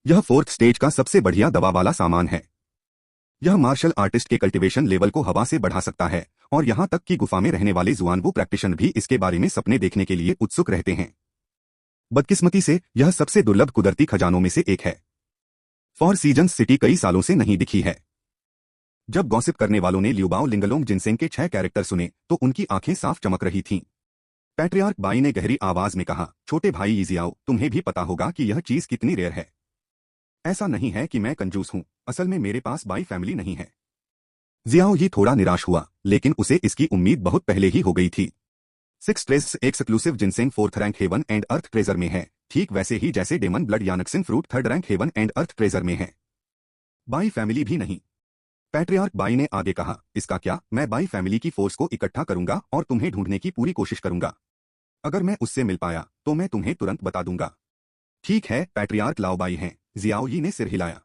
यह 4th स्टेज का सबसे बढ़िया दवा वाला सामान है। यह मार्शल आर्टिस्ट के कल्टीवेशन लेवल को हवा से बढ़ा सकता है और यहां तक कि गुफा में रहने वाले जुआनवू प्रैक्टिशनर भी इसके बारे में सपने देखने के लिए उत्सुक रहते हैं। बदकिस्मती से यह सबसे दुर्लभ कुदरती खजानों में से एक है। फोर सीजन्स सिटी कई सालों से नहीं दिखी है। जब गॉसिप करने वालों ने लियुबाओ लिंगलोंग जिनसेंग के 6 कैरेक्टर सुने तो उनकी आंखें साफ चमक रही थीं। पैट्रियार्क बाई ने गहरी आवाज में कहा, छोटे भाई यी जियाओ, तुम्हें भी पता होगा कि यह चीज कितनी रेयर है। ऐसा नहीं है कि मैं कंजूस हूं, असल में मेरे पास बाई फैमिली नहीं है। जियाओ यी थोड़ा निराश हुआ, लेकिन उसे इसकी उम्मीद बहुत पहले ही हो गई थी। 6 trace exclusive ginseng 4th rank heaven and earth treasure में है, ठीक वैसे ही जैसे demon blood Yanxin fruit 3rd rank heaven and earth treasure में है। बाई फैमिली भी नहीं। पैट्रियार्क बाई ने आगे कहा, इसका क्या, मैं बाई फैमिली की फोर्स को इकट्ठा करूंगा और तुम्हें ढूंढने की पूरी कोशिश करूंगा। अगर मैं उससे मिल पाया तो मैं तुम्हें तुरंत बता दूंगा। ठीक है, पैट्रियार्क लाओ बाई हैं। जियाओ यी ने सिर हिलाया।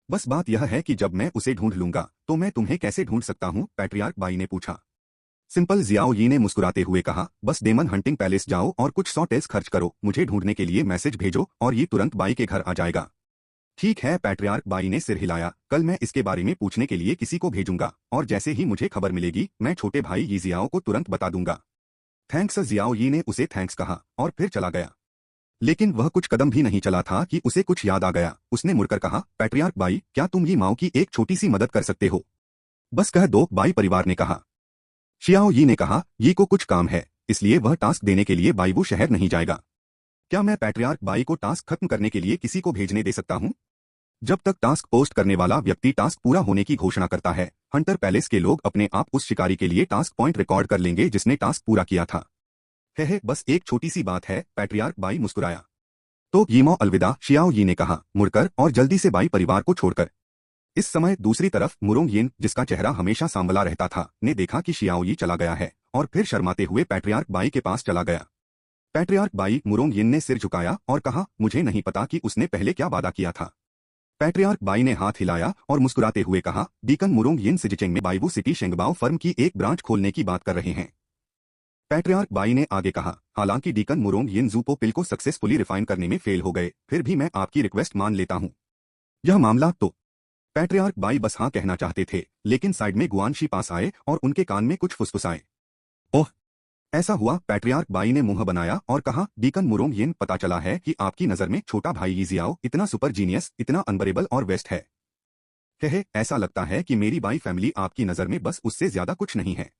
बस बात यह है कि जब मैं उसे ढूंढ लूंगा तो मैं तुम्हें कैसे ढूंढ सकता हूं? पैट्रियार्क बाई ने पूछा। सिंपल जियाओ यी ने मुस्कुराते हुए कहा, बस डेमन हंटिंग पैलेस जाओ और कुछ 100 टेल्स खर्च करो, मुझे ढूंढने के लिए मैसेज भेजो और ये तुरंत बाई के घर आ जाएगा। ठीक है, पैट्रियार्क बाई ने सिर हिलाया, कल मैं इसके बारे में पूछने के लिए किसी को भेजूंगा और जैसे ही मुझे खबर मिलेगी मैं छोटे भाई यी जियाओ को तुरंत बता दूंगा। थैंक्स जियाओ यी ने उसे थैंक्स कहा और फिर चला गया। लेकिन वह कुछ कदम भी नहीं चला था कि उसे कुछ याद आ गया। उसने मुड़कर कहा, पैट्रियार्क बाई, क्या तुम यी माओ की एक छोटी सी मदद कर सकते हो? बस कह दो, बाई परिवार ने कहा। शियाओ यी ने कहा, यी को कुछ काम है, इसलिए वह टास्क देने के लिए बाईबू शहर नहीं जाएगा। क्या मैं पैट्रियार्क बाई को टास्क खत्म करने के लिए किसी को भेजने दे सकता हूं? जब तक टास्क पोस्ट करने वाला व्यक्ति टास्क पूरा होने की घोषणा करता है, हंटर पैलेस के लोग अपने आप उस शिकारी के लिए टास्क पॉइंट रिकॉर्ड कर लेंगे जिसने टास्क पूरा किया था। है बस एक छोटी सी बात है, पैट्रियार्क बाई मुस्कुराया। तो यीमो अलविदा, शियाओ यी ने कहा, मुड़कर और जल्दी से बाई परिवार को छोड़कर। इस समय दूसरी तरफ मुरोंग यिन, जिसका चेहरा हमेशा सांवला रहता था, ने देखा कि शियाओ यी चला गया है और फिर शर्माते हुए पैट्रियार्क बाई के पास चला गया। पैट्रियार्क बाई, मुरोंग यिन ने सिर झुकाया और कहा, मुझे नहीं पता कि उसने पहले क्या वादा किया था। पैट्रियार्क बाई ने हाथ हिलाया और मुस्कुराते हुए कहा, डीकन मुरोंग यिन सिजिचेंग में बाईबू सिटी शेंगबाओ फर्म की एक ब्रांच खोलने की बात कर रहे हैं। पैट्रियार्क बाई ने आगे कहा, हालांकि डीकन मुरोंग यिन जूपो पिल को सक्सेसफुली रिफाइन करने में फेल हो गए, फिर भी मैं आपकी रिक्वेस्ट मान लेता हूं। यह मामला तो पैट्रियार्क बाई बस हाँ कहना चाहते थे, लेकिन साइड में गुआनशी पास आए और उनके कान में कुछ फुसफुसाए। ओह, ऐसा हुआ? पैट्रियार्क बाई ने मुंह बनाया और कहा, डीकन मुरोंग यिन, पता चला है कि आपकी नजर में छोटा भाई यी जियाओ इतना सुपर जीनियस, इतना अनबरेबल और बेस्ट है। ऐसा लगता है कि मेरी बाई फैमिली आपकी नजर में बस उससे ज्यादा कुछ नहीं है।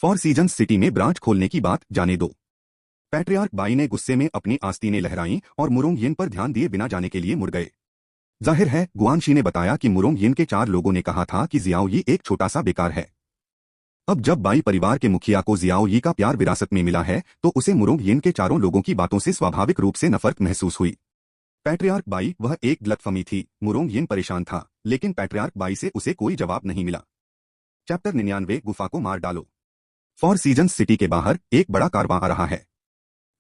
फोर सीजन्स सिटी में ब्रांच खोलने की बात जाने दो। पैट्रियार्क बाई ने गुस्से में अपनी आस्तीनें लहराईं और मुरोंग यिन पर ध्यान दिए बिना जाने के लिए मुड़ गए। जाहिर है, गुआनशी ने बताया कि मुरोंग यिन के 4 लोगों ने कहा था कि जियाओ यी एक छोटा सा बेकार है। अब जब बाई परिवार के मुखिया को जियाओ यी का प्यार विरासत में मिला है, तो उसे मुरोंग यिन के चारों लोगों की बातों से स्वाभाविक रूप से नफरत महसूस हुई। पैट्रियार्क बाई, वह एक गलतफहमी थी। मुरोंग यिन परेशान था, लेकिन पैट्रियार्क बाई से उसे कोई जवाब नहीं मिला। चैप्टर 99, गुफा को मार डालो। फोर सीजन्स सिटी के बाहर एक बड़ा कारवां आ रहा है।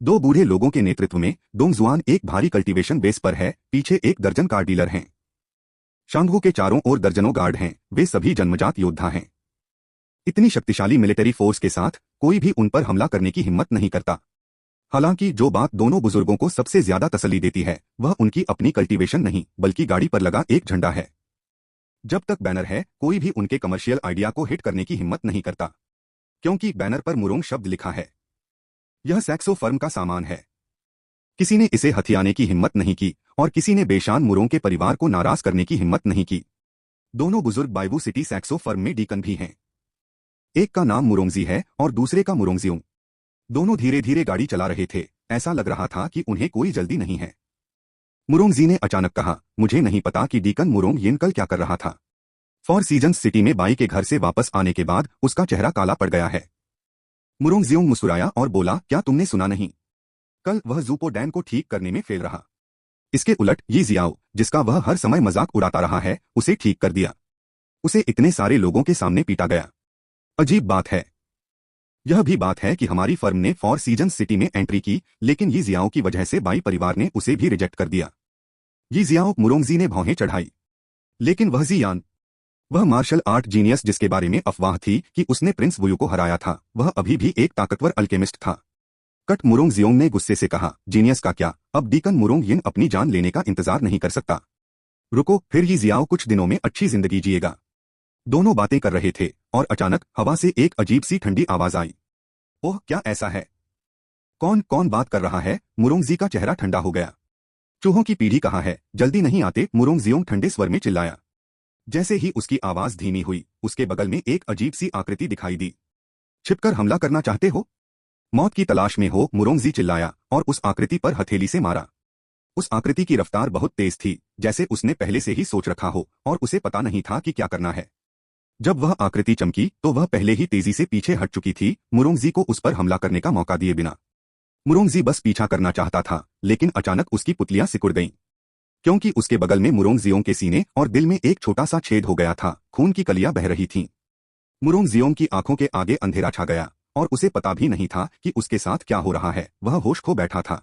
2 बूढ़े लोगों के नेतृत्व में डोंगजुआन एक भारी कल्टीवेशन बेस पर है, पीछे 1 दर्जन कार डीलर हैं। शांगहू के चारों ओर दर्जनों गार्ड हैं, वे सभी जन्मजात योद्धा हैं। इतनी शक्तिशाली मिलिट्री फोर्स के साथ कोई भी उन पर हमला करने की हिम्मत नहीं करता। हालांकि जो बात दोनों बुजुर्गों को सबसे ज्यादा तसल्ली देती है, वह उनकी अपनी कल्टीवेशन नहीं, बल्कि गाड़ी पर लगा एक झंडा है। जब तक बैनर है, कोई भी उनके कमर्शियल आइडिया को हिट करने की हिम्मत नहीं करता, क्योंकि बैनर पर मुरोंग शब्द लिखा है। यह सैक्सो फर्म का सामान है। किसी ने इसे हथियाने की हिम्मत नहीं की और किसी ने बेशान मुरोंग के परिवार को नाराज करने की हिम्मत नहीं की। दोनों बुजुर्ग बाईबू सिटी सैक्सो फर्म में डीकन भी हैं। एक का नाम मुरोंगजी है और दूसरे का मुरोंगजियों। दोनों धीरे धीरे गाड़ी चला रहे थे, ऐसा लग रहा था कि उन्हें कोई जल्दी नहीं है। मुरोंगजी ने अचानक कहा, मुझे नहीं पता कि डीकन मुरोंग यिन कल क्या कर रहा था। फोर सीजन्स सिटी में बाई के घर से वापस आने के बाद उसका चेहरा काला पड़ गया है। मुरोंगजियों मुस्कुराया और बोला, क्या तुमने सुना नहीं? कल वह जूपो डैम को ठीक करने में फेल रहा। इसके उलट यी जियाओ, जिसका वह हर समय मजाक उड़ाता रहा है, उसे ठीक कर दिया। उसे इतने सारे लोगों के सामने पीटा गया। अजीब बात है। यह भी बात है कि हमारी फर्म ने फोर सीजन्स सिटी में एंट्री की, लेकिन यी जियाओ की वजह से बाई परिवार ने उसे भी रिजेक्ट कर दिया। यी जियाओ, मुरोंगजी ने भौहें चढ़ाई। लेकिन वह जियान, वह मार्शल आर्ट जीनियस जिसके बारे में अफवाह थी कि उसने प्रिंस वुयू को हराया था, वह अभी भी एक ताकतवर अल्केमिस्ट था। कट मुरोंगजियोंग ने गुस्से से कहा, जीनियस का क्या, अब डीकन मुरोंग यिन अपनी जान लेने का इंतजार नहीं कर सकता। रुको, फिर यी जियाओ कुछ दिनों में अच्छी जिंदगी जिएगा। दोनों बातें कर रहे थे और अचानक हवा से एक अजीब सी ठंडी आवाज आई। ओह, क्या ऐसा है? कौन कौन बात कर रहा है? मुरोंगजी का चेहरा ठंडा हो गया। चूहों की पीढ़ी कहाँ है, जल्दी नहीं आते? मुरोंगजियोंग ठंडे स्वर में चिल्लाया। जैसे ही उसकी आवाज धीमी हुई, उसके बगल में एक अजीब सी आकृति दिखाई दी। छिपकर हमला करना चाहते हो? मौत की तलाश में हो? मुरोंगजी चिल्लाया और उस आकृति पर हथेली से मारा। उस आकृति की रफ्तार बहुत तेज थी, जैसे उसने पहले से ही सोच रखा हो और उसे पता नहीं था कि क्या करना है। जब वह आकृति चमकी तो वह पहले ही तेजी से पीछे हट चुकी थी, मुरोंगजी को उस पर हमला करने का मौका दिए बिना। मुरोंगजी बस पीछा करना चाहता था, लेकिन अचानक उसकी पुतलियां सिकुड़ गईं, क्योंकि उसके बगल में मुरोंगजियों के सीने और दिल में एक छोटा सा छेद हो गया था, खून की कलियां बह रही थीं। मुरोंगजियों की आंखों के आगे अंधेरा छा गया और उसे पता भी नहीं था कि उसके साथ क्या हो रहा है, वह होश खो बैठा था।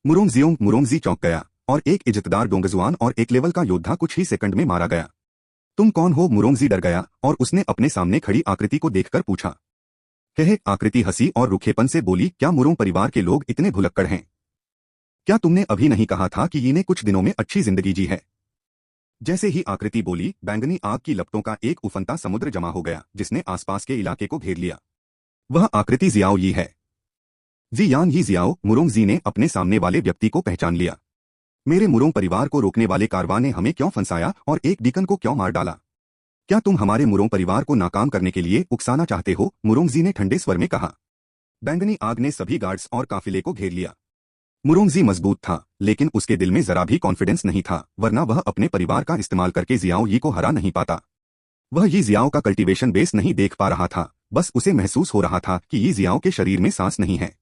मुरोंगजी चौंक गया और एक इज्जतदार डोंगजुआन और एक लेवल का योद्धा कुछ ही सेकंड में मारा गया। तुम कौन हो? मुरोंगजी डर गया और उसने अपने सामने खड़ी आकृति को देखकर पूछा। है आकृति हंसी और रुखेपन से बोली, क्या मुरोंग परिवार के लोग इतने भुलक्कड़ हैं? क्या तुमने अभी नहीं कहा था कि ये ने कुछ दिनों में अच्छी जिंदगी जी है? जैसे ही आकृति बोली, बैंगनी आग की लपटों का एक उफनता समुद्र जमा हो गया, जिसने आसपास के इलाके को घेर लिया। वह आकृति जियाओ यी है। जी यान ही जियाओ, मुरोंग जी ने अपने सामने वाले व्यक्ति को पहचान लिया। मेरे मुरोंग परिवार को रोकने वाले कारवां ने हमें क्यों फंसाया और एक डीकन को क्यों मार डाला? क्या तुम हमारे मुरोंग परिवार को नाकाम करने के लिए उकसाना चाहते हो? मुरोंग जी ने ठंडे स्वर में कहा। बैंगनी आग ने सभी गार्ड्स और काफिले को घेर लिया। मुरोंग जी मजबूत था, लेकिन उसके दिल में जरा भी कॉन्फिडेंस नहीं था, वरना वह अपने परिवार का इस्तेमाल करके जियाओ यी को हरा नहीं पाता। वह यी जियाओ का कल्टीवेशन बेस नहीं देख पा रहा था, बस उसे महसूस हो रहा था कि यी जियाओ के शरीर में सांस नहीं है।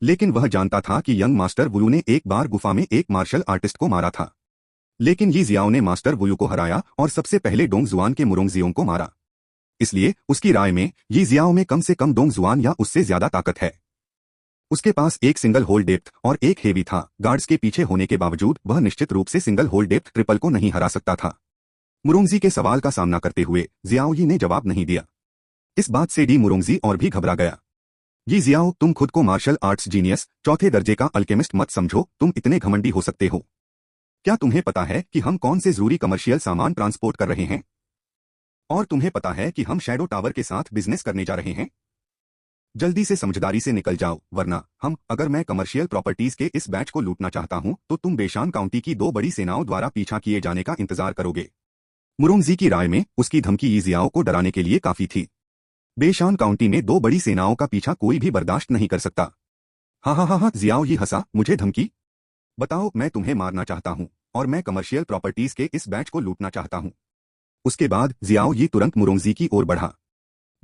लेकिन वह जानता था कि यंग मास्टर वुलू ने एक बार गुफा में एक मार्शल आर्टिस्ट को मारा था। लेकिन यी जियाओ ने मास्टर वुलू को हराया और सबसे पहले डोंग जुआन के मुरोंग जियोंग को मारा। इसलिए उसकी राय में यी जियाओ में कम से कम डोंग जुआन या उससे ज्यादा ताकत है। उसके पास एक सिंगल होल डेप्थ और एक हेवी था। गार्ड्स के पीछे होने के बावजूद वह निश्चित रूप से सिंगल होल डेप्थ ट्रिपल को नहीं हरा सकता था। मुरोंगजी के सवाल का सामना करते हुए जियाओ यी ने जवाब नहीं दिया। इस बात से डी मुरोंगजी और भी घबरा गया। यी जियाओ, तुम खुद को मार्शल आर्ट्स जीनियस, चौथे दर्जे का अल्केमिस्ट मत समझो। तुम इतने घमंडी हो सकते हो? क्या तुम्हें पता है कि हम कौन से जरूरी कमर्शियल सामान ट्रांसपोर्ट कर रहे हैं? और तुम्हें पता है कि हम शैडो टावर के साथ बिजनेस करने जा रहे हैं? जल्दी से समझदारी से निकल जाओ, वरना अगर मैं कमर्शियल प्रॉपर्टीज के इस बैच को लूटना चाहता हूं, तो तुम बेशान काउंटी की दो बड़ी सेनाओं द्वारा पीछा किए जाने का इंतजार करोगे। मुरोंगजी की राय में उसकी धमकी यी जियाओ को डराने के लिए काफी थी। बेशान काउंटी में दो बड़ी सेनाओं का पीछा कोई भी बर्दाश्त नहीं कर सकता। हा, जियाओ यी हंसा, मुझे धमकी? बताओ, मैं तुम्हें मारना चाहता हूं और मैं कमर्शियल प्रॉपर्टीज के इस बैच को लूटना चाहता हूं। उसके बाद जियाओ यी तुरंत मुरोंगजी की ओर बढ़ा।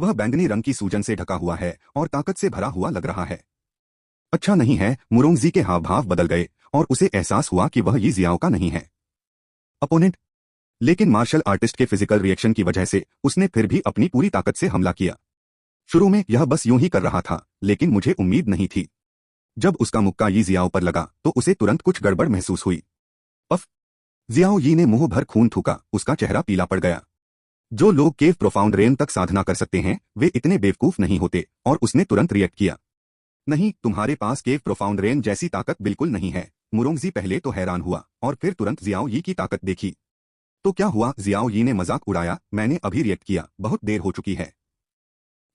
वह बैंगनी रंग की सूजन से ढका हुआ है और ताकत से भरा हुआ लग रहा है। अच्छा नहीं है, मुरोंगजी के हाव भाव बदल गए और उसे एहसास हुआ कि वह यी जियाओ का नहीं है अपोनेंट। लेकिन मार्शल आर्टिस्ट के फिजिकल रिएक्शन की वजह से उसने फिर भी अपनी पूरी ताकत से हमला किया। शुरू में यह बस यूं ही कर रहा था, लेकिन मुझे उम्मीद नहीं थी। जब उसका मुक्का यी जियाओ पर लगा तो उसे तुरंत कुछ गड़बड़ महसूस हुई। अफ! जियाओ यी ने मुंह भर खून थूका, उसका चेहरा पीला पड़ गया। जो लोग केव प्रोफाउंड रेन तक साधना कर सकते हैं, वे इतने बेवकूफ नहीं होते, और उसने तुरंत रिएक्ट किया। नहीं, तुम्हारे पास केव प्रोफाउंड रेन जैसी ताकत बिल्कुल नहीं है। मुरोंगजी पहले तो हैरान हुआ और फिर तुरंत जियाओ यी की ताकत देखी। तो क्या हुआ? जियाओ यी ने मजाक उड़ाया, मैंने अभी रिएक्ट किया, बहुत देर हो चुकी है।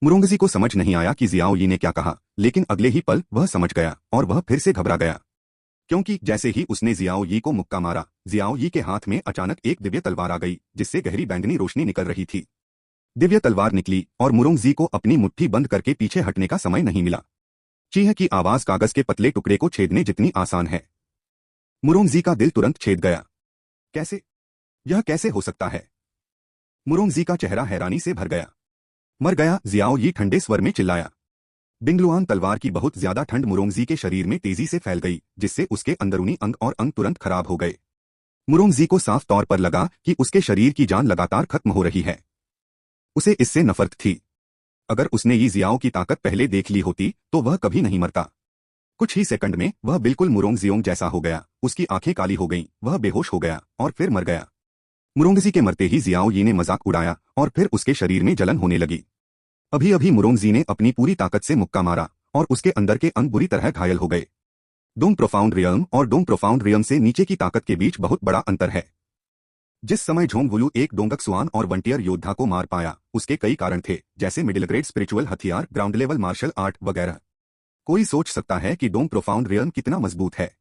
मुरोंगजी को समझ नहीं आया कि जियाओ यी ने क्या कहा, लेकिन अगले ही पल वह समझ गया और वह फिर से घबरा गया। क्योंकि जैसे ही उसने जियाओ यी को मुक्का मारा, जियाओ यी के हाथ में अचानक एक दिव्य तलवार आ गई, जिससे गहरी बैंगनी रोशनी निकल रही थी। दिव्य तलवार निकली और मुरोंगजी को अपनी मुट्ठी बंद करके पीछे हटने का समय नहीं मिला। चीह की आवाज कागज के पतले टुकड़े को छेदने जितनी आसान है। मुरोंगजी का दिल तुरंत छेद गया। कैसे? यह कैसे हो सकता है? मुरोंगजी का चेहरा हैरानी से भर गया। मर गया? जियाओ यी ठंडे स्वर में चिल्लाया। बिंगलुआन तलवार की बहुत ज्यादा ठंड मुरोंगजी के शरीर में तेजी से फैल गई, जिससे उसके अंदरूनी अंग और अंग तुरंत खराब हो गए। मुरोंगजी को साफ तौर पर लगा कि उसके शरीर की जान लगातार खत्म हो रही है। उसे इससे नफरत थी। अगर उसने यी जियाओ की ताकत पहले देख ली होती तो वह कभी नहीं मरता। कुछ ही सेकंड में वह बिल्कुल मुरोंग जियोंग जैसा हो गया। उसकी आंखें काली हो गईं, वह बेहोश हो गया और फिर मर गया। मुरोंगजी के मरते ही जियाओ यी ने मजाक उड़ाया और फिर उसके शरीर में जलन होने लगी। अभी अभी मुरोंगजी ने अपनी पूरी ताकत से मुक्का मारा और उसके अंदर के अंग बुरी तरह घायल हो गए। डोंग प्रोफाउंड रियल्म और डोंग प्रोफाउंड रियल्म से नीचे की ताकत के बीच बहुत बड़ा अंतर है। जिस समय झोंग वुलू एक डोंगक्सुआन और वंटियर योद्धा को मार पाया, उसके कई कारण थे, जैसे मिडिल ग्रेड स्पिरिचुअल हथियार, ग्राउंड लेवल मार्शल आर्ट वगैरह। कोई सोच सकता है कि डोंग प्रोफाउंड रियल्म कितना मजबूत है।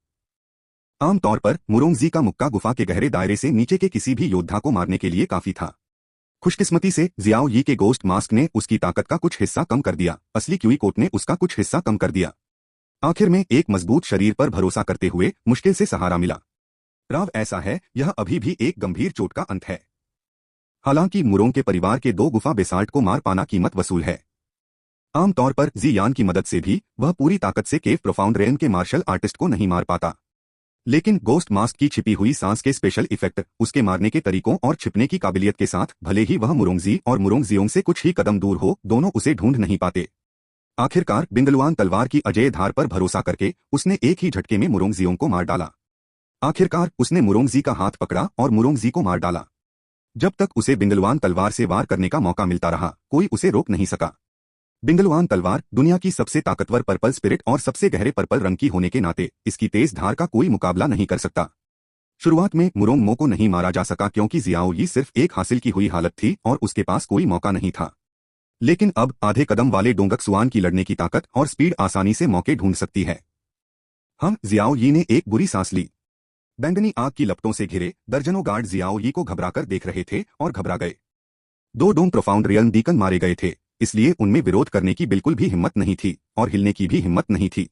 आमतौर पर मुरोंगजी का मुक्का गुफा के गहरे दायरे से नीचे के किसी भी योद्धा को मारने के लिए काफी था। खुशकिस्मती से जियाओ यी के गोस्ट मास्क ने उसकी ताकत का कुछ हिस्सा कम कर दिया, असली क्यूई कोट ने उसका कुछ हिस्सा कम कर दिया। आखिर में एक मजबूत शरीर पर भरोसा करते हुए मुश्किल से सहारा मिला। राव ऐसा है, यह अभी भी एक गंभीर चोट का अंत है। हालांकि मुरोंग के परिवार के दो गुफा बेसाल्ट को मार पाना कीमत वसूल है। आमतौर पर जी यान की मदद से भी वह पूरी ताकत से केव प्रोफाउंड रेन के मार्शल आर्टिस्ट को नहीं मार पाता। लेकिन गोस्ट मास्क की छिपी हुई सांस के स्पेशल इफेक्ट, उसके मारने के तरीकों और छिपने की काबिलियत के साथ भले ही वह मुरोंगजी और मुरोंग जियोंग से कुछ ही कदम दूर हो, दोनों उसे ढूंढ नहीं पाते। आखिरकार बिंगलुआन तलवार की अजेय धार पर भरोसा करके उसने एक ही झटके में मुरोंग जियोंग को मार डाला। आखिरकार उसने मुरोंगजी का हाथ पकड़ा और मुरोंगजी को मार डाला। जब तक उसे बिंगलुआन तलवार से वार करने का मौका मिलता रहा, कोई उसे रोक नहीं सका। बिंगलुआन तलवार दुनिया की सबसे ताकतवर पर्पल स्पिरिट और सबसे गहरे पर्पल रंग की होने के नाते इसकी तेज धार का कोई मुकाबला नहीं कर सकता। शुरुआत में मुरोंग मो को नहीं मारा जा सका क्योंकि जियाओ यी सिर्फ एक हासिल की हुई हालत थी और उसके पास कोई मौका नहीं था। लेकिन अब आधे कदम वाले डोंगक सुआन की लड़ने की ताकत और स्पीड आसानी से मौके ढूंढ सकती है। हम जियाओ यी ने एक बुरी सांस ली। बैंगनी आग की लपटों से घिरे दर्जनों गार्ड जियाओ यी को घबराकर देख रहे थे और घबरा गए। दो डोंग प्रोफाउंड रियल डीकन मारे गए थे, इसलिए उनमें विरोध करने की बिल्कुल भी हिम्मत नहीं थी और हिलने की भी हिम्मत नहीं थी।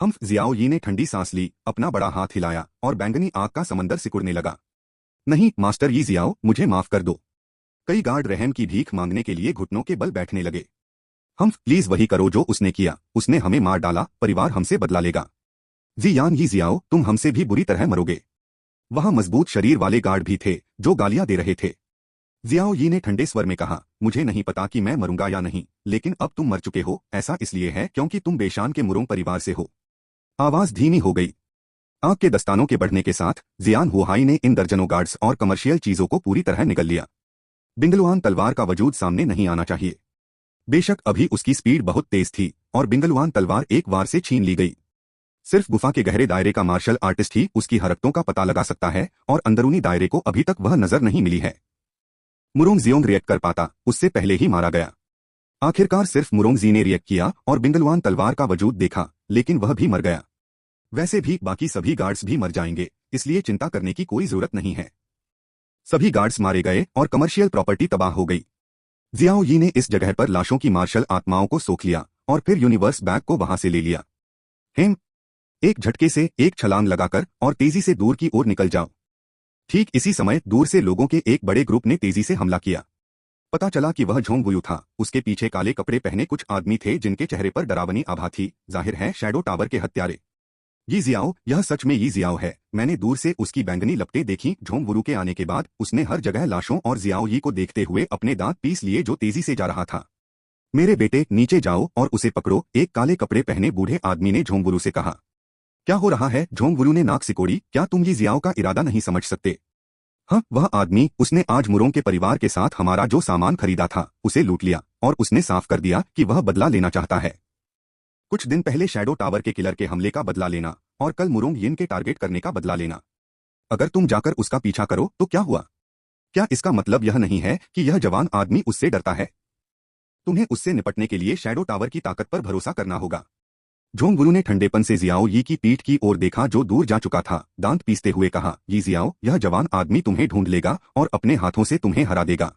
हम जियाओ यी ने ठंडी सांस ली, अपना बड़ा हाथ हिलाया और बैंगनी आग का समंदर सिकुड़ने लगा। नहीं मास्टर यी जियाओ, मुझे माफ कर दो। कई गार्ड रहम की भीख मांगने के लिए घुटनों के बल बैठने लगे। हम प्लीज वही करो जो उसने किया, उसने हमें मार डाला, परिवार हमसे बदला लेगा। जी यान यी जियाओ, तुम हमसे भी बुरी तरह मरोगे। वहां मजबूत शरीर वाले गार्ड भी थे जो गालियां दे रहे थे। जियाओ यी ने ठंडे स्वर में कहा, मुझे नहीं पता कि मैं मरूंगा या नहीं, लेकिन अब तुम मर चुके हो, ऐसा इसलिए है क्योंकि तुम बेशान के मुरोंग परिवार से हो। आवाज धीमी हो गई। आग के दस्तानों के बढ़ने के साथ जियान हुहाई ने इन दर्जनों गार्ड्स और कमर्शियल चीजों को पूरी तरह निगल लिया। बिंगलुआन तलवार का वजूद सामने नहीं आना चाहिए। बेशक अभी उसकी स्पीड बहुत तेज थी और बिंगलुआन तलवार एक वार से छीन ली गई। सिर्फ गुफा के गहरे दायरे का मार्शल आर्टिस्ट ही उसकी हरकतों का पता लगा सकता है और अंदरूनी दायरे को अभी तक वह नजर नहीं मिली है। मुरोंग जियोंग रिएक्ट कर पाता, उससे पहले ही मारा गया। आखिरकार सिर्फ मुरोंग जी ने रिएक्ट किया और बिंगलुआन तलवार का वजूद देखा, लेकिन वह भी मर गया। वैसे भी बाकी सभी गार्ड्स भी मर जाएंगे, इसलिए चिंता करने की कोई जरूरत नहीं है। सभी गार्ड्स मारे गए और कमर्शियल प्रॉपर्टी तबाह हो गई। जियाओ यी ने इस जगह पर लाशों की मार्शल आत्माओं को सोख लिया और फिर यूनिवर्स बैग को वहां से ले लिया। हेम, एक झटके से एक छलांग लगाकर और तेजी से दूर की ओर निकल जाओ। ठीक इसी समय दूर से लोगों के एक बड़े ग्रुप ने तेजी से हमला किया। पता चला कि वह झोंग वुयू था। उसके पीछे काले कपड़े पहने कुछ आदमी थे जिनके चेहरे पर डरावनी आभा थी, जाहिर है शैडो टावर के हत्यारे। यी जियाओ, यह सच में यी जियाओ है। मैंने दूर से उसकी बैंगनी लपटें देखी। झोंग वुरू के आने के बाद उसने हर जगह लाशों और जियाओ यी को देखते हुए अपने दांत पीस लिए जो तेजी से जा रहा था। मेरे बेटे नीचे जाओ और उसे पकड़ो, एक काले कपड़े पहने बूढ़े आदमी ने झोंग वुरू से कहा। क्या हो रहा है? झोंग वुरू ने नाक सिकोड़ी। क्या तुम यी जियाओ का इरादा नहीं समझ सकते? हाँ, वह आदमी, उसने आज मुरोंग के परिवार के साथ हमारा जो सामान खरीदा था उसे लूट लिया और उसने साफ कर दिया कि वह बदला लेना चाहता है। कुछ दिन पहले शैडो टावर के किलर के हमले का बदला लेना और कल मुरोंग यिन के टारगेट करने का बदला लेना। अगर तुम जाकर उसका पीछा करो तो क्या हुआ? क्या इसका मतलब यह नहीं है कि यह जवान आदमी उससे डरता है? तुम्हें उससे निपटने के लिए शैडो टावर की ताकत पर भरोसा करना होगा। झोंग वुरू ने ठंडेपन से जियाओ यी की पीठ की ओर देखा जो दूर जा चुका था। दांत पीसते हुए कहा, यी जियाओ, यह जवान आदमी तुम्हें ढूंढ लेगा और अपने हाथों से तुम्हें हरा देगा।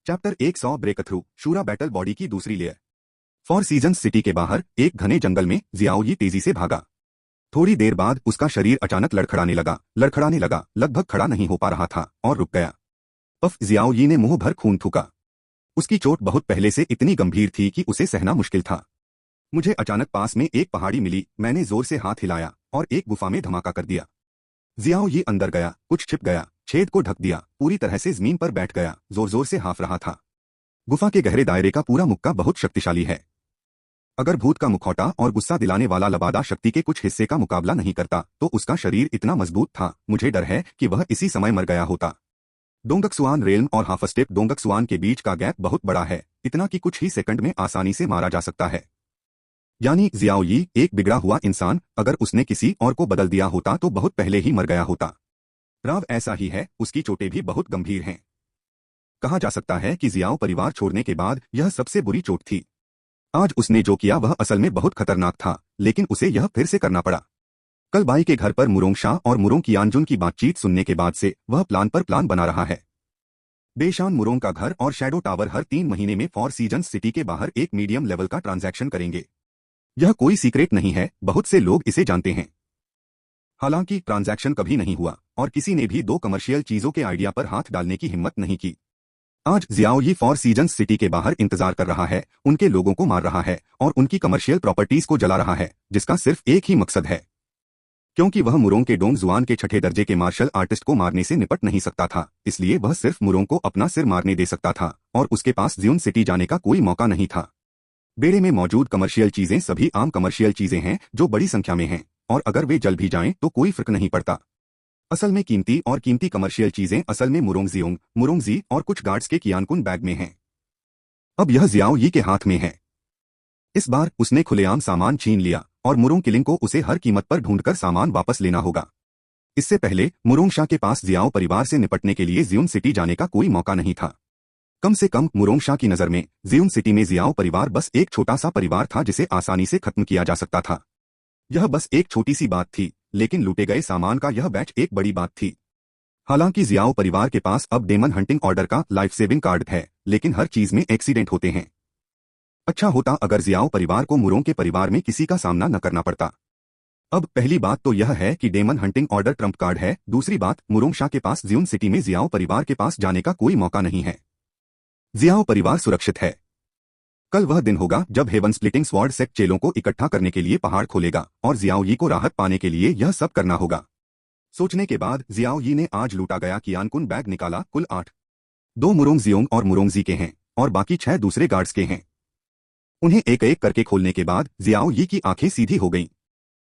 Chapter 100 breakthrough, shura battle body की दूसरी लेयर। फोर सीजन्स सिटी के बाहर एक घने जंगल में जियाओ यी तेजी से भागा। थोड़ी देर बाद उसका शरीर अचानक लड़खड़ाने लगा, लगभग खड़ा नहीं हो पा रहा था और रुक गया। पफ, जियाओ यी ने मुंह भर खून थूका। उसकी चोट बहुत पहले से इतनी गंभीर थी कि उसे सहना मुश्किल था। मुझे अचानक पास में एक पहाड़ी मिली, मैंने जोर से हाथ हिलाया और एक गुफा में धमाका कर दिया। जियाओ यी अंदर गया, कुछ छिप गया, छेद को ढक दिया, पूरी तरह से जमीन पर बैठ गया, जोर जोर से हाँफ रहा था। गुफा के गहरे दायरे का पूरा मुक्का बहुत शक्तिशाली है। अगर भूत का मुखौटा और गुस्सा दिलाने वाला लबादा शक्ति के कुछ हिस्से का मुकाबला नहीं करता तो उसका शरीर इतना मजबूत था, मुझे डर है कि वह इसी समय मर गया होता। डोंगक्सुआन रेल्म और हाफस्टेप डोंगक्सुआन के बीच का गैप बहुत बड़ा है, इतना कि कुछ ही सेकंड में आसानी से मारा जा सकता है। यानी जियाओ यी एक बिगड़ा हुआ इंसान, अगर उसने किसी और को बदल दिया होता तो बहुत पहले ही मर गया होता। राव ऐसा ही है, उसकी चोटें भी बहुत गंभीर हैं। कहा जा सकता है कि जियाओ परिवार छोड़ने के बाद यह सबसे बुरी चोट थी। आज उसने जो किया वह असल में बहुत खतरनाक था, लेकिन उसे यह फिर से करना पड़ा। कल बाई के घर पर मुरोंग शाह और मुरोंग कियानजुन की बातचीत सुनने के बाद से वह प्लान पर प्लान बना रहा है। बेशान मुरोंग का घर और शैडो टावर हर 3 महीने में फोर सीजन्स सिटी के बाहर एक मीडियम लेवल का ट्रांजैक्शन करेंगे। यह कोई सीक्रेट नहीं है, बहुत से लोग इसे जानते हैं। हालांकि ट्रांजैक्शन कभी नहीं हुआ और किसी ने भी 2 कमर्शियल चीजों के आइडिया पर हाथ डालने की हिम्मत नहीं की। आज जियाओ यी फोर सीजन्स सिटी के बाहर इंतजार कर रहा है, उनके लोगों को मार रहा है और उनकी कमर्शियल प्रॉपर्टीज को जला रहा है, जिसका सिर्फ एक ही मकसद है। क्योंकि वह मुरोंग के डोंग जुआन के छठे दर्जे के मार्शल आर्टिस्ट को मारने से निपट नहीं सकता था, इसलिए वह सिर्फ मुरोंग को अपना सिर मारने दे सकता था और उसके पास ज्यून सिटी जाने का कोई मौका नहीं था। बेड़े में मौजूद कमर्शियल चीजें सभी आम कमर्शियल चीजें हैं जो बड़ी संख्या में हैं, और अगर वे जल भी जाएं तो कोई फर्क नहीं पड़ता। असल में कीमती कमर्शियल चीजें असल में मुरोंग जी और कुछ गार्ड्स के कियानकुन बैग में हैं। अब यह जियाओ यी के हाथ में है। इस बार उसने खुलेआम सामान छीन लिया और मुरोंग किलिंग को उसे हर कीमत पर ढूंढकर सामान वापस लेना होगा। इससे पहले मुरोंग शाह के पास जियाओ परिवार से निपटने के लिए जियुन सिटी जाने का कोई मौका नहीं था। कम से कम मुरोंग शाह की नजर में जियुन सिटी में जियाओ परिवार बस एक छोटा सा परिवार था जिसे आसानी से खत्म किया जा सकता था। यह बस एक छोटी सी बात थी, लेकिन लूटे गए सामान का यह बैच एक बड़ी बात थी। हालांकि जियाओ परिवार के पास अब डेमन हंटिंग ऑर्डर का लाइफ सेविंग कार्ड है, लेकिन हर चीज में एक्सीडेंट होते हैं। अच्छा होता अगर जियाओ परिवार को मुरोंग के परिवार में किसी का सामना न करना पड़ता। अब पहली बात तो यह है कि demon hunting order trump card है। दूसरी बात, मुरोंग शाह के पास जियुन सिटी में जियाओ परिवार के पास जाने का कोई मौका नहीं है। जियाओ परिवार सुरक्षित है। कल वह दिन होगा जब हेवन स्प्लिटिंग स्वॉर्ड सेक्ट चेलों को इकट्ठा करने के लिए पहाड़ खोलेगा और जियाओ यी को राहत पाने के लिए यह सब करना होगा। सोचने के बाद जियाओ यी ने आज लूटा गया कियानकुन बैग निकाला। कुल 8। 2 मुरोंग जियोंग और मुरोंग जी के हैं और बाकी 6 दूसरे गार्ड्स के हैं। उन्हें एक एक करके खोलने के बाद जियाओ यी की आंखें सीधी हो गईं।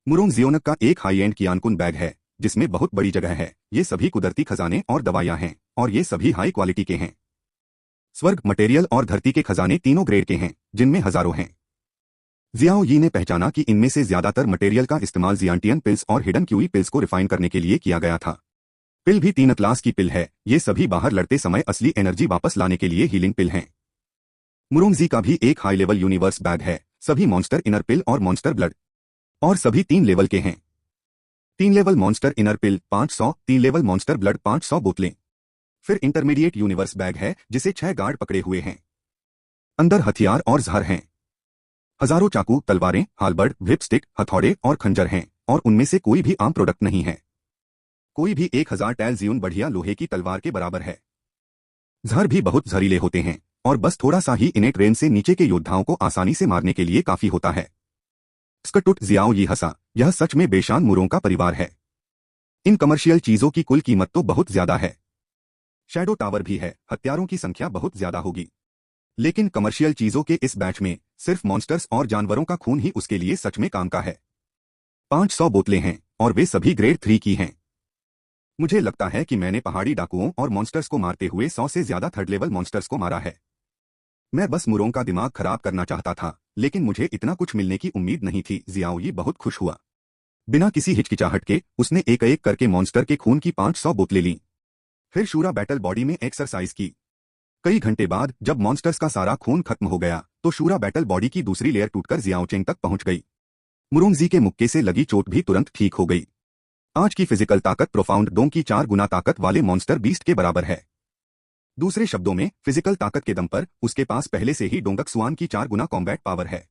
मुरोंग जियोनक का एक हाई एंड कियानकुन बैग है जिसमें बहुत बड़ी जगह है। ये सभी कुदरती खजाने और दवाइयां हैं और ये सभी हाई क्वालिटी के हैं। स्वर्ग, मटेरियल और धरती के खजाने तीनों ग्रेड के हैं, जिनमें हजारों हैं। जियाओ यी ने पहचाना कि इनमें से ज्यादातर मटेरियल का इस्तेमाल जियांटियन पिल्स और हिडन क्यूई पिल्स को रिफाइन करने के लिए किया गया था। पिल भी 3 क्लास की पिल है। ये सभी बाहर लड़ते समय असली एनर्जी वापस लाने के लिए हीलिंग पिल हैं। मुरोंग जी का भी एक हाई लेवल यूनिवर्स बैग है। सभी मॉन्स्टर इनर पिल और मॉन्स्टर ब्लड, और सभी 3 लेवल के हैं। 3 लेवल मॉन्स्टर इनर पिल 500, 3 लेवल मॉन्स्टर ब्लड 500 बोतलें। फिर इंटरमीडिएट यूनिवर्स बैग है जिसे 6 गार्ड पकड़े हुए हैं। अंदर हथियार और जहर हैं। हजारों चाकू, तलवारें, हालबर्ड, व्हिप स्टिक, हथौड़े और खंजर हैं और उनमें से कोई भी आम प्रोडक्ट नहीं है। कोई भी 1000 टैल जियुन बढ़िया लोहे की तलवार के बराबर है। जहर भी बहुत जहरीले होते हैं और बस थोड़ा सा ही इनेट रेंज से नीचे के योद्धाओं को आसानी से मारने के लिए काफी होता है। स्कटुट जियाओ यी हंसा। यह सच में बेशान मुरोंग का परिवार है। इन कमर्शियल चीजों की कुल कीमत तो बहुत ज्यादा है। शैडो टावर भी है, हत्यारों की संख्या बहुत ज्यादा होगी, लेकिन कमर्शियल चीजों के इस बैच में सिर्फ मॉन्स्टर्स और जानवरों का खून ही उसके लिए सच में काम का है। 500 बोतलें हैं और वे सभी ग्रेड 3 की हैं। मुझे लगता है कि मैंने पहाड़ी डाकुओं और मॉन्स्टर्स को मारते हुए 100 से ज्यादा थर्ड लेवल मॉन्स्टर्स को मारा है। मैं बस मुरोंग का दिमाग खराब करना चाहता था, लेकिन मुझे इतना कुछ मिलने की उम्मीद नहीं थी। जियाओ यी बहुत खुश हुआ। बिना किसी हिचकिचाहट के उसने एक एक करके मॉन्स्टर के खून की 500 बोतलें लीं। फिर शूरा बैटल बॉडी में एक्सरसाइज की। कई घंटे बाद जब मॉन्स्टर्स का सारा खून खत्म हो गया तो शूरा बैटल बॉडी की दूसरी लेयर टूटकर जियाओचेंग तक पहुंच गई। मुरोंग जी के मुक्के से लगी चोट भी तुरंत ठीक हो गई। आज की फिजिकल ताकत प्रोफाउंड डोंग की 4 गुना ताकत वाले मॉन्स्टर बीस्ट के बराबर है। दूसरे शब्दों में फिजिकल ताकत के दम पर उसके पास पहले से ही डोंगक स्वान की 4 गुना कॉम्बैट पावर है।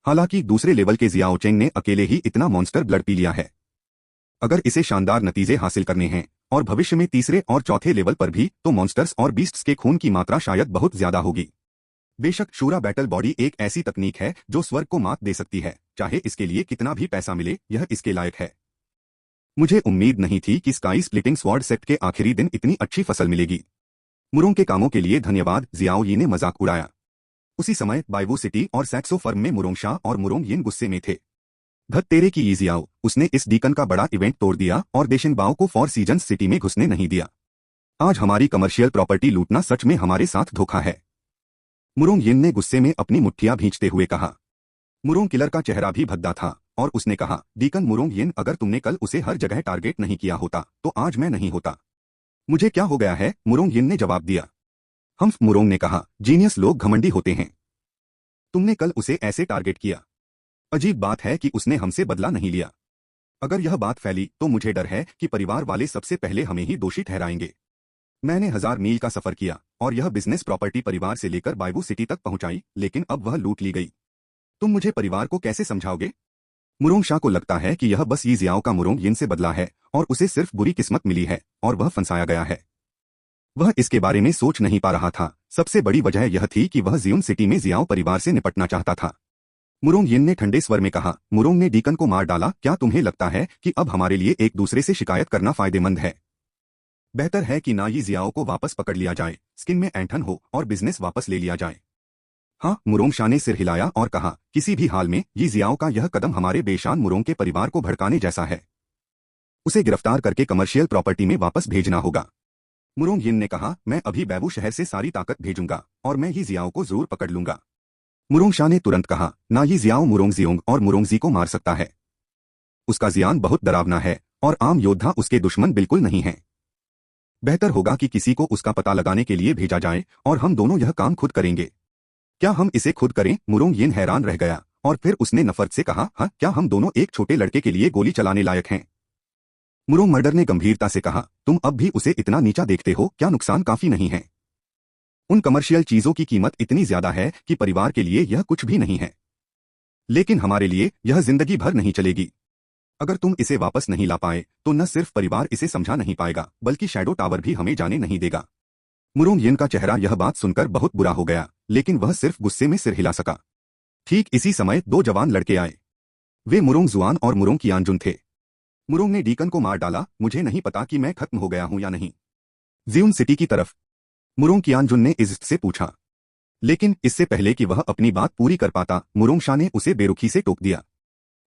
हालांकि दूसरे लेवल के जियाओचेंग ने अकेले ही इतना मॉन्स्टर ब्लड पी लिया है। अगर इसे शानदार नतीजे हासिल करने हैं और भविष्य में तीसरे और चौथे लेवल पर भी, तो मॉन्स्टर्स और बीस्ट्स के खून की मात्रा शायद बहुत ज्यादा होगी। बेशक शूरा बैटल बॉडी एक ऐसी तकनीक है जो स्वर्ग को मात दे सकती है, चाहे इसके लिए कितना भी पैसा मिले, यह इसके लायक है। मुझे उम्मीद नहीं थी कि स्काई स्प्लिटिंग स्वॉर्ड सेक्ट के आखिरी दिन इतनी अच्छी फसल मिलेगी। मुरोंग के कामों के लिए धन्यवाद, जियाओ यी ने मजाक उड़ाया। उसी समय बाइवू सिटी और सैक्सो फर्म में मुरोंग शाह और मुरोंग यिन गुस्से में थे। धत तेरे की जियाओ, उसने इस डीकन का बड़ा इवेंट तोड़ दिया और देशनबाओ को 4 सीजन्स सिटी में घुसने नहीं दिया। आज हमारी कमर्शियल प्रॉपर्टी लूटना सच में हमारे साथ धोखा है। मुरोंग यिन ने गुस्से में अपनी मुट्ठियां भींचते हुए कहा। मुरोंग किलर का चेहरा भी भद्दा था और उसने कहा, डीकन मुरोंग यिन, अगर तुमने कल उसे हर जगह टारगेट नहीं किया होता तो आज मैं नहीं होता। मुझे क्या हो गया है, मुरोंग यिन ने जवाब दिया। हम्फ, मुरोंग ने कहा, जीनियस लोग घमंडी होते हैं। तुमने कल उसे ऐसे टारगेट किया। अजीब बात है कि उसने हमसे बदला नहीं लिया। अगर यह बात फैली तो मुझे डर है कि परिवार वाले सबसे पहले हमें ही दोषी ठहराएंगे। मैंने 1000 मील का सफर किया और यह बिजनेस प्रॉपर्टी परिवार से लेकर बाइवू सिटी तक पहुंचाई, लेकिन अब वह लूट ली गई। तुम मुझे परिवार को कैसे समझाओगे? मुरोंग शाह को लगता है कि यह बस यी जियाओ का मुरोंग यिन से बदला है और उसे सिर्फ बुरी किस्मत मिली है और वह फंसाया गया है। वह इसके बारे में सोच नहीं पा रहा था। सबसे बड़ी वजह यह थी कि वह जियुन सिटी में जियाओ परिवार से निपटना चाहता था। मुरोंग यिन ने ठंडे स्वर में कहा, मुरोंग ने डीकन को मार डाला। क्या तुम्हें लगता है कि अब हमारे लिए एक दूसरे से शिकायत करना फायदेमंद है? बेहतर है कि ना यी जियाओ को वापस पकड़ लिया जाए, स्किन में ऐंठन हो और बिजनेस वापस ले लिया जाए। हाँ, मुरोंग शाह ने सिर हिलाया और कहा, किसी भी हाल में यी जियाओ का यह कदम हमारे बेशान मुरोंग के परिवार को भड़काने जैसा है। उसे गिरफ्तार करके कमर्शियल प्रॉपर्टी में वापस भेजना होगा। मुरोंग यिन ने कहा, मैं अभी बैबू शहर से सारी ताकत भेजूंगा और मैं ही जियाओ को जरूर पकड़ लूंगा। मुरोंगशा ने तुरंत कहा, ना ये जियाओ मुरोंगजियोंग और मुरोंगजी को मार सकता है। उसका जियान बहुत डरावना है और आम योद्धा उसके दुश्मन बिल्कुल नहीं हैं। बेहतर होगा कि किसी को उसका पता लगाने के लिए भेजा जाए और हम दोनों यह काम खुद करेंगे। क्या हम इसे खुद करें? मुरोंग यिन हैरान रह गया और फिर उसने नफरत से कहा, हाँ, क्या हम दोनों एक छोटे लड़के के लिए गोली चलाने लायक हैं? मुरोंग मर्डर ने गंभीरता से कहा, तुम अब भी उसे इतना नीचा देखते हो? क्या नुकसान काफी नहीं है? उन कमर्शियल चीजों की कीमत इतनी ज्यादा है कि परिवार के लिए यह कुछ भी नहीं है, लेकिन हमारे लिए यह जिंदगी भर नहीं चलेगी। अगर तुम इसे वापस नहीं ला पाए तो न सिर्फ परिवार इसे समझा नहीं पाएगा बल्कि शैडो टावर भी हमें जाने नहीं देगा। मुरोंग यिन का चेहरा यह बात सुनकर बहुत बुरा हो गया, लेकिन वह सिर्फ गुस्से में सिर हिला सका। ठीक इसी समय दो जवान लड़के आए। वे मुरोंग जुआन और मुरोंग कियानजुन थे। मुरोंग ने डीकन को मार डाला। मुझे नहीं पता कि मैं खत्म हो गया हूं या नहीं। जियोन सिटी की तरफ मुरोंग कियानजुन ने इज्जत से पूछा, लेकिन इससे पहले कि वह अपनी बात पूरी कर पाता, मुरोंगशा ने उसे बेरुखी से टोक दिया।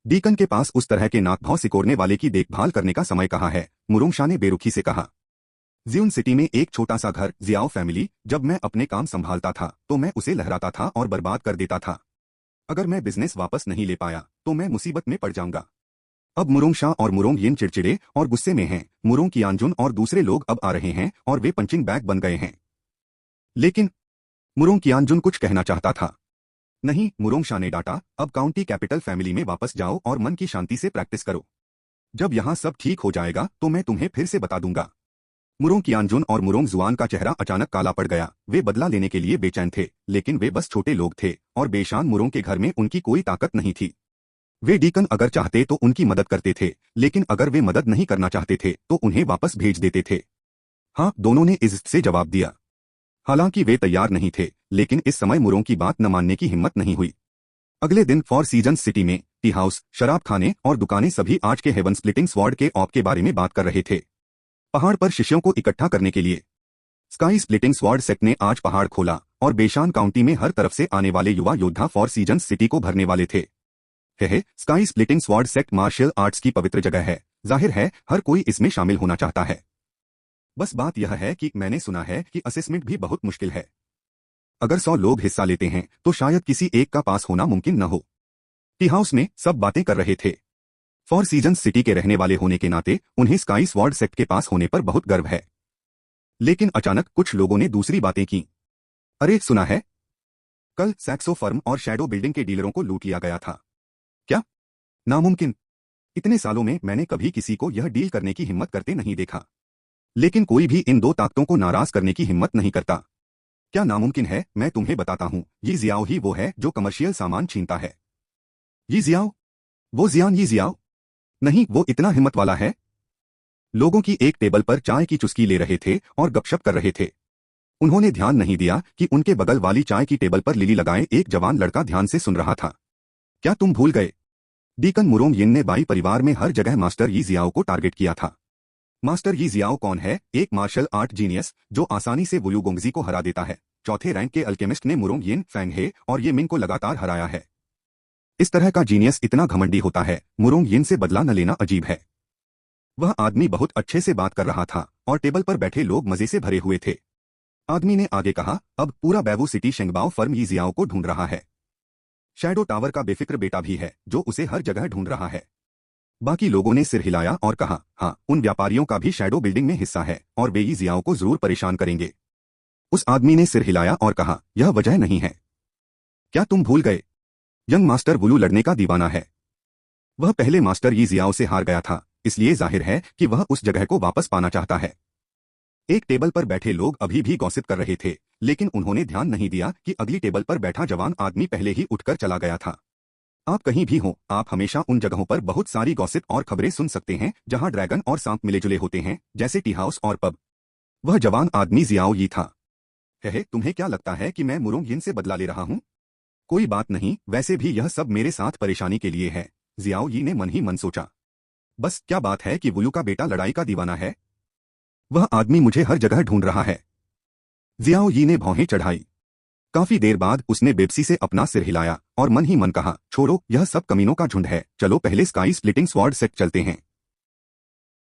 डीकन के पास उस तरह के नाक भाव सिकोड़ने वाले की देखभाल करने का समय कहाँ है? मुरोंगशा ने बेरुखी से कहा। जियोन सिटी में एक छोटा सा घर, जियाओ फैमिली। जब मैं अपने काम संभालता था तो मैं उसे लहराता था और बर्बाद कर देता था। अगर मैं बिजनेस वापस नहीं ले पाया तो मैं मुसीबत में पड़ जाऊंगा। अब मुरोंगशा और मुरोंग यिन चिड़चिड़े और गुस्से में हैं। मुरोंग कियानजुन और दूसरे लोग अब आ रहे हैं और वे पंचिंग बैग बन गए हैं। लेकिन मुरोंग कियानजुन कुछ कहना चाहता था। नहीं, मुरोंगशा ने डांटा, अब काउंटी कैपिटल फैमिली में वापस जाओ और मन की शांति से प्रैक्टिस करो। जब यहाँ सब ठीक हो जाएगा तो मैं तुम्हें फिर से बता दूंगा। मुरोंग कियानजुन और मुरोंग जुआन का चेहरा अचानक काला पड़ गया। वे बदला लेने के लिए बेचैन थे, लेकिन वे बस छोटे लोग थे और बेशान मुरोंग के घर में उनकी कोई ताकत नहीं थी। वे डीकन अगर चाहते तो उनकी मदद करते थे, लेकिन अगर वे मदद नहीं करना चाहते थे तो उन्हें वापस भेज देते थे। हाँ, दोनों ने इज्जत से जवाब दिया। हालांकि वे तैयार नहीं थे, लेकिन इस समय मुरोंग की बात न मानने की हिम्मत नहीं हुई। अगले दिन फोर सीजन्स सिटी में टी हाउस, शराब खाने और दुकानें सभी आज के हेवन स्प्लिटिंग स्वॉर्ड के ऑप के बारे में बात कर रहे थे। पहाड़ पर शिष्यों को इकट्ठा करने के लिए स्काई स्प्लिटिंग स्वॉर्ड सेक्ट ने आज पहाड़ खोला और बेशान काउंटी में हर तरफ से आने वाले युवा योद्धा फोर सीजन्स सिटी को भरने वाले थे। Sky splitting sword sect martial arts की पवित्र जगह है। जाहिर है हर कोई इसमें शामिल होना चाहता है। बस बात यह है कि मैंने सुना है कि असेसमेंट भी बहुत मुश्किल है। अगर 100 लोग हिस्सा लेते हैं तो शायद किसी एक का पास होना मुमकिन न हो। टी हाउस में सब बातें कर रहे थे। फोर सीजन्स सिटी के रहने वाले होने के नाते उन्हें स्काई स्वॉर्ड सेक्ट के पास होने पर बहुत गर्व है। लेकिन अचानक कुछ लोगों ने दूसरी बातें की। अरे सुना है, कल सैक्सो फर्म और शैडो बिल्डिंग के डीलरों को लूट लिया गया था। क्या? नामुमकिन। इतने सालों में मैंने कभी किसी को यह डील करने की हिम्मत करते नहीं देखा, लेकिन कोई भी इन दो ताकतों को नाराज करने की हिम्मत नहीं करता। क्या नामुमकिन है? मैं तुम्हें बताता हूं, ये जियाओ ही वो है जो कमर्शियल सामान छीनता है। ये जियाओ? वो जियान ये जियाओ? नहीं, वो इतना हिम्मत वाला है। लोगों की एक टेबल पर चाय की चुस्की ले रहे थे और गपशप कर रहे थे। उन्होंने ध्यान नहीं दिया कि उनके बगल वाली चाय की टेबल पर लिली लगाए एक जवान लड़का ध्यान से सुन रहा था। क्या तुम भूल गए? डीकन मुरोंग यिन ने बाई परिवार में हर जगह मास्टर यी जियाओ को टारगेट किया था। मास्टर यी जियाओ कौन है? एक मार्शल आर्ट जीनियस जो आसानी से वुलू गोंगजी को हरा देता है। चौथे रैंक के अल्केमिस्ट ने मुरोंग यिन, फैंग हे और ये मिंग को लगातार हराया है। इस तरह का जीनियस इतना घमंडी होता है, मुरोंग यिन से बदला न लेना अजीब है। वह आदमी बहुत अच्छे से बात कर रहा था और टेबल पर बैठे लोग मजे से भरे हुए थे। आदमी ने आगे कहा, अब पूरा बैवू सिटी शेंगबाओ फर्म यी जियाओ को ढूंढ रहा है। शैडो टावर का बेफिक्र बेटा भी है जो उसे हर जगह ढूंढ रहा है। बाकी लोगों ने सिर हिलाया और कहा, हाँ, उन व्यापारियों का भी शैडो बिल्डिंग में हिस्सा है और वे यी जियाओ को जरूर परेशान करेंगे। उस आदमी ने सिर हिलाया और कहा, यह वजह नहीं है। क्या तुम भूल गए? यंग मास्टर वुलू लड़ने का दीवाना है। वह पहले मास्टर यी जियाओ से हार गया था, इसलिए जाहिर है कि वह उस जगह को वापस पाना चाहता है। एक टेबल पर बैठे लोग अभी भी गॉसिप कर रहे थे, लेकिन उन्होंने ध्यान नहीं दिया कि अगली टेबल पर बैठा जवान आदमी पहले ही उठकर चला गया था। आप कहीं भी हो, आप हमेशा उन जगहों पर बहुत सारी गॉसिप और खबरें सुन सकते हैं जहां ड्रैगन और सांप मिले जुले होते हैं, जैसे टी हाउस और पब। वह जवान आदमी जियाओ यी था। तुम्हें क्या लगता है कि मैं मुरोंग यिन से बदला ले रहा हूं? कोई बात नहीं, वैसे भी यह सब मेरे साथ परेशानी के लिए है, जियाओ यी ने मन ही मन सोचा। बस क्या बात है कि वुलू का बेटा लड़ाई का दीवाना है? वह आदमी मुझे हर जगह ढूंढ रहा है। जियाओ यी ने भौहें चढ़ाई। काफी देर बाद उसने बेबसी से अपना सिर हिलाया और मन ही मन कहा, छोड़ो, यह सब कमीनों का झुंड है, चलो पहले स्काई स्प्लिटिंग स्वॉर्ड सेक्ट चलते हैं।